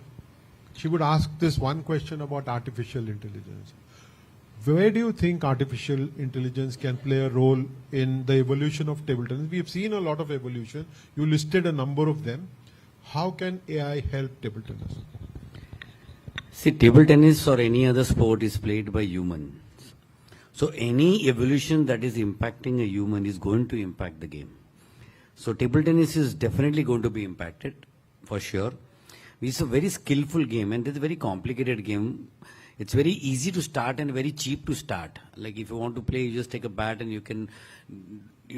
she would ask this one question about artificial intelligence. Where do you think artificial intelligence can play a role in the evolution of table tennis? We have seen a lot of evolution. You listed a number of them. How can AI help table tennis? See, table tennis or any other sport is played by humans. So any evolution that is impacting a human is going to impact the game. So table tennis is definitely going to be impacted, for sure. It's a very skillful game and it's a very complicated game. It's very easy to start and very cheap to start. Like if you want to play, you just take a bat and you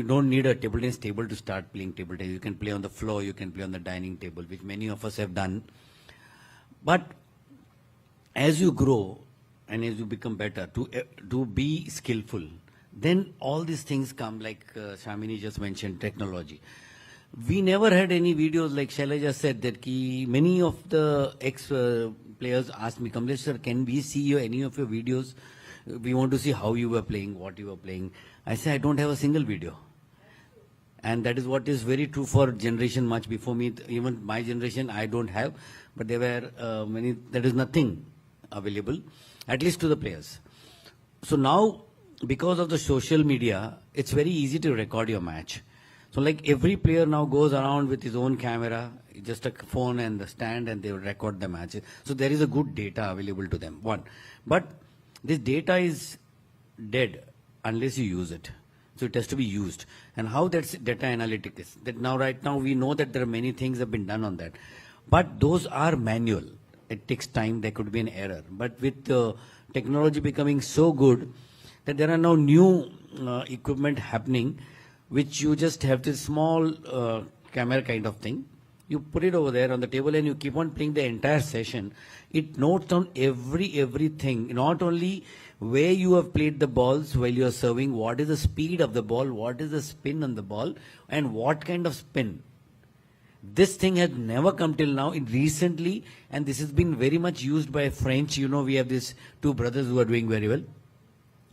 don't need a table tennis table to start playing table tennis. You can play on the floor, you can play on the dining table, which many of us have done. But as you grow and as you become better, to be skillful, then all these things come, like Shamini just mentioned, technology. We never had any videos, like Shailaja said, that many of the ex-players asked me, Kamlesh sir, can we see any of your videos? We want to see how you were playing, what you were playing. I say, I don't have a single video. And that is what is very true for generation much before me. Even my generation, I don't have. But there were there is nothing available, at least to the players. So now, because of the social media, it's very easy to record your match. So like every player now goes around with his own camera, just a phone and the stand, and they will record the matches. So there is a good data available to them, one. But this data is dead unless you use it. So it has to be used. And how that's data analytics? That now, right now, we know that there are many things have been done on that. But those are manual. It takes time. There could be an error. But with technology becoming so good that there are now new equipment happening, which you just have this small camera kind of thing. You put it over there on the table and you keep on playing the entire session. It notes down everything, not only where you have played the balls while you are serving, what is the speed of the ball, what is the spin on the ball, and what kind of spin. This thing has never come till now. It recently, and this has been very much used by French. You know, we have these two brothers who are doing very well.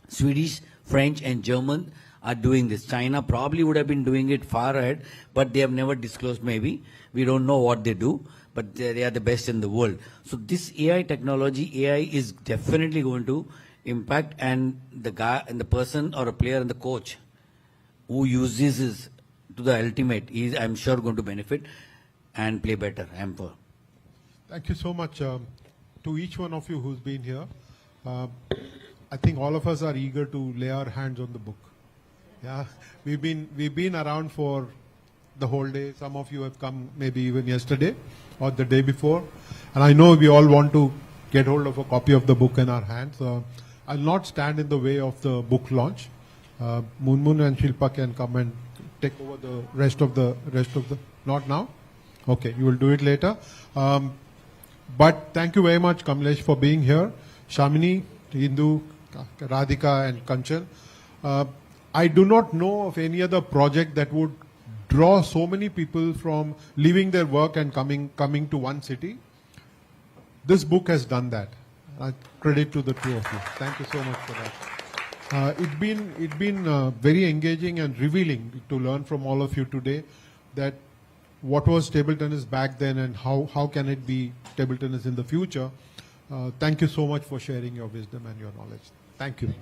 Swedish, French, and German are doing this. China probably would have been doing it far ahead, but they have never disclosed maybe. We don't know what they do, but they are the best in the world. So this AI technology, AI is definitely going to impact, and the guy and the person or a player and the coach who uses this to the ultimate is, I'm sure, going to benefit and play better. Thank you so much to each one of you who's been here. I think all of us are eager to lay our hands on the book. Yeah, we've been around for the whole day. Some of you have come maybe even yesterday or the day before, and I know we all want to get hold of a copy of the book in our hands. I'll not stand in the way of the book launch. Moon and Shilpa can come and take over the rest of the not now. Okay, you will do it later. But thank you very much, Kamlesh, for being here. Shamini, Hindu, Radhika, and Kanchan. I do not know of any other project that would draw so many people from leaving their work and coming to one city. This book has done that. Credit to the two of you. Thank you so much for that. It's been very engaging and revealing to learn from all of you today that what was table tennis back then and how can it be table tennis in the future. Thank you so much for sharing your wisdom and your knowledge. Thank you.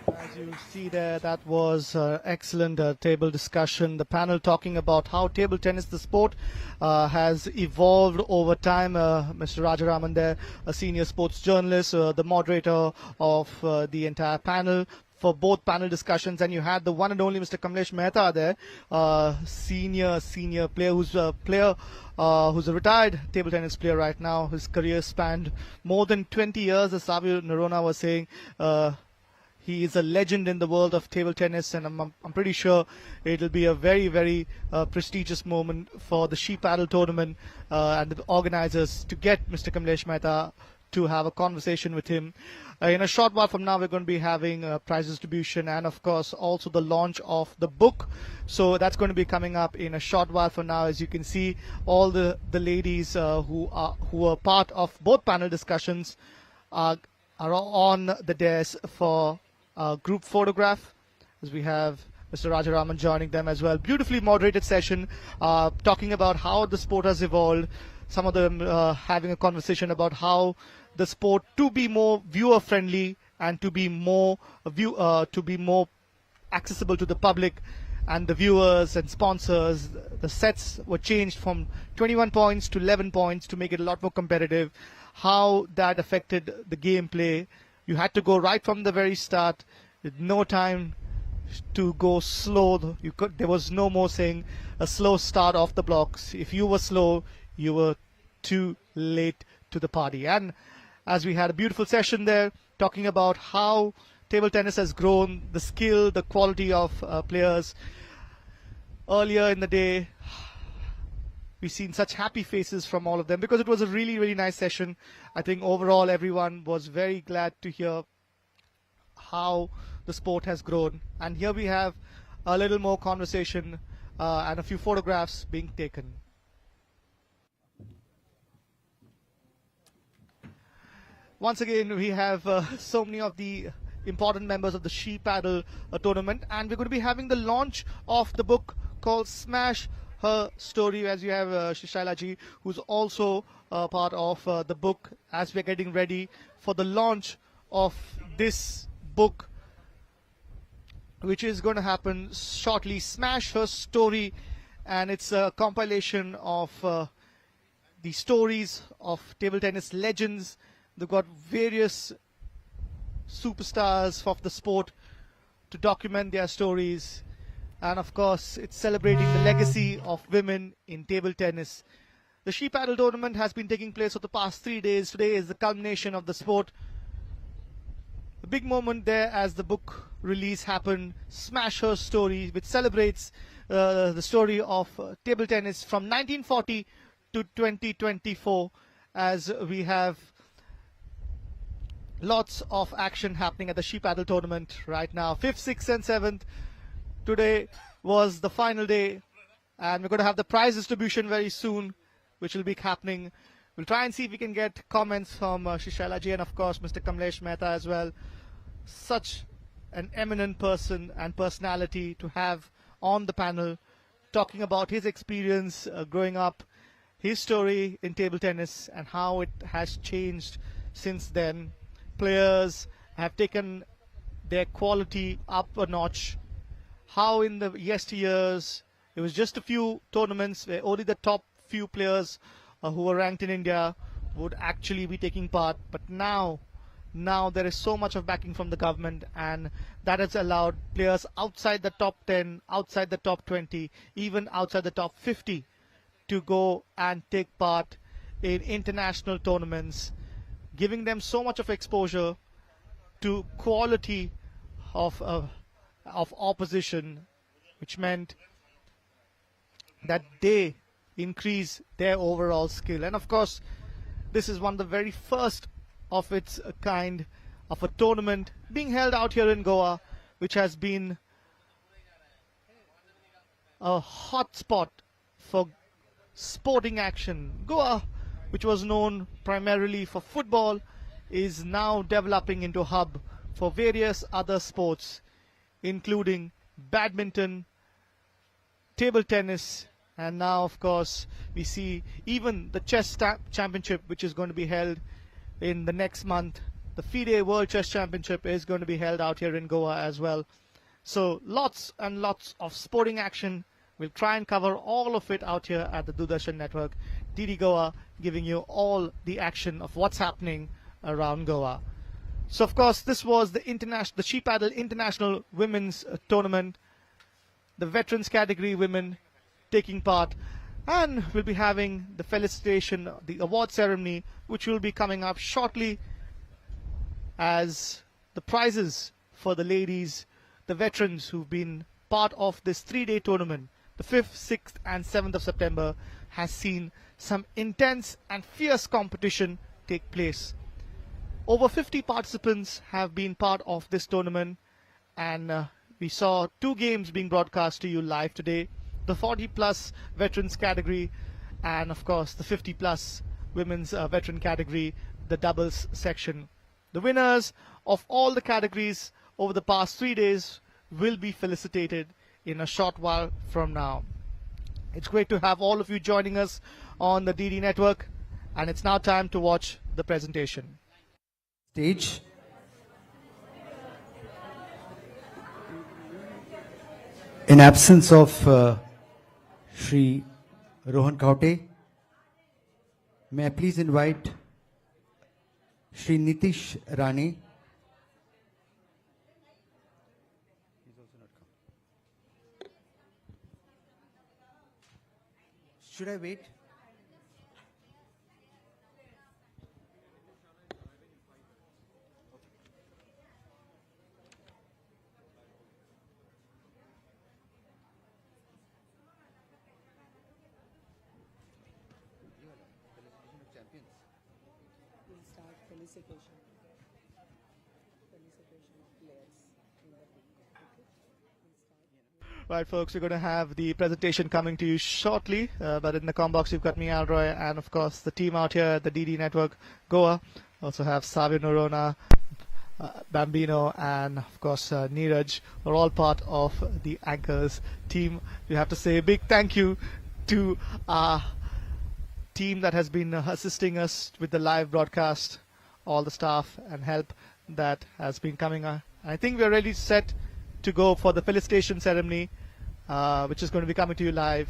As you see there, that was excellent table discussion. The panel talking about how table tennis, the sport, has evolved over time. Mr. Rajaraman there, a senior sports journalist, the moderator of the entire panel for both panel discussions, and you had the one and only Mr. Kamlesh Mehta there, senior player who's a retired table tennis player right now. His career spanned more than 20 years, as Savio Nerona was saying. He is a legend in the world of table tennis, and I'm pretty sure it'll be a very, very prestigious moment for the She Paddle tournament and the organizers to get Mr. Kamlesh Mehta to have a conversation with him. In a short while from now, we're going to be having prize distribution and, of course, also the launch of the book. So that's going to be coming up in a short while from now. As you can see, all the ladies who are part of both panel discussions are on the desk for group photograph, as we have Mr. Rajaraman joining them as well. Beautifully moderated session talking about how the sport has evolved. Some of them having a conversation about how the sport to be more viewer friendly and to be more accessible to the public and the viewers and sponsors. The sets were changed from 21 points to 11 points to make it a lot more competitive. How that affected the gameplay. You had to go right from the very start with no time to go slow. There was no more saying a slow start off the blocks. If you were slow, you were too late to the party. And as we had a beautiful session there talking about how table tennis has grown, the skill, the quality of players. Earlier in the day, we've seen such happy faces from all of them because it was a really, really nice session. I think overall everyone was very glad to hear how the sport has grown. And here we have a little more conversation and a few photographs being taken. Once again, we have so many of the important members of the She Paddle tournament, and we're going to be having the launch of the book called Smash her story, as you have Shishaila ji, who's also part of the book, as we're getting ready for the launch of this book, which is going to happen shortly. Smash Her Story, and it's a compilation of the stories of table tennis legends. They've got various superstars of the sport to document their stories, and of course it's celebrating the legacy of women in table tennis. The She Paddle tournament has been taking place for the past 3 days. Today is the culmination of the sport. A big moment there as the book release happened, Smash Her Story, which celebrates the story of table tennis from 1940 to 2024, as we have lots of action happening at the She Paddle tournament right now. 5th, 6th and 7th. Today was the final day, and we're going to have the prize distribution very soon, which will be happening. We'll try and see if we can get comments from Shishaila ji and of course Mr. Kamlesh Mehta as well. Such an eminent person and personality to have on the panel, talking about his experience growing up, his story in table tennis and how it has changed since then. Players have taken their quality up a notch. How in the yesteryears it was just a few tournaments where only the top few players who were ranked in India would actually be taking part, but now there is so much of backing from the government, and that has allowed players outside the top 10, outside the top 20, even outside the top 50 to go and take part in international tournaments, giving them so much of exposure to quality of opposition, which meant that they increase their overall skill. And of course, this is one of the very first of its kind of a tournament being held out here in Goa, which has been a hot spot for sporting action. Goa, which was known primarily for football, is now developing into a hub for various other sports, including badminton, table tennis, and now of course we see even the chess championship, which is going to be held in the next month. The FIDE World Chess Championship is going to be held out here in Goa as well. So lots and lots of sporting action. We'll try and cover all of it out here at the Doordarshan Network. DD Goa giving you all the action of what's happening around Goa. So of course this was the She Paddle International Women's Tournament. The veterans category women taking part, and we'll be having the felicitation, the award ceremony, which will be coming up shortly, as the prizes for the ladies, the veterans who've been part of this 3-day tournament, the 5th, 6th and 7th of September, has seen some intense and fierce competition take place. Over 50 participants have been part of this tournament, and we saw 2 games being broadcast to you live today. The 40 plus veterans category, and of course the 50 plus women's veteran category, the doubles section. The winners of all the categories over the past 3 days will be felicitated in a short while from now. It's great to have all of you joining us on the DD network, and it's now time to watch the presentation. Stage. In absence of Shri Rohan Kaute, may I please invite Shri Nitish Rani. Should I wait? Right, folks, we're going to have the presentation coming to you shortly, but in the comm box you've got me, Alroy, and of course the team out here at the DD Network Goa. Also have Savio Norona, Bambino, and of course Neeraj are all part of the anchors team. We have to say a big thank you to our team that has been assisting us with the live broadcast, all the staff and help that has been coming. I think we're really set to go for the felicitation ceremony, which is going to be coming to you live.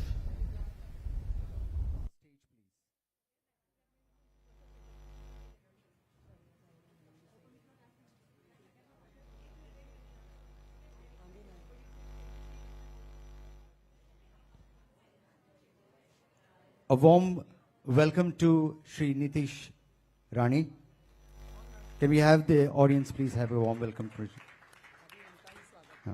A warm welcome to Shri Nitish Rani. Can we have the audience please have a warm welcome for yeah.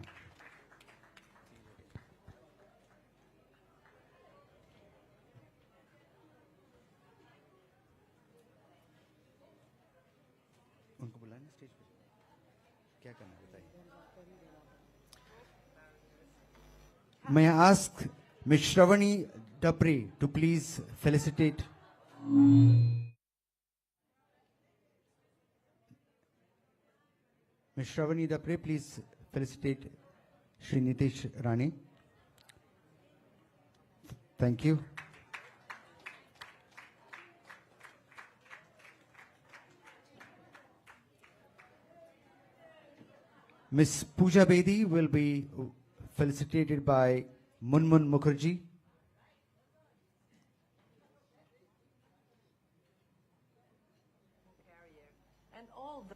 उनको बुलाएं ना stage पे क्या करना है बताइए. May I ask Ms. Shravani Dapre to please felicitate Ms. Shravani Dapre, please felicitate Shri Nitish Rani. Thank you. Ms. Pooja Bedi will be felicitated by Munmun Mukherjee. And all the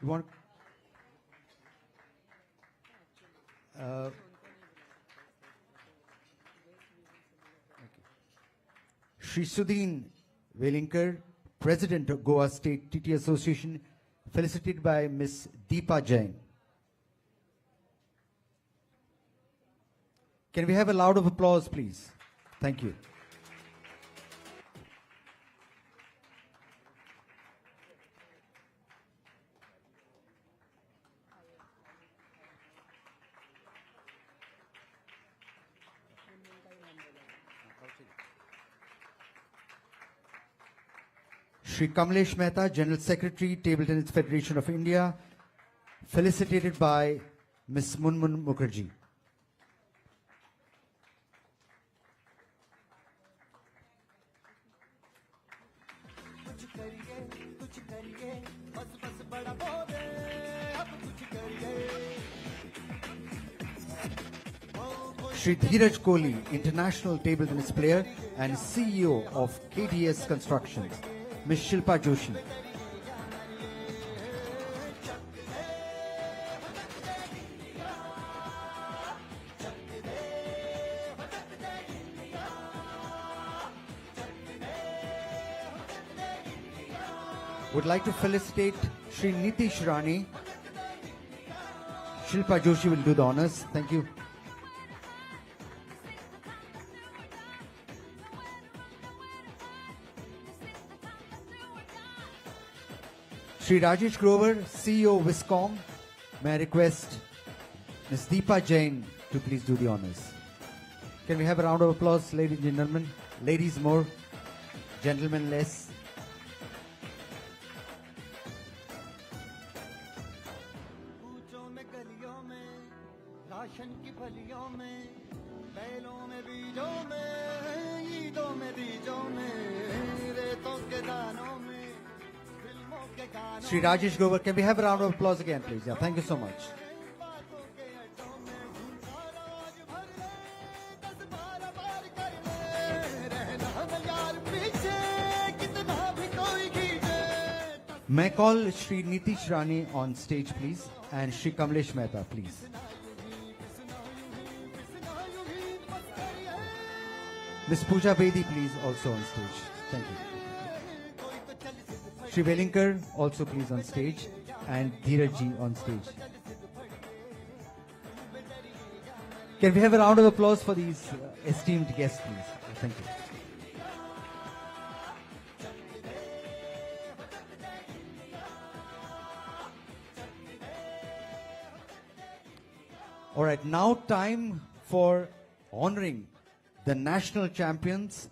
You want? Shri Sudhin Velinkar, President of Goa State TT Association, felicitated by Ms. Deepa Jain. Can we have a loud of applause, please? Thank you. Shri Kamlesh Mehta, General Secretary, Table Tennis Federation of India, felicitated by Ms. Munmun Mukherjee. Shri Dheeraj Kohli, International Table Tennis Player and CEO of KDS Constructions, Ms. Shilpa Joshi. Would like to felicitate Shri Nitish Rani. Shilpa Joshi will do the honors. Thank you. Shri Rajesh Grover, CEO Viscom. May I request Ms. Deepa Jain to please do the honors. Can we have a round of applause, ladies and gentlemen? Ladies more, gentlemen less. Shri Rajesh Grover, can we have a round of applause again, please? Yeah, thank you so much. May I call Shri Nitish Rani on stage, please, and Shri Kamlesh Mehta, please. Ms. Pooja Bedi, please, also on stage. Thank you. Shri Velinkar, also please on stage, and Dheeraj ji on stage. Can we have a round of applause for these esteemed guests, please? Thank you. All right, now time for honoring the national champions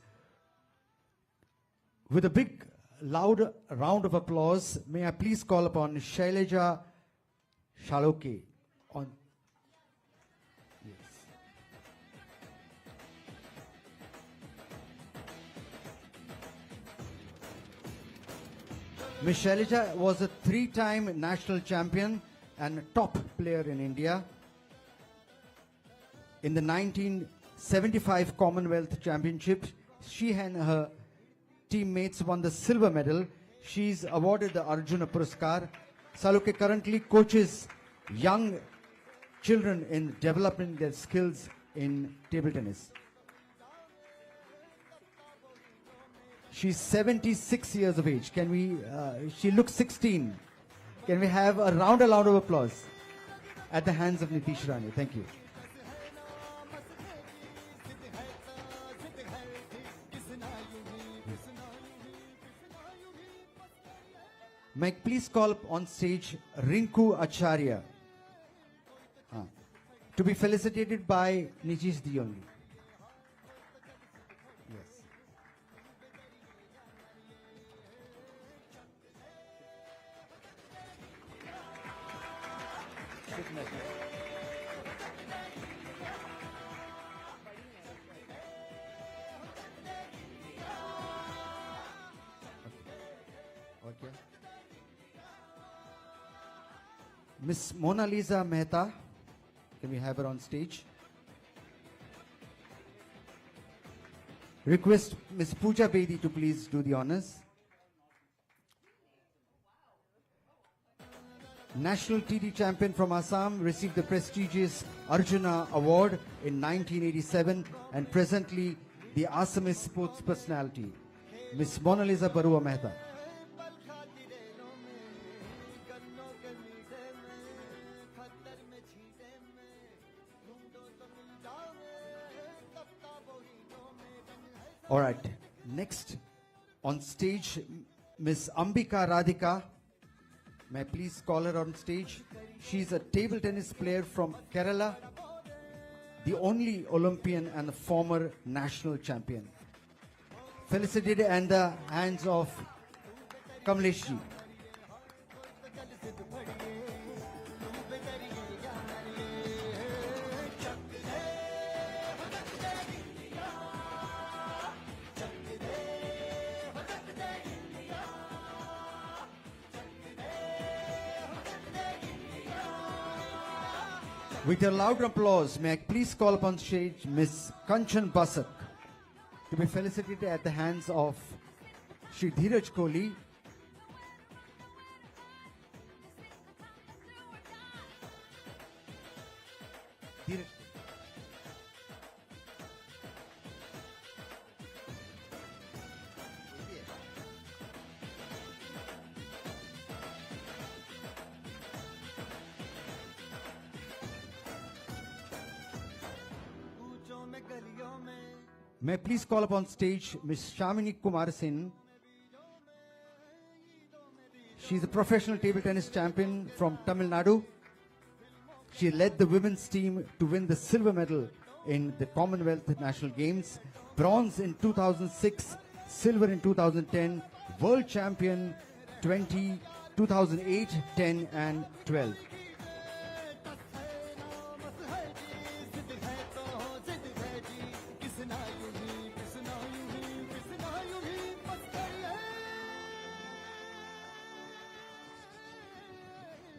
With a big, loud round of applause, may I please call upon Shaileja Shaloke on. Yes. Ms. Shaileja was a 3-time national champion and a top player in India. In the 1975 Commonwealth Championship, she and her teammates won the silver medal. She's awarded the Arjuna Puraskar. Shaloke currently coaches young children in developing their skills in table tennis. She's 76 years of age. Can we, she looks 16. Can we have a round of applause at the hands of Nitish Rane? Thank you. May I please call up on stage Rinku Acharya to be felicitated by Nitish Diongi. Yes. Okay. Miss Mona Lisa Mehta, can we have her on stage? Request Miss Pooja Bedi to please do the honors. National TD champion from Assam, received the prestigious Arjuna Award in 1987 and presently the Assamese sports personality, Miss Mona Lisa Barua Mehta. All right, next on stage, Miss Ambika Radhika. May I please call her on stage? She's a table tennis player from Kerala, the only Olympian and a former national champion. Felicitated at the hands of Kamlesh ji. With a loud applause, may I please call upon stage Miss Kanchan Basak to be felicitated at the hands of Shri Dheeraj Kohli. Dheeraj. May I please call upon stage Ms. Shamini Kumar Sen. She's a professional table tennis champion from Tamil Nadu. She led the women's team to win the silver medal in the Commonwealth National Games, bronze in 2006, silver in 2010, world champion 2008, 10 and 12.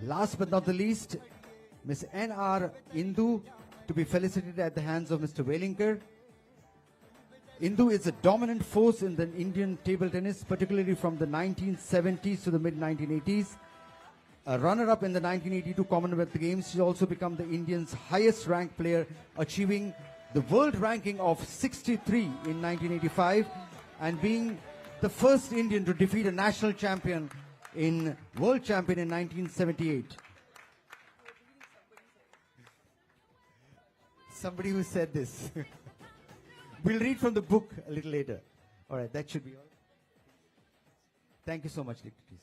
Last but not the least, Ms. N.R. Indu to be felicitated at the hands of Mr. Welinger. Indu is a dominant force in the Indian table tennis, particularly from the 1970s to the mid-1980s. A runner-up in the 1982 Commonwealth Games, she also became the Indians' highest-ranked player, achieving the world ranking of 63 in 1985 and being the first Indian to defeat a national champion in world champion in 1978. Somebody who said this. We'll read from the book a little later. All right, that should be all. Thank you so much, Dictatrice.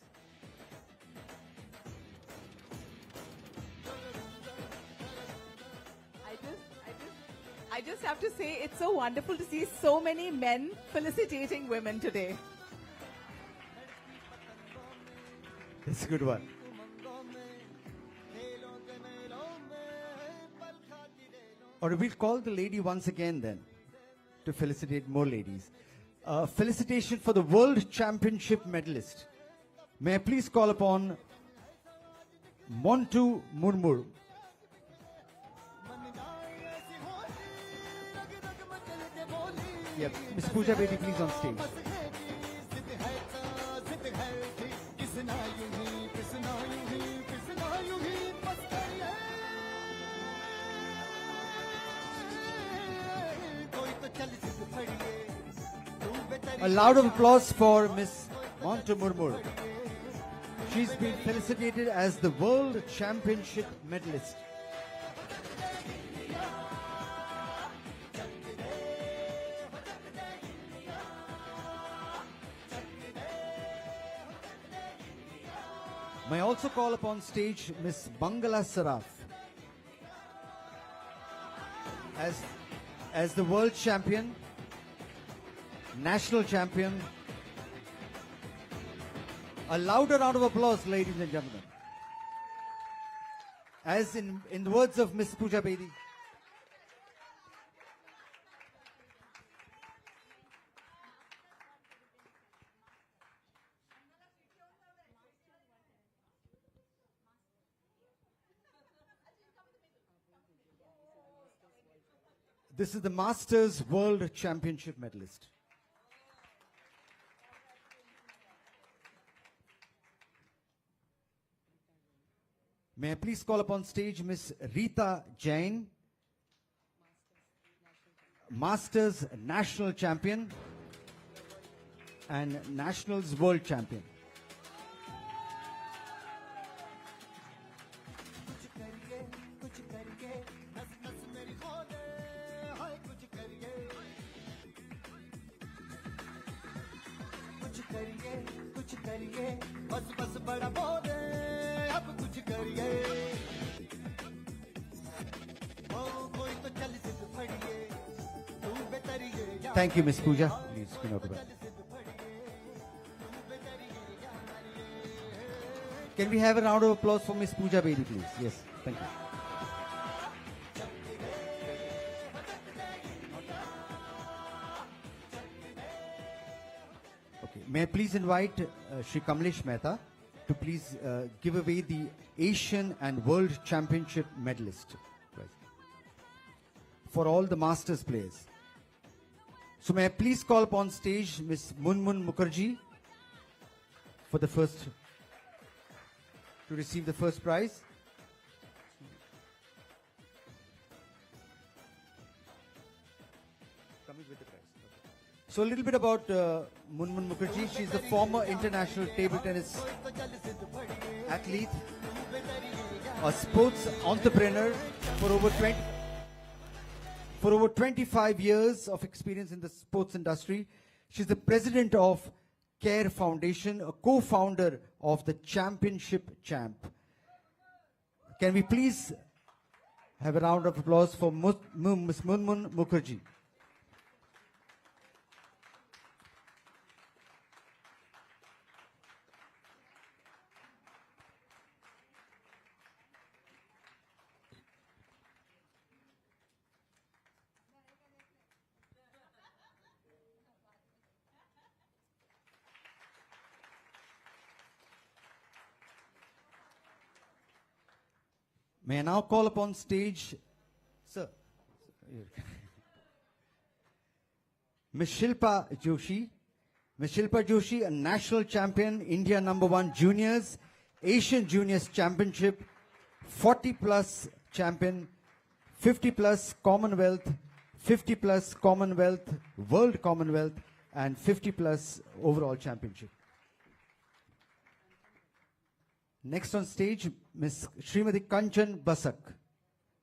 I just have to say it's so wonderful to see so many men felicitating women today. It's a good one. Or we'll call the lady once again then to felicitate more ladies. Felicitation for the World Championship medalist. May I please call upon Montu Murmur. Yeah, Miss Pooja Bedi, please on stage. A loud applause for Miss Montu Murmur. She's been felicitated as the World Championship medalist. May I also call upon stage Miss Bangala Saraf as the world champion, national champion. A louder round of applause, ladies and gentlemen. As in the words of Miss Pooja Bedi. This is the Masters World Championship medalist. May I please call upon stage Miss Rita Jain, Masters National Champion and Nationals World Champion. Thank you, Miss Pooja. Please, can we have a round of applause for Miss Pooja Bedi, please? Yes, thank you. Okay, may I please invite Shri Kamlesh Mehta to please give away the Asian and World Championship medalist prize for all the Masters players. So may I please call upon stage Miss Munmun Mukherjee for the first, to receive the first prize. Coming with the prize. Okay. So a little bit about Munmun Mukherjee. She's the former international table tennis athlete, a sports entrepreneur for over 25 years of experience in the sports industry. She's the president of Care Foundation, a co-founder of the Championship Champ. Can we please have a round of applause for Ms. Munmun Mukherjee? May I now call upon stage, sir, Ms. Shilpa Joshi. Ms. Shilpa Joshi, a national champion, India #1 juniors, Asian Juniors Championship, 40 plus champion, 50 plus Commonwealth, 50 plus Commonwealth, World Commonwealth, and 50 plus overall championship. Next on stage, Ms. Srimati Kanchan Basak.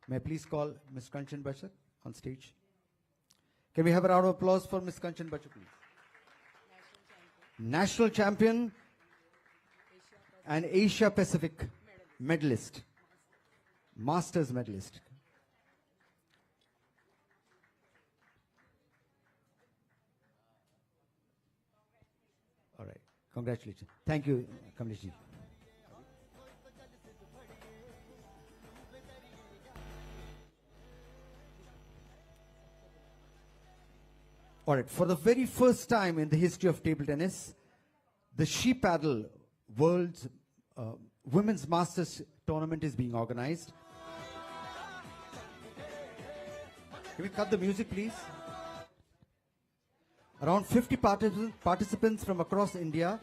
May I please call Ms. Kanchan Basak on stage? Can we have a round of applause for Ms. Kanchan Basak, please? National champion and Asia Pacific medalist, Masters medalist. All right, congratulations. Thank you, Kamlesh ji. All right, for the very first time in the history of table tennis, the She Paddle World's Women's Masters Tournament is being organized. Can we cut the music, please? Around 50 participants from across India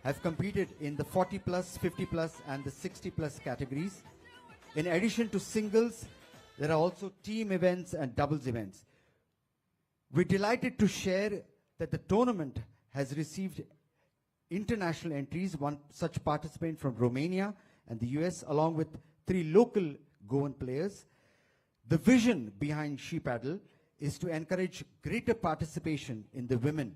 have competed in the 40 plus, 50 plus and the 60 plus categories. In addition to singles, there are also team events and doubles events. We're delighted to share that the tournament has received international entries, one such participant from Romania and the US, along with 3 local Goan players. The vision behind She Paddle is to encourage greater participation in the women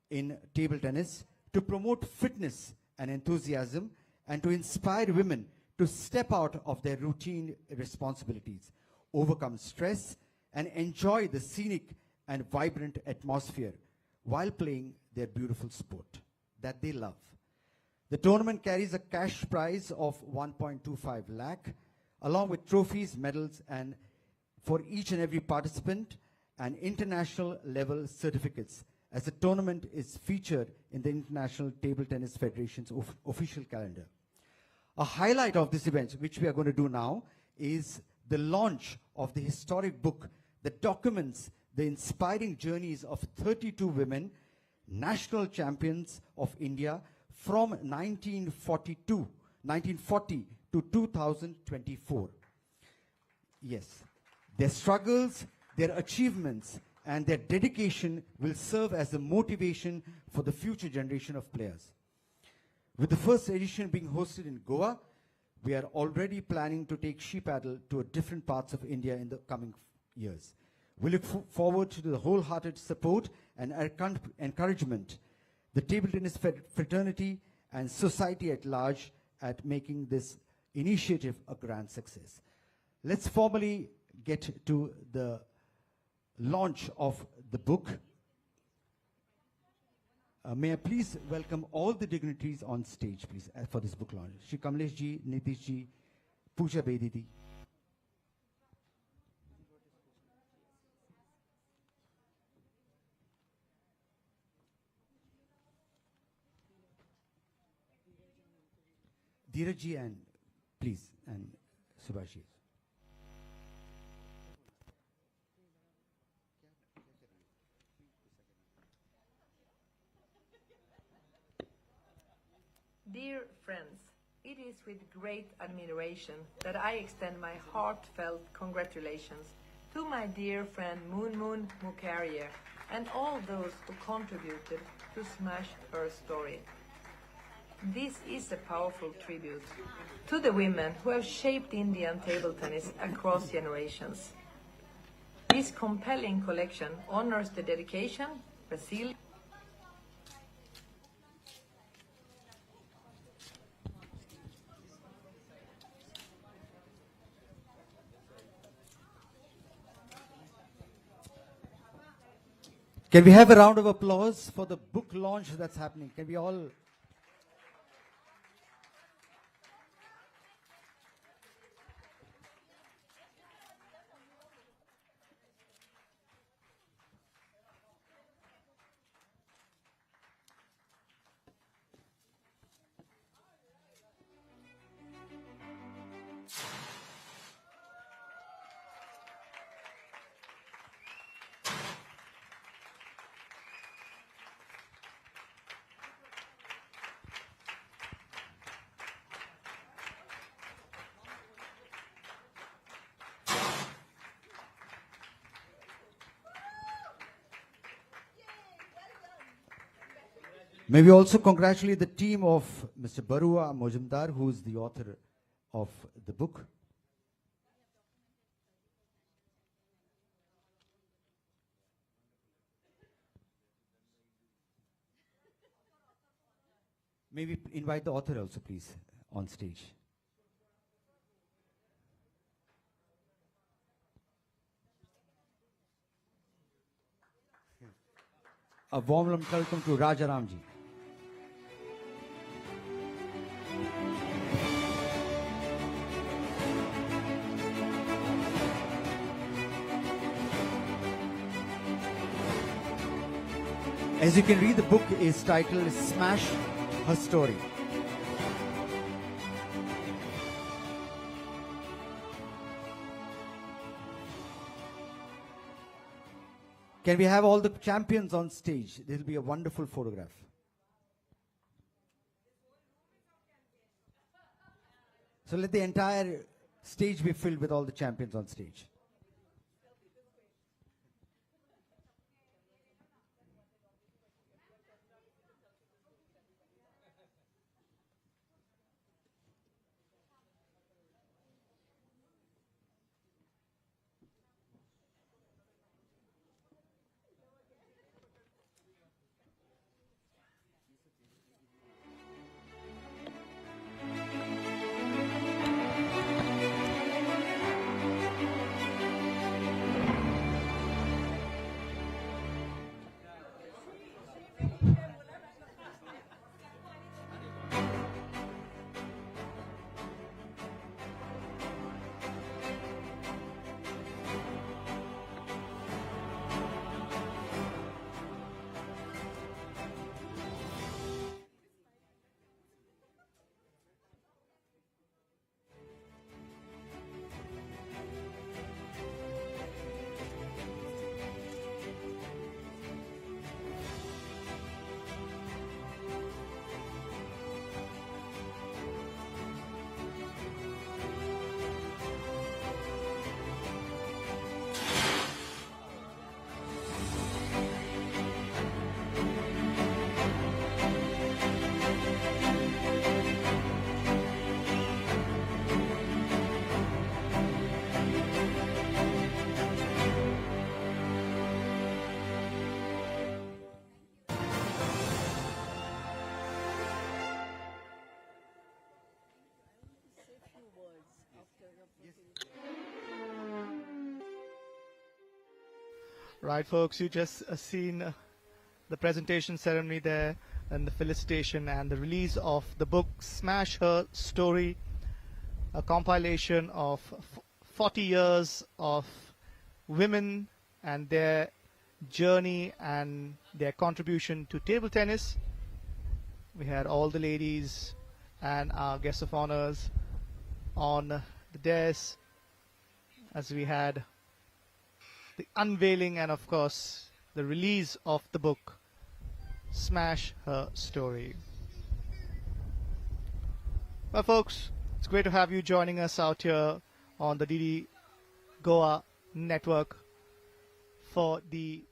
in table tennis, to promote fitness and enthusiasm, and to inspire women to step out of their routine responsibilities, overcome stress, and enjoy the scenic and vibrant atmosphere while playing their beautiful sport that they love. The tournament carries a cash prize of 1.25 lakh, along with trophies, medals, and for each and every participant, and international level certificates, as the tournament is featured in the International Table Tennis Federation's official calendar. A highlight of this event, which we are going to do now, is the launch of the historic book that documents the inspiring journeys of 32 women, national champions of India from 1940 to 2024. Yes, their struggles, their achievements, and their dedication will serve as a motivation for the future generation of players. With the first edition being hosted in Goa, we are already planning to take She Paddle to different parts of India in the coming years. We look forward to the wholehearted support and encouragement the table tennis fraternity and society at large at making this initiative a grand success. Let's formally get to the launch of the book. May I please welcome all the dignitaries on stage, please, for this book launch. Shri Kamlesh ji, Nitish ji, Pooja Bedi ji. Dheeraj ji, and please, and Subhash ji. Dear friends, it is with great admiration that I extend my heartfelt congratulations to my dear friend Moon Mukherjee and all those who contributed to smash her story. This is a powerful tribute to the women who have shaped Indian table tennis across generations. This compelling collection honors the dedication, resilience, Can we have a round of applause for the book launch that's happening? Can we all... May we also congratulate the team of Mr. Barua Mojumdar, who is the author of the book. May we invite the author also, please, on stage. A warm welcome to Rajaram ji. As you can read, the book is titled Smash Her Story. Can we have all the champions on stage? This will be a wonderful photograph. So let the entire stage be filled with all the champions on stage. Right, folks, you just seen the presentation ceremony there and the felicitation and the release of the book Smash Her Story, a compilation of 40 years of women and their journey and their contribution to table tennis. We had all the ladies and our guests of honors on the dais as we had the unveiling and of course the release of the book Smash Her Story. Well, folks, it's great to have you joining us out here on the DD Goa network for the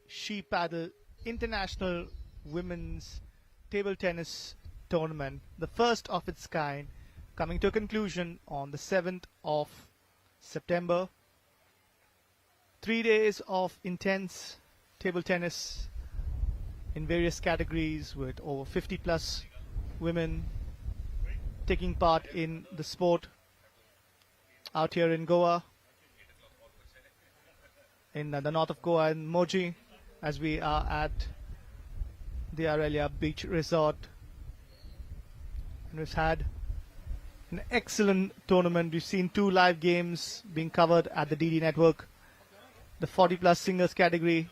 She Paddle International Women's Table Tennis Tournament, the first of its kind, coming to a conclusion on the 7th of September. 3 days of intense table tennis in various categories with over 50 plus women taking part in the sport out here in Goa, in the north of Goa in Moji, as we are at the Aurelia Beach Resort. And we've had an excellent tournament. We've seen 2 live games being covered at the DD network, the 40 plus singles category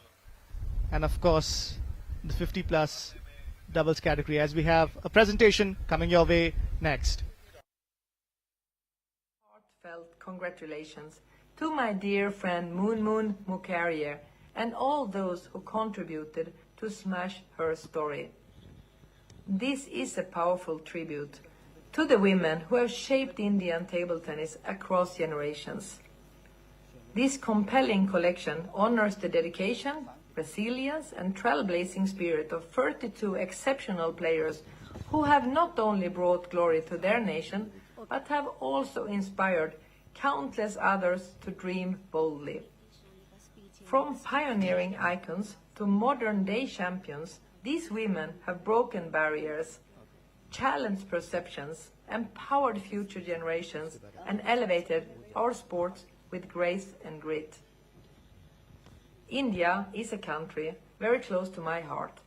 and of course the 50 plus doubles category, as we have a presentation coming your way next. Heartfelt congratulations to my dear friend Moon Mukherjee and all those who contributed to Smash Her Story. This is a powerful tribute to the women who have shaped Indian table tennis across generations. This compelling collection honors the dedication, resilience and trailblazing spirit of 32 exceptional players who have not only brought glory to their nation, but have also inspired countless others to dream boldly. From pioneering icons to modern-day champions, these women have broken barriers, challenged perceptions, empowered future generations, and elevated our sports with grace and grit. India is a country very close to my heart.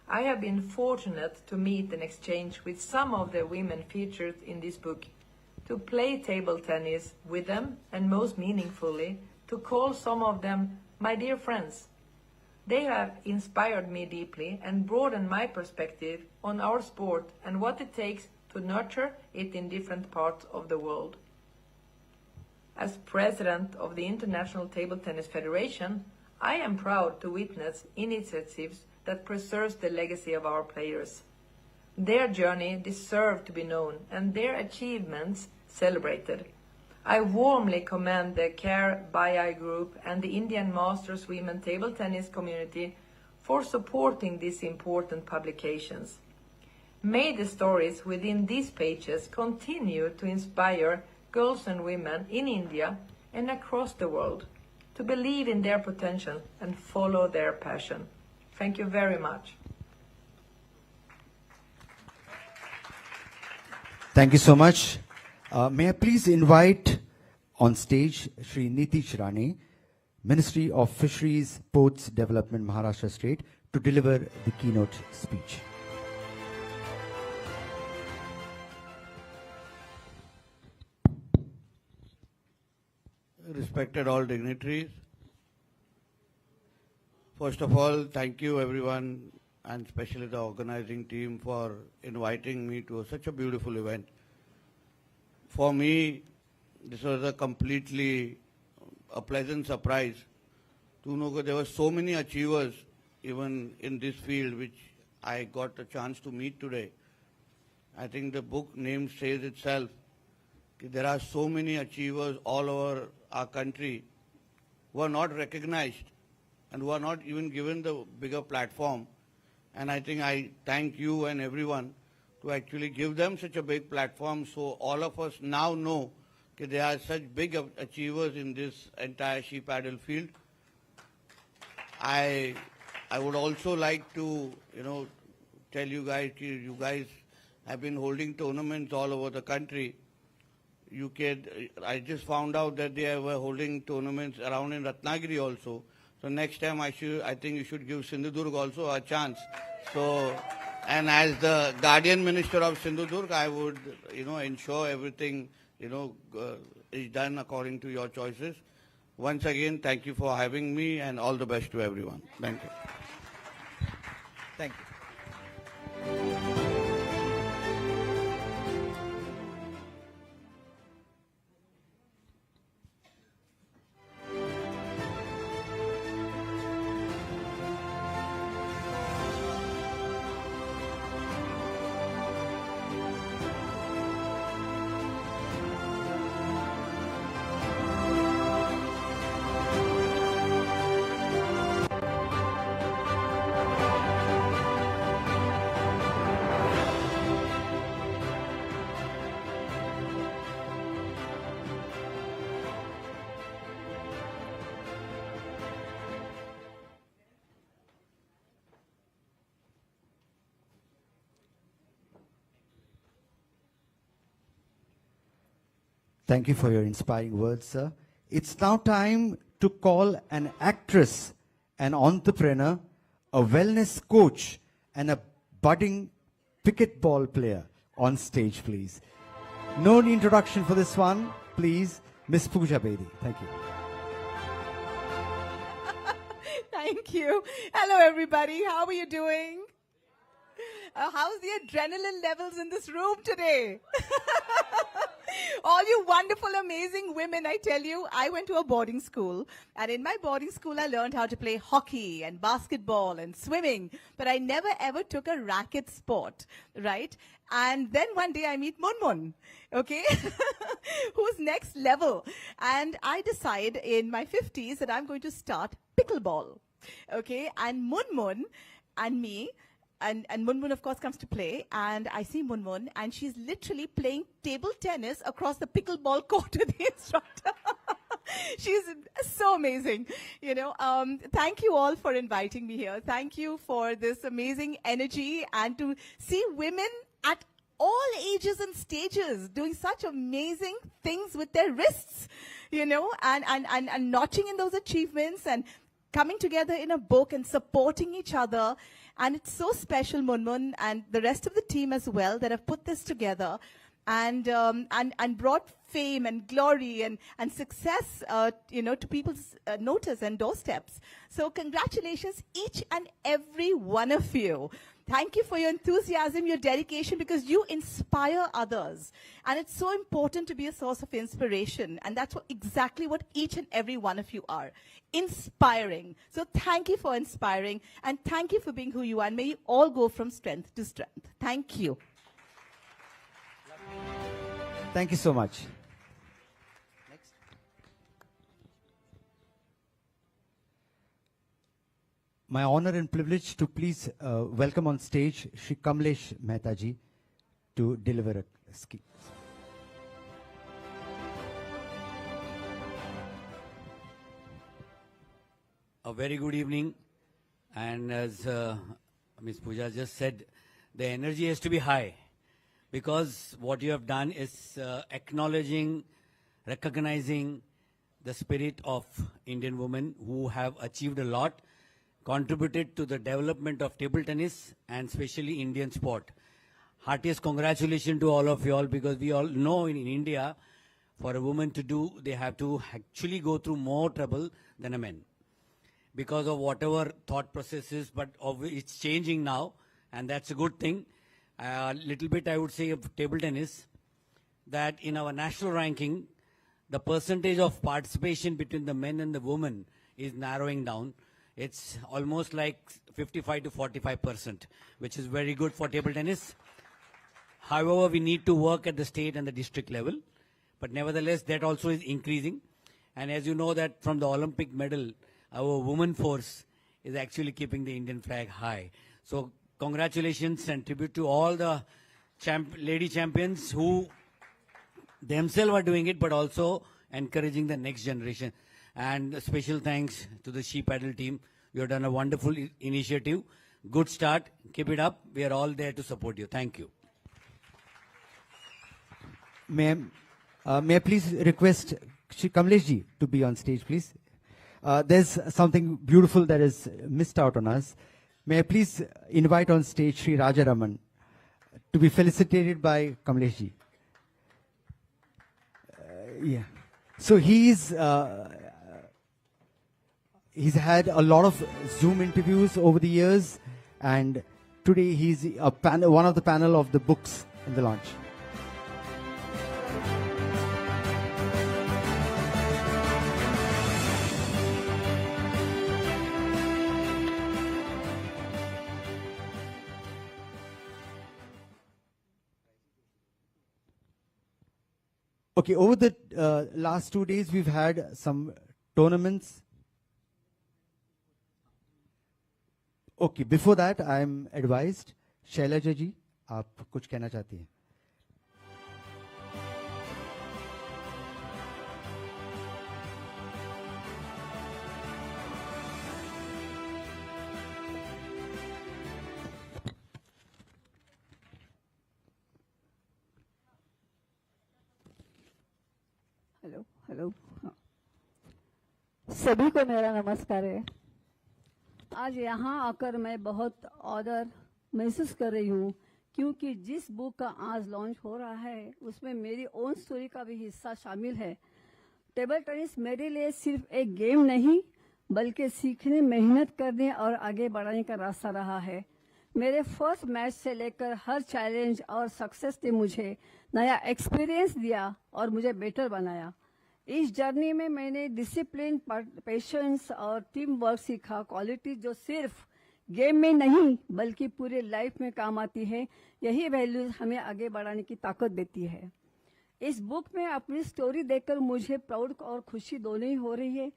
I have been fortunate to meet and exchange with some of the women featured in this book, to play table tennis with them, and most meaningfully, to call some of them my dear friends. They have inspired me deeply and broadened my perspective on our sport and what it takes to nurture it in different parts of the world. As president of the International Table Tennis Federation, I am proud to witness initiatives that preserves the legacy of our players. Their journey deserves to be known and their achievements celebrated. I warmly commend the Care Bai Group and the Indian Masters Women Table Tennis community for supporting these important publications. May the stories within these pages continue to inspire girls and women in India and across the world to believe in their potential and follow their passion. Thank you very much. Thank you so much. May I please invite on stage Shri Nitish Rane, Ministry of Fisheries, Ports Development, Maharashtra State, to deliver the keynote speech. Respected all dignitaries, first of all, thank you everyone and especially the organizing team for inviting me to such a beautiful event. For me, this was a completely a pleasant surprise to know that there were so many achievers even in this field which I got a chance to meet today. I think the book name says itself. There are so many achievers all over our country who are not recognized and who are not even given the bigger platform. And I think I thank you and everyone to actually give them such a big platform so all of us now know that there are such big achievers in this entire she paddle field. I would also like to, tell you guys have been holding tournaments all over the country. I just found out that they were holding tournaments around in Ratnagiri also. So next time I think you should give Sindhudurg also a chance. So, and as the Guardian Minister of Sindhudurg, I would, ensure everything, is done according to your choices. Once again, thank you for having me and all the best to everyone. Thank you. Thank you. Thank you for your inspiring words, sir. It's now time to call an actress, an entrepreneur, a wellness coach, and a budding pickleball player on stage, please. No introduction for this one, please. Miss Pooja Bedi. Thank you. Thank you. Hello, everybody. How are you doing? How's the adrenaline levels in this room today? All you wonderful, amazing women, I tell you, I went to a boarding school, and in my boarding school, I learned how to play hockey and basketball and swimming, but I never ever took a racket sport, right? And then one day I meet Munmun, okay, who's next level. And I decide in my 50s that I'm going to start pickleball, okay? And Munmun and me, and Munmun, of course, comes to play, and I see Munmun, and she's literally playing table tennis across the pickleball court with the instructor. She's so amazing, Thank you all for inviting me here. Thank you for this amazing energy, and to see women at all ages and stages doing such amazing things with their wrists, and notching in those achievements and coming together in a book and supporting each other. And it's so special, Munmun, and the rest of the team as well, that have put this together. and brought fame and glory and success, to people's notice and doorsteps. So congratulations, each and every one of you. Thank you for your enthusiasm, your dedication, because you inspire others. And it's so important to be a source of inspiration. And that's exactly what each and every one of you are. Inspiring. So thank you for inspiring. And thank you for being who you are. And may you all go from strength to strength. Thank you. Thank you so much. Next. My honor and privilege to please welcome on stage Shri Kamlesh Mehta ji to deliver a speech. A very good evening, and as Ms. Pooja just said, the energy has to be high, because what you have done is acknowledging, recognizing the spirit of Indian women who have achieved a lot, contributed to the development of table tennis and especially Indian sport. Heartiest congratulations to all of you all, because we all know in India, for a woman to do, they have to actually go through more trouble than a man, because of whatever thought processes, but it's changing now, and that's a good thing. Little bit I would say of table tennis, that in our national ranking, the percentage of participation between the men and the women is narrowing down. It's almost like 55 to 45%, which is very good for table tennis. However, we need to work at the state and the district level, but nevertheless, that also is increasing. And as you know that from the Olympic medal, our women force is actually keeping the Indian flag high. So congratulations and tribute to all the lady champions who themselves are doing it, but also encouraging the next generation. And a special thanks to the She Paddle team. You have done a wonderful initiative. Good start. Keep it up. We are all there to support you. Thank you. May I please request Shri Kamlesh ji to be on stage, please? There's something beautiful that is missed out on us. May I please invite on stage Shri Rajaraman to be felicitated by Kamlesh ji. Yeah. So he's had a lot of Zoom interviews over the years, and today he's one of the panel of the books in the launch. Okay, over the last 2 days, we've had some tournaments. Okay, before that, I'm advised, Shailaja ji, आप कुछ कहना चाहती हैं? Hello सभी को मेरा नमस्कार है। आज यहाँ आकर मैं बहुत ऑनर महसूस कर रही हूँ, क्योंकि जिस बुक का आज लॉन्च हो रहा है उसमें मेरी ओन स्टोरी का भी हिस्सा शामिल है। टेबल टेनिस मेरे लिए सिर्फ एक गेम नहीं, बल्कि सीखने, मेहनत करने और आगे बढ़ाने का रास्ता रहा है। मेरे फर्स्ट मैच से लेकर हर चैलेंज और सक्सेस ने मुझे नया एक्सपीरियंस दिया और मुझे बेटर बनाया। इस जर्नी में मैंने डिसिप्लिन, पेशेंस और टीम वर्क सीखा, क्वालिटी जो सिर्फ गेम में नहीं बल्कि पूरे लाइफ में काम आती है। यही वैल्यूज हमें आगे बढ़ाने की ताकत देती है। इस बुक में अपनी स्टोरी देखकर मुझे प्राउड और खुशी दोनों ही हो रही है।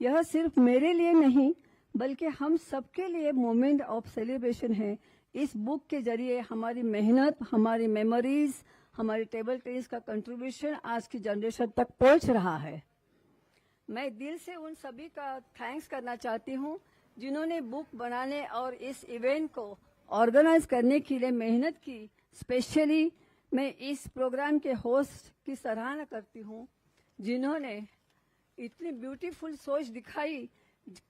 यह सिर्फ मेरे लिए नहीं बल्कि हम सबके लिए मोमेंट ऑफ सेलिब्रेशन है। इस बुक के जरिए हमारी मेहनत, हमारी मेमोरीज, हमारी टेबल टेनिस का कंट्रीब्यूशन आज की जनरेशन तक पहुंच रहा है। मैं दिल से उन सभी का थैंक्स करना चाहती हूं जिन्होंने बुक बनाने और इस इवेंट को ऑर्गेनाइज करने के लिए मेहनत की। स्पेशली मैं इस प्रोग्राम के होस्ट की सराहना करती हूं जिन्होंने इतनी ब्यूटीफुल सोच दिखाई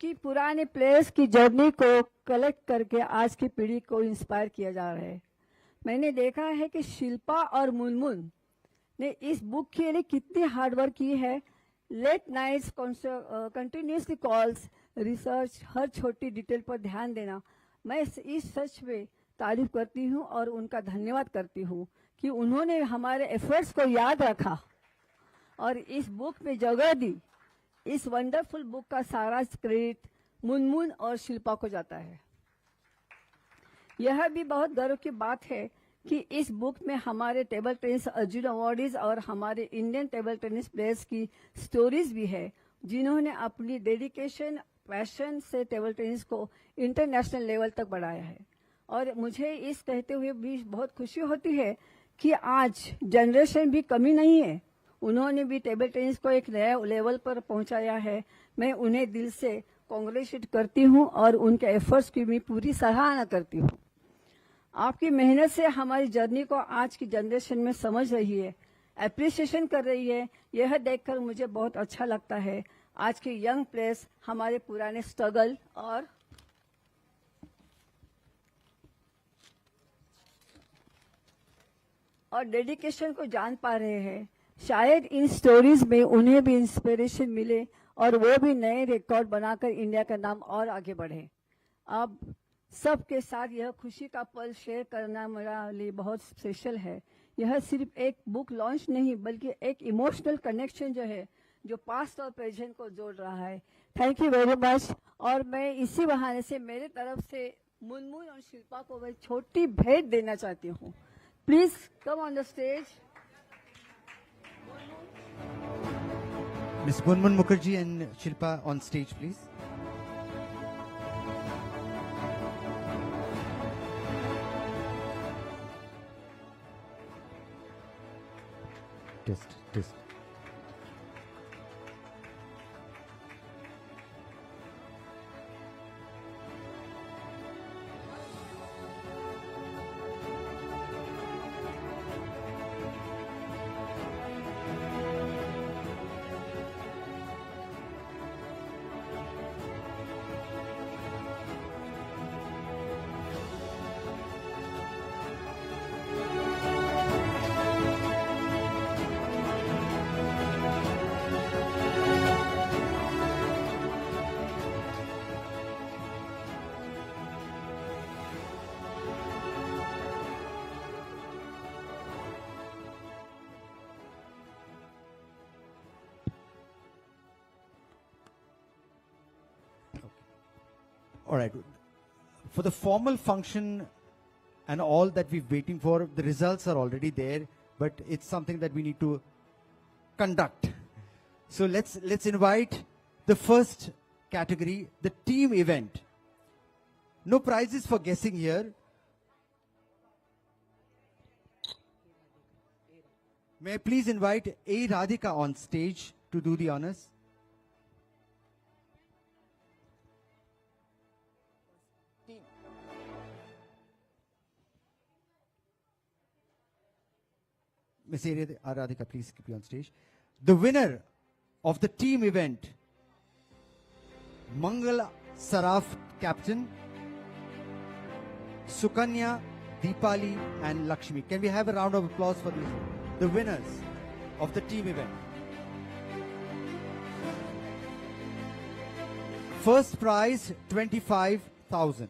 कि पुराने प्लेयर्स की जर्नी को कलेक्ट करके आज की पीढ़ी को इंस्पायर किया जा रहा है। मैंने देखा है कि शिल्पा और मुनमुन ने इस बुक के लिए कितनी हार्डवर्क की है. Late nights, continuously calls, research, हर छोटी डिटेल पर ध्यान देना. मैं इस सच में तारीफ करती हूँ और उनका धन्यवाद करती हूँ कि उन्होंने हमारे एफर्ट्स को याद रखा और इस बुक में जगह दी. इस वंडरफुल बुक का सारा क्रेडिट मुनमुन और शिल्पा को जाता है. यह भी बहुत गर्व की बात है कि इस बुक में हमारे टेबल टेनिस अर्जुन अवार्डीज और हमारे इंडियन टेबल टेनिस प्लेयर्स की स्टोरीज भी है, जिन्होंने अपनी डेडिकेशन, पैशन से टेबल टेनिस को इंटरनेशनल लेवल तक बढ़ाया है. और मुझे इस कहते हुए भी बहुत खुशी होती है कि आज जनरेशन भी कमी नहीं है. उन्होंने भी टेबल टेनिस को एक नया लेवल पर पहुंचाया है. मैं उन्हें दिल से कांग्रेचुलेट करती हूं और उनके एफर्ट्स की भी पूरी सराहना करती हूं. आपकी मेहनत से हमारी जर्नी को आज की जनरेशन में समझ रही है, एप्रिसिएशन कर रही है. यह देखकर मुझे बहुत अच्छा लगता है. आज के यंग प्लेयर्स हमारे पुराने स्ट्रगल और डेडिकेशन को जान पा रहे हैं. शायद इन स्टोरीज में उन्हें भी इंस्पिरेशन मिले और वो भी नए रिकॉर्ड बनाकर इंडिया का नाम और आगे बढ़े. अब सबके साथ यह खुशी का पल शेयर करना मेरा लिए बहुत स्पेशल है. यह सिर्फ एक बुक लॉन्च नहीं बल्कि एक इमोशनल कनेक्शन जो है, जो पास्ट और प्रेजेंट को जोड़ रहा है. Thank you very much. और मैं इसी बहाने से मेरे तरफ से मुनमुन और शिल्पा को मैं छोटी भेंट देना चाहती हूँ. Please come on the stage. Miss Munmun Mukherjee and Shilpa on stage, please. Test. All right. For the formal function and all that we're waiting for, the results are already there, but it's something that we need to conduct. So let's invite the first category, the team event. No prizes for guessing here. May I please invite A. Radhika on stage to do the honors? Ms. Radhika, please keep you on stage. The winner of the team event, Mangal Saraf captain, Sukanya, Deepali and Lakshmi. Can we have a round of applause for the winners of the team event? First prize, 25,000.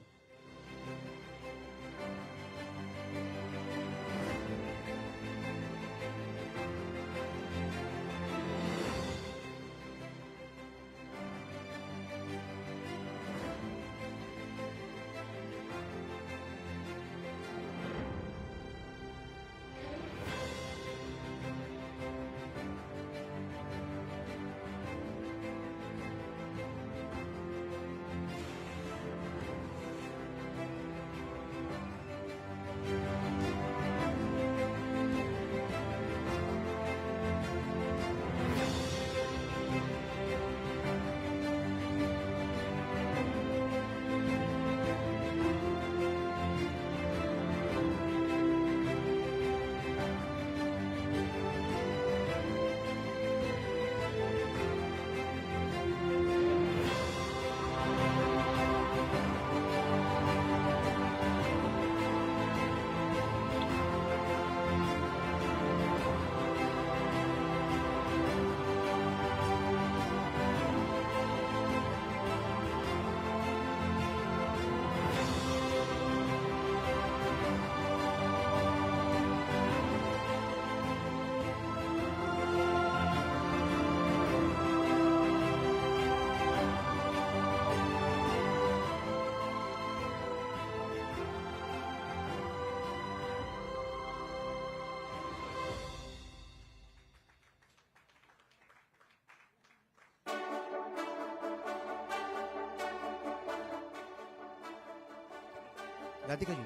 Radhika ji.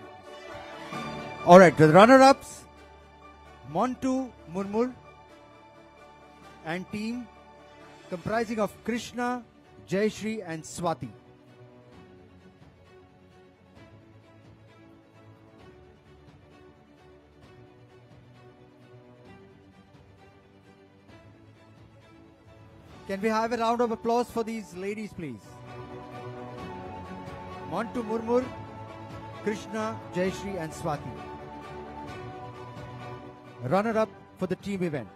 All right, the runner-ups, Montu Murmur and team comprising of Krishna, Jayashri and Swati. Can we have a round of applause for these ladies, please? Montu Murmur, Krishna, Jayashri and Swati. Runner-up for the team event.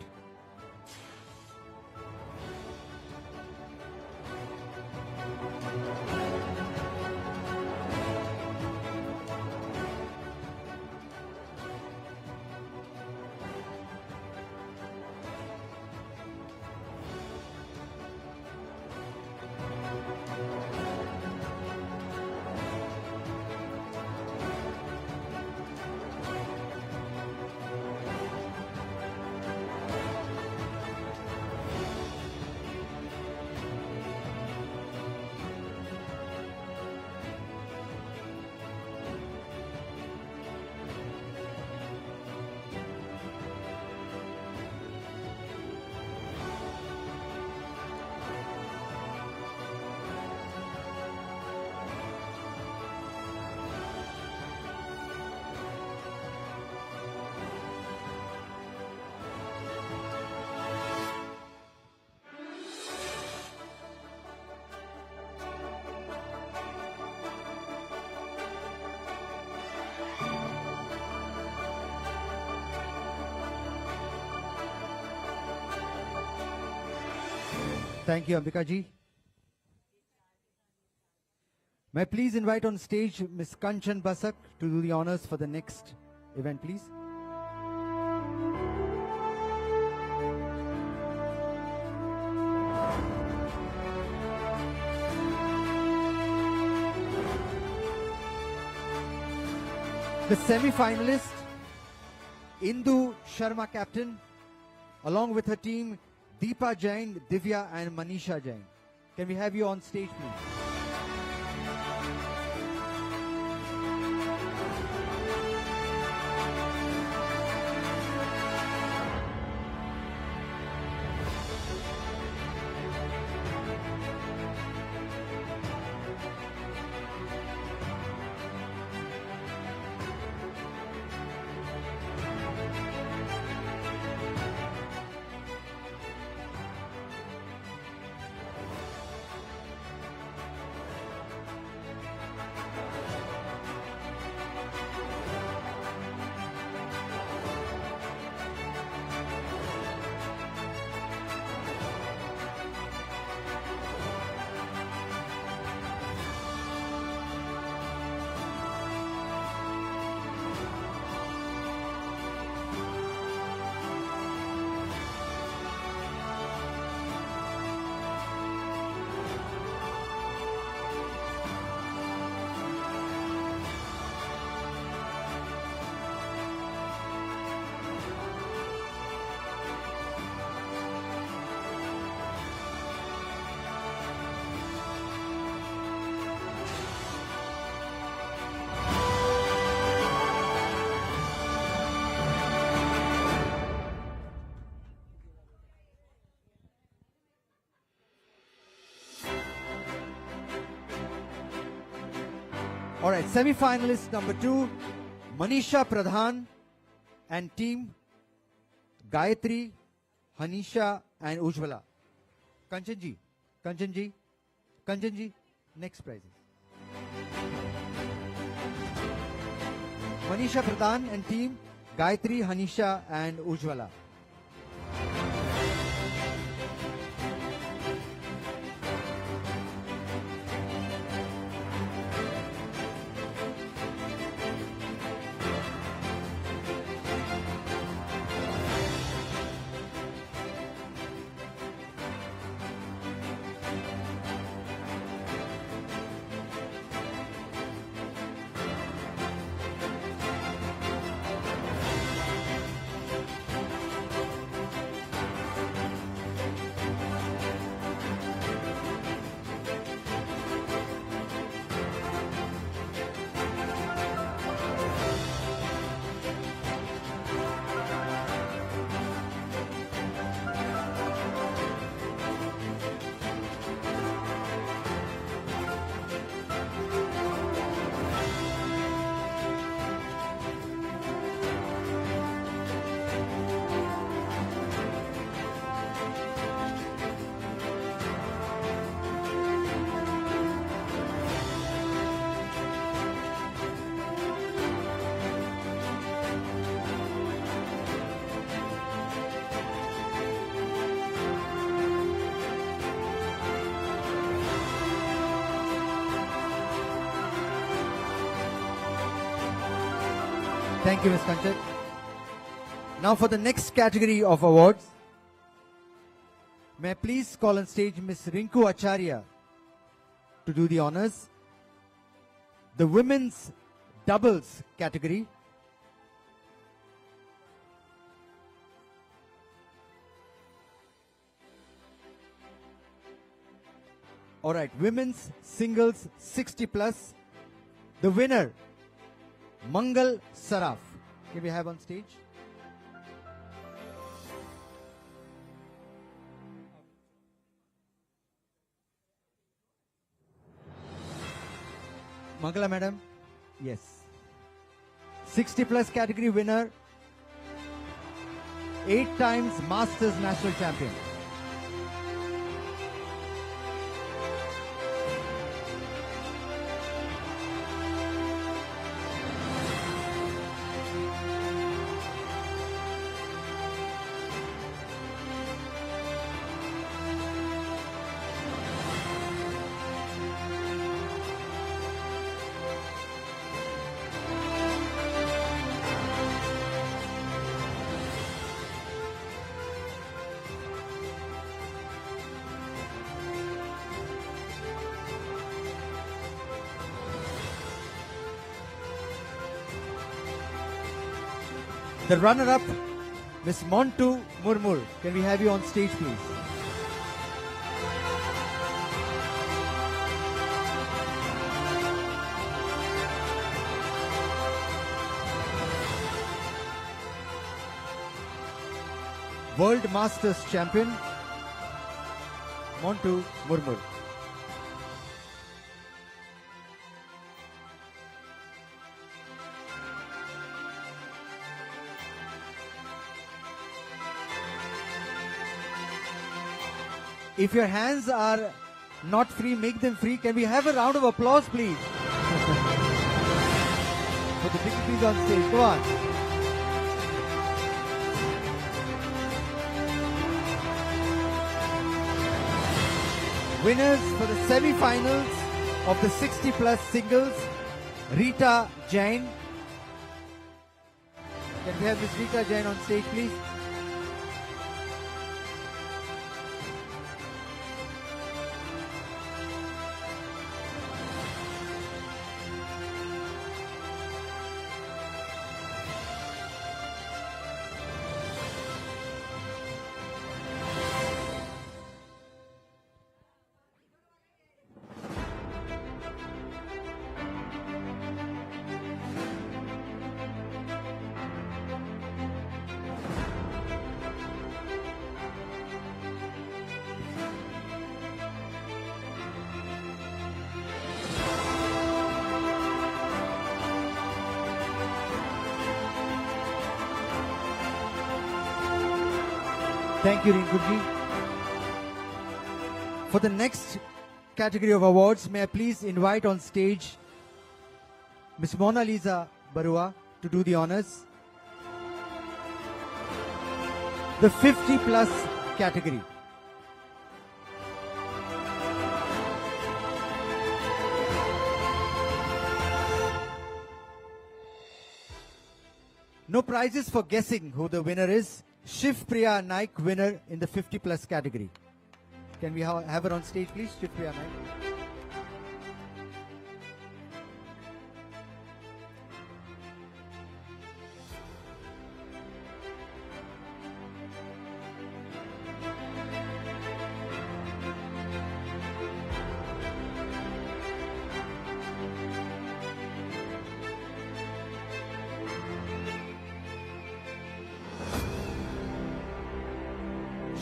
Thank you, Ambika ji. May I please invite on stage Ms. Kanchan Basak to do the honors for the next event, please. The semi-finalist, Indu Sharma captain, along with her team, Deepa Jain, Divya and Manisha Jain. Can we have you on stage, please? All right, semi-finalist number 2, Manisha Pradhan and team, Gayatri, Hanisha and Ujjwala. Kanchanji, Kanchanji, Kanchanji, next prizes. Manisha Pradhan and team, Gayatri, Hanisha and Ujjwala. Thank you, Ms. Kanchan. Now for the next category of awards, may I please call on stage Ms. Rinku Acharya to do the honors. The women's doubles category. All right, women's singles 60 plus. The winner, Mangal Saraf. Can we have on stage? Mangala madam? Yes. 60 plus category winner. 8 times Masters National Champion. The runner-up, Miss Montu Murmur. Can we have you on stage, please? World Masters Champion, Montu Murmur. If your hands are not free, make them free. Can we have a round of applause, please? For the dignitaries on stage. Come on. Winners for the semi-finals of the 60 plus singles, Rita Jain. Can we have Miss Rita Jain on stage, please? Thank you, Rinkuji. For the next category of awards, may I please invite on stage Ms. Mona Lisa Barua to do the honors. The 50 plus category. No prizes for guessing who the winner is. Shiv Priya Naik, winner in the 50 plus category. Can we have her on stage, please? Shiv Priya Naik.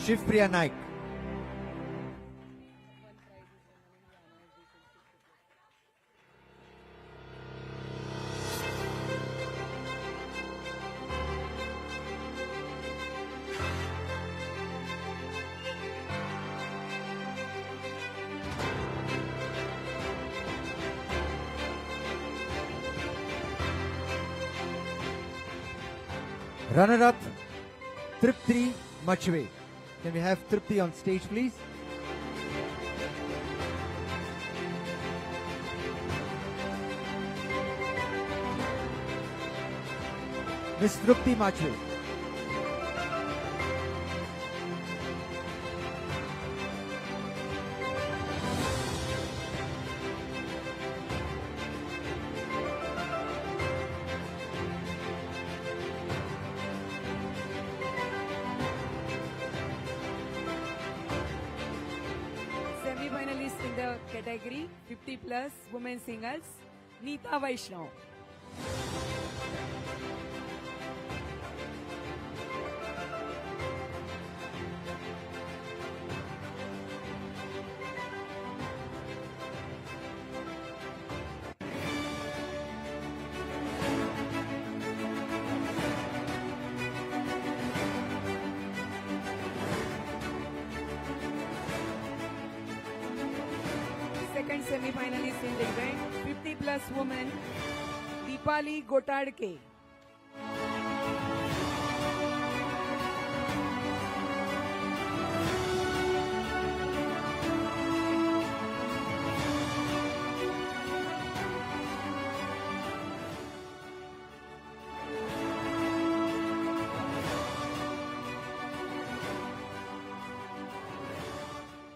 Shiv Priya Naik. Runner-up, Tripti Machwe. Can we have Tripti on stage, please? Miss Trupti Machwe. Semi-finalist in the category 50 plus women singles, Neeta Vaishnav. Second semi-finalist in the event, 50 plus women, Deepali Gotadke.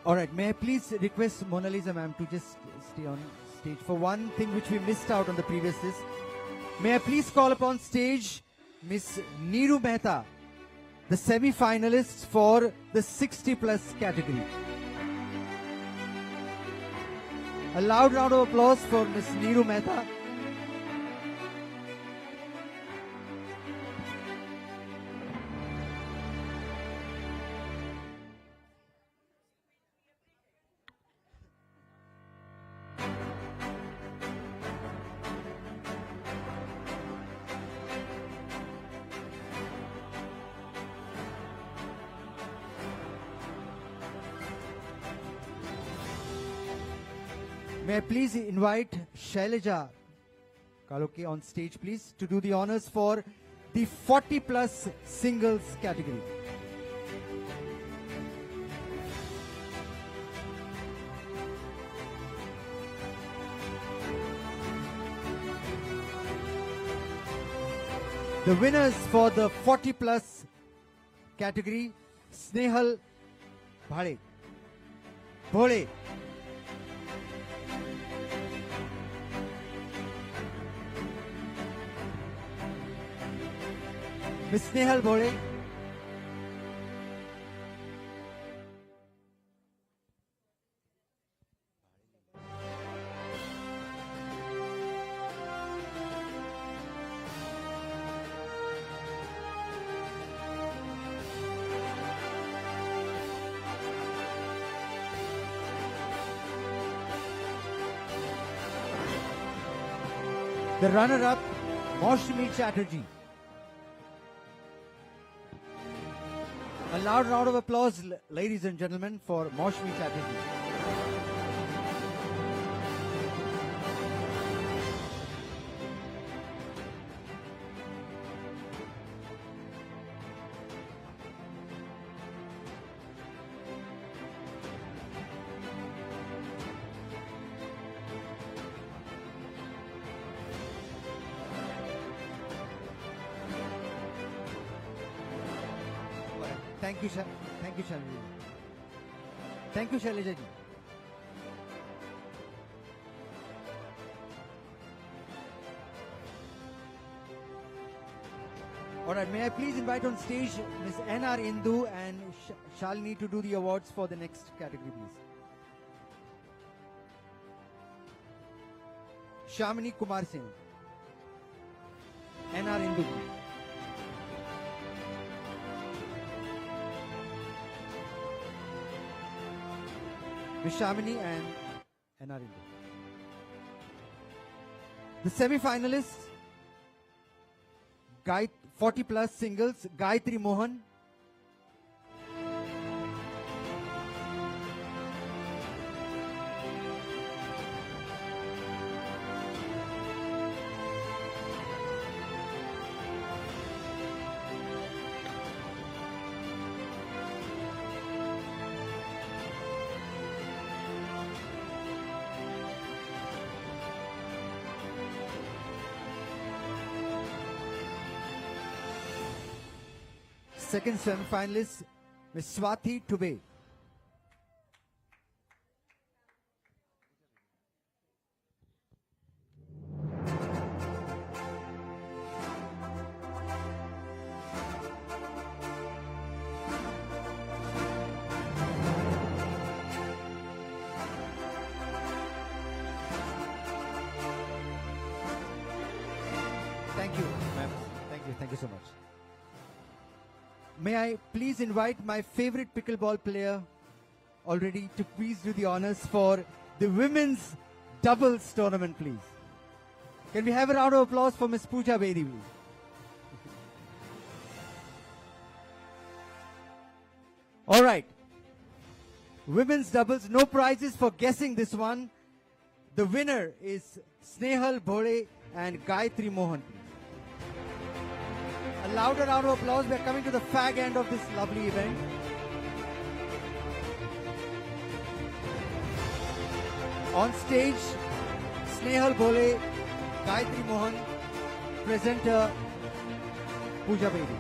All right, may I please request Mona Lisa ma'am to just stay on stage for one thing which we missed out on the previous list. May I please call upon stage Miss Neeru Mehta, the semi-finalists for the 60 plus category. A loud round of applause for Miss Neeru Mehta. May I please invite Shailaja Kaloke on stage, please, to do the honors for the 40 plus singles category. The winners for the 40 plus category, Snehal Bhale. Bhole. Miss Snehal Bhole. The runner-up, Maushmi Chatterjee. A loud round of applause, ladies and gentlemen, for Maushmi Chatterjee. Thank you, thank you, Shailaja. Thank you, Shailaja ji. All right, may I please invite on stage Ms. N.R. Indu and Shalini to do the awards for the next category, please. Shamini Kumar Singh. N.R. Indu. Ms. Shamini and N.R. Indu. The semi-finalists, 40 plus singles, Gayatri Mohan, second semi-finalist, Ms. Swati Tube. Thank you, ma'am. Thank you so much. May I please invite my favorite pickleball player already to please do the honors for the women's doubles tournament, please. Can we have a round of applause for Miss Pooja Bedi, please? All right. Women's doubles, no prizes for guessing this one. The winner is Snehal Bhole and Gayatri Mohan, please. A louder round of applause. We are coming to the fag end of this lovely event. On stage, Snehal Bhole, Gayatri Mohan, presenter Pooja Bedi.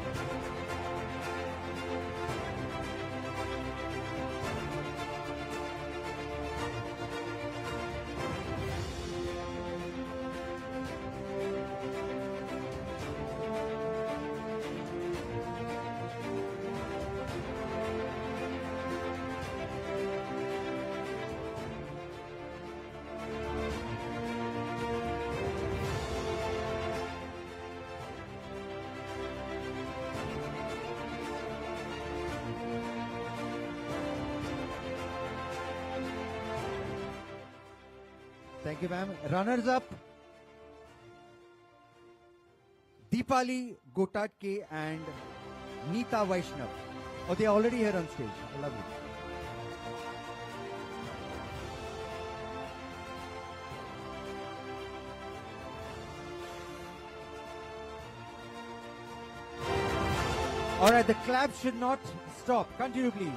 Thank you, ma'am. Runners up, Deepali Gotatke and Neeta Vaishnav. Oh, they are already here on stage. Lovely. All right, the clap should not stop. Continue, please.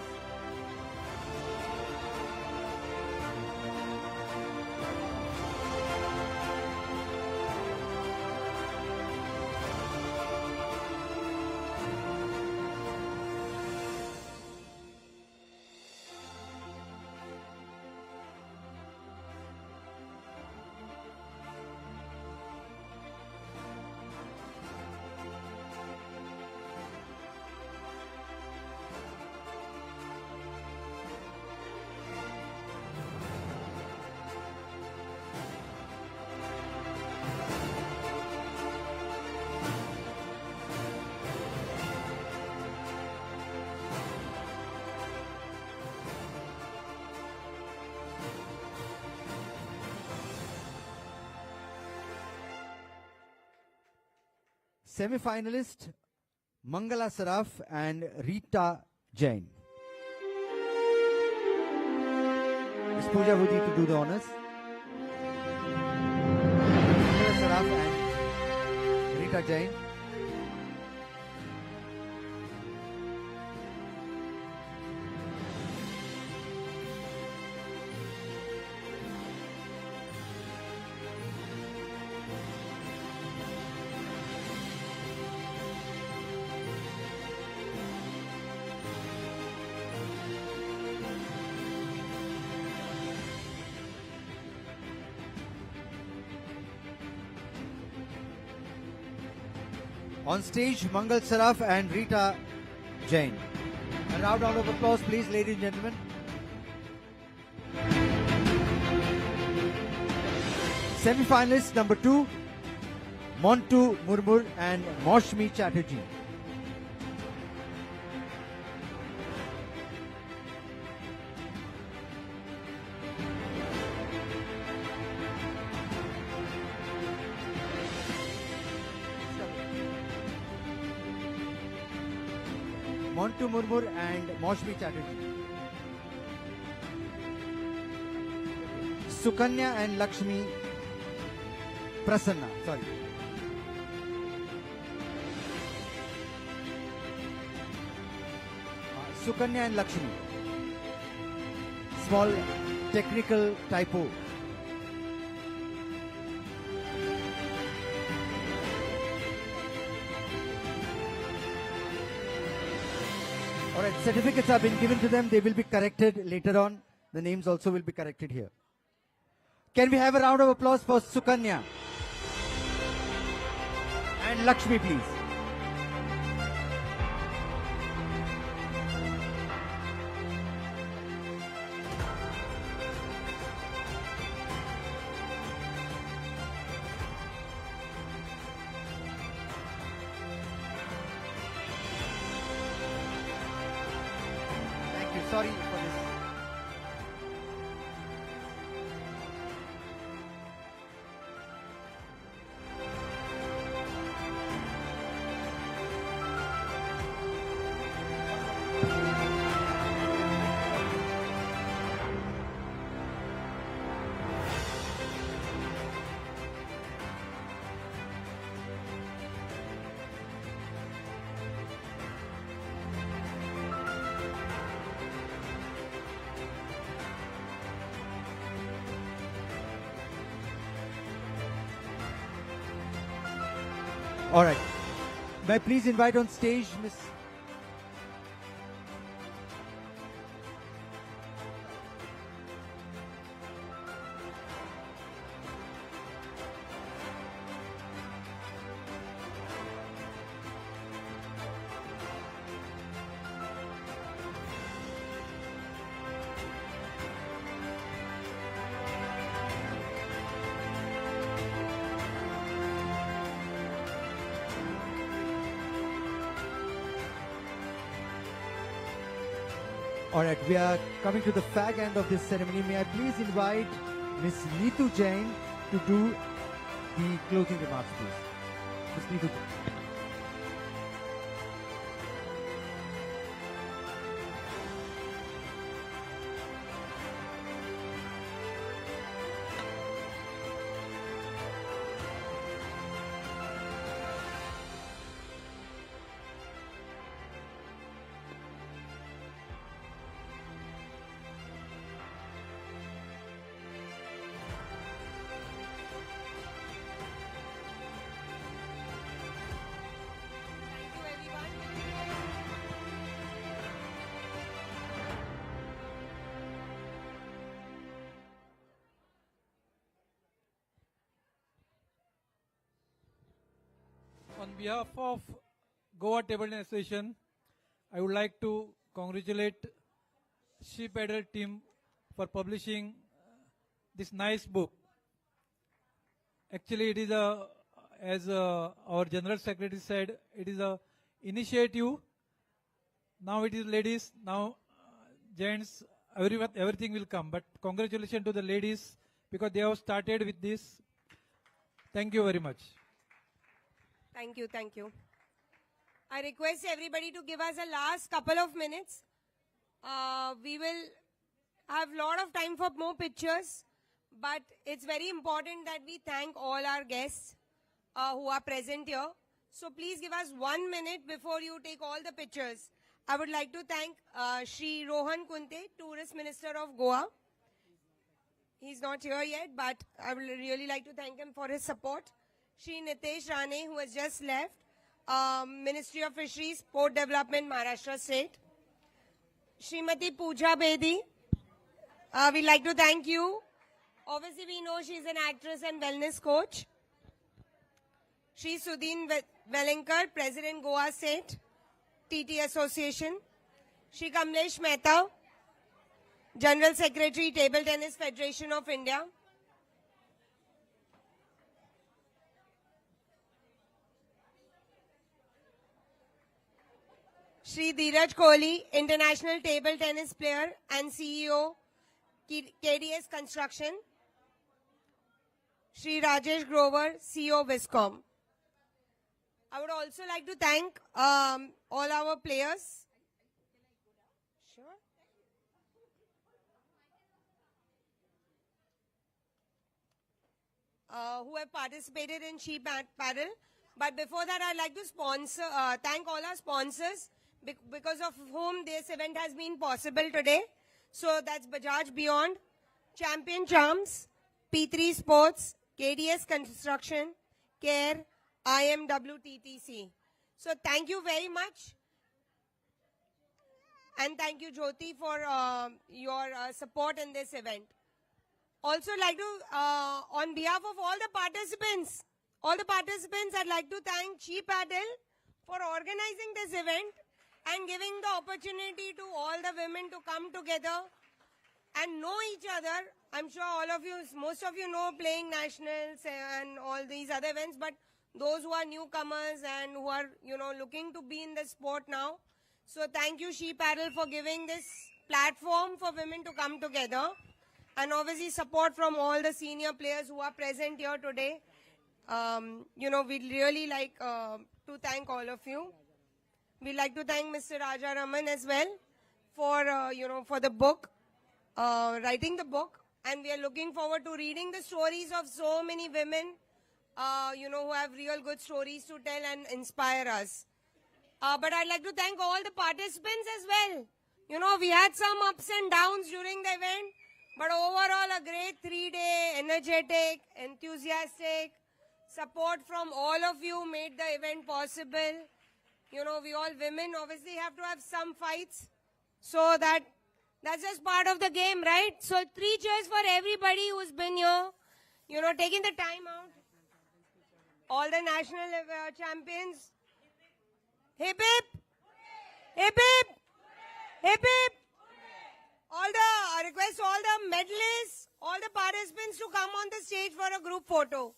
Semi-finalist Mangala Saraf and Rita Jain. Ms. Pooja would need to do the honors. Mangala Saraf and Rita Jain. On stage, Mangal Saraf and Rita Jain. A round of applause, please, ladies and gentlemen. Semi-finalist number 2, Montu Murmur and Moshmi Chatterjee. Montu Murmur and Moshmi Chatterjee. Sukanya and Lakshmi Prasanna. Sorry. Sukanya and Lakshmi. Small technical typo. All right, certificates have been given to them. They will be corrected later on. The names also will be corrected here. Can we have a round of applause for Sukanya and Lakshmi, please? Thank you. Sorry for this. All right. May I please invite on stage Miss All right, we are coming to the fag end of this ceremony. May I please invite Miss Neetu Jain to do the closing remarks, please. Miss Neetu Jain. On behalf of Goa Table Tennis Association, I would like to congratulate Sheep Paddle team for publishing this nice book. Actually, it is as our General Secretary said, it is a initiative. Now it is ladies, now gents, everything will come. But congratulations to the ladies because they have started with this. Thank you very much. Thank you, thank you. I request everybody to give us a last couple of minutes. We will have a lot of time for more pictures, but it's very important that we thank all our guests who are present here. So please give us 1 minute before you take all the pictures. I would like to thank Shri Rohan Kunte, Tourist Minister of Goa. He's not here yet, but I would really like to thank him for his support. Shri Nitesh Rane, who has just left, Ministry of Fisheries, Port Development, Maharashtra State. Srimati Pooja Bedi, we'd like to thank you. Obviously, we know she's an actress and wellness coach. Shri Sudhin Velinkar, President, Goa State, TT Association. Shri Kamlesh Mehta, General Secretary, Table Tennis Federation of India. Shri Dheeraj Kohli, International Table Tennis Player and CEO, KDS Construction. Shri Rajesh Grover, CEO, Viscom. I would also like to thank all our players. Sure. Who have participated in Sheep Paddle. But before that, I'd like to thank all our sponsors, because of whom this event has been possible today. So that's Bajaj Beyond, Champion Charms, P3 Sports, KDS Construction, CARE, IMWTTC. So thank you very much. And thank you, Jyoti, for your support in this event. Also like to, on behalf of all the participants, I'd like to thank She Paddle for organizing this event and giving the opportunity to all the women to come together and know each other. I'm sure all of you, most of you know playing nationals and all these other events, but those who are newcomers and who are, looking to be in the sport now. So thank you, She Paddle, for giving this platform for women to come together. And obviously support from all the senior players who are present here today. We'd really like to thank all of you. We'd like to thank Mr. Raja Raman as well for, for the book, writing the book. And we are looking forward to reading the stories of so many women, who have real good stories to tell and inspire us. But I'd like to thank all the participants as well. We had some ups and downs during the event, but overall a great 3-day, energetic, enthusiastic support from all of you made the event possible. We all women obviously have to have some fights. So that's just part of the game, right? So 3 cheers for everybody who's been here, taking the time out. All the national champions. Hip hip! Hip hip! Hip hip! I request all the medalists, all the participants to come on the stage for a group photo.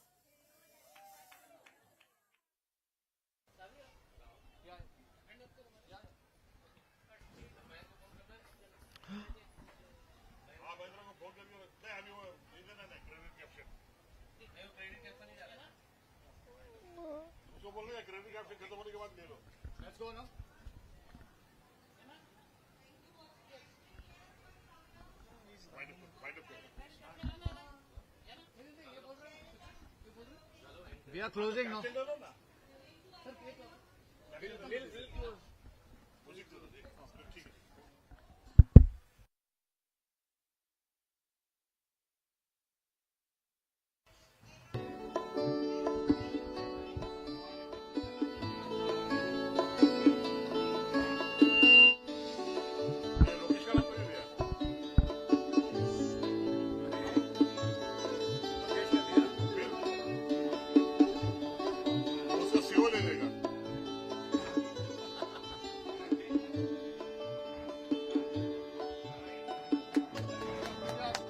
Let's go now. We are closing now. We'll close.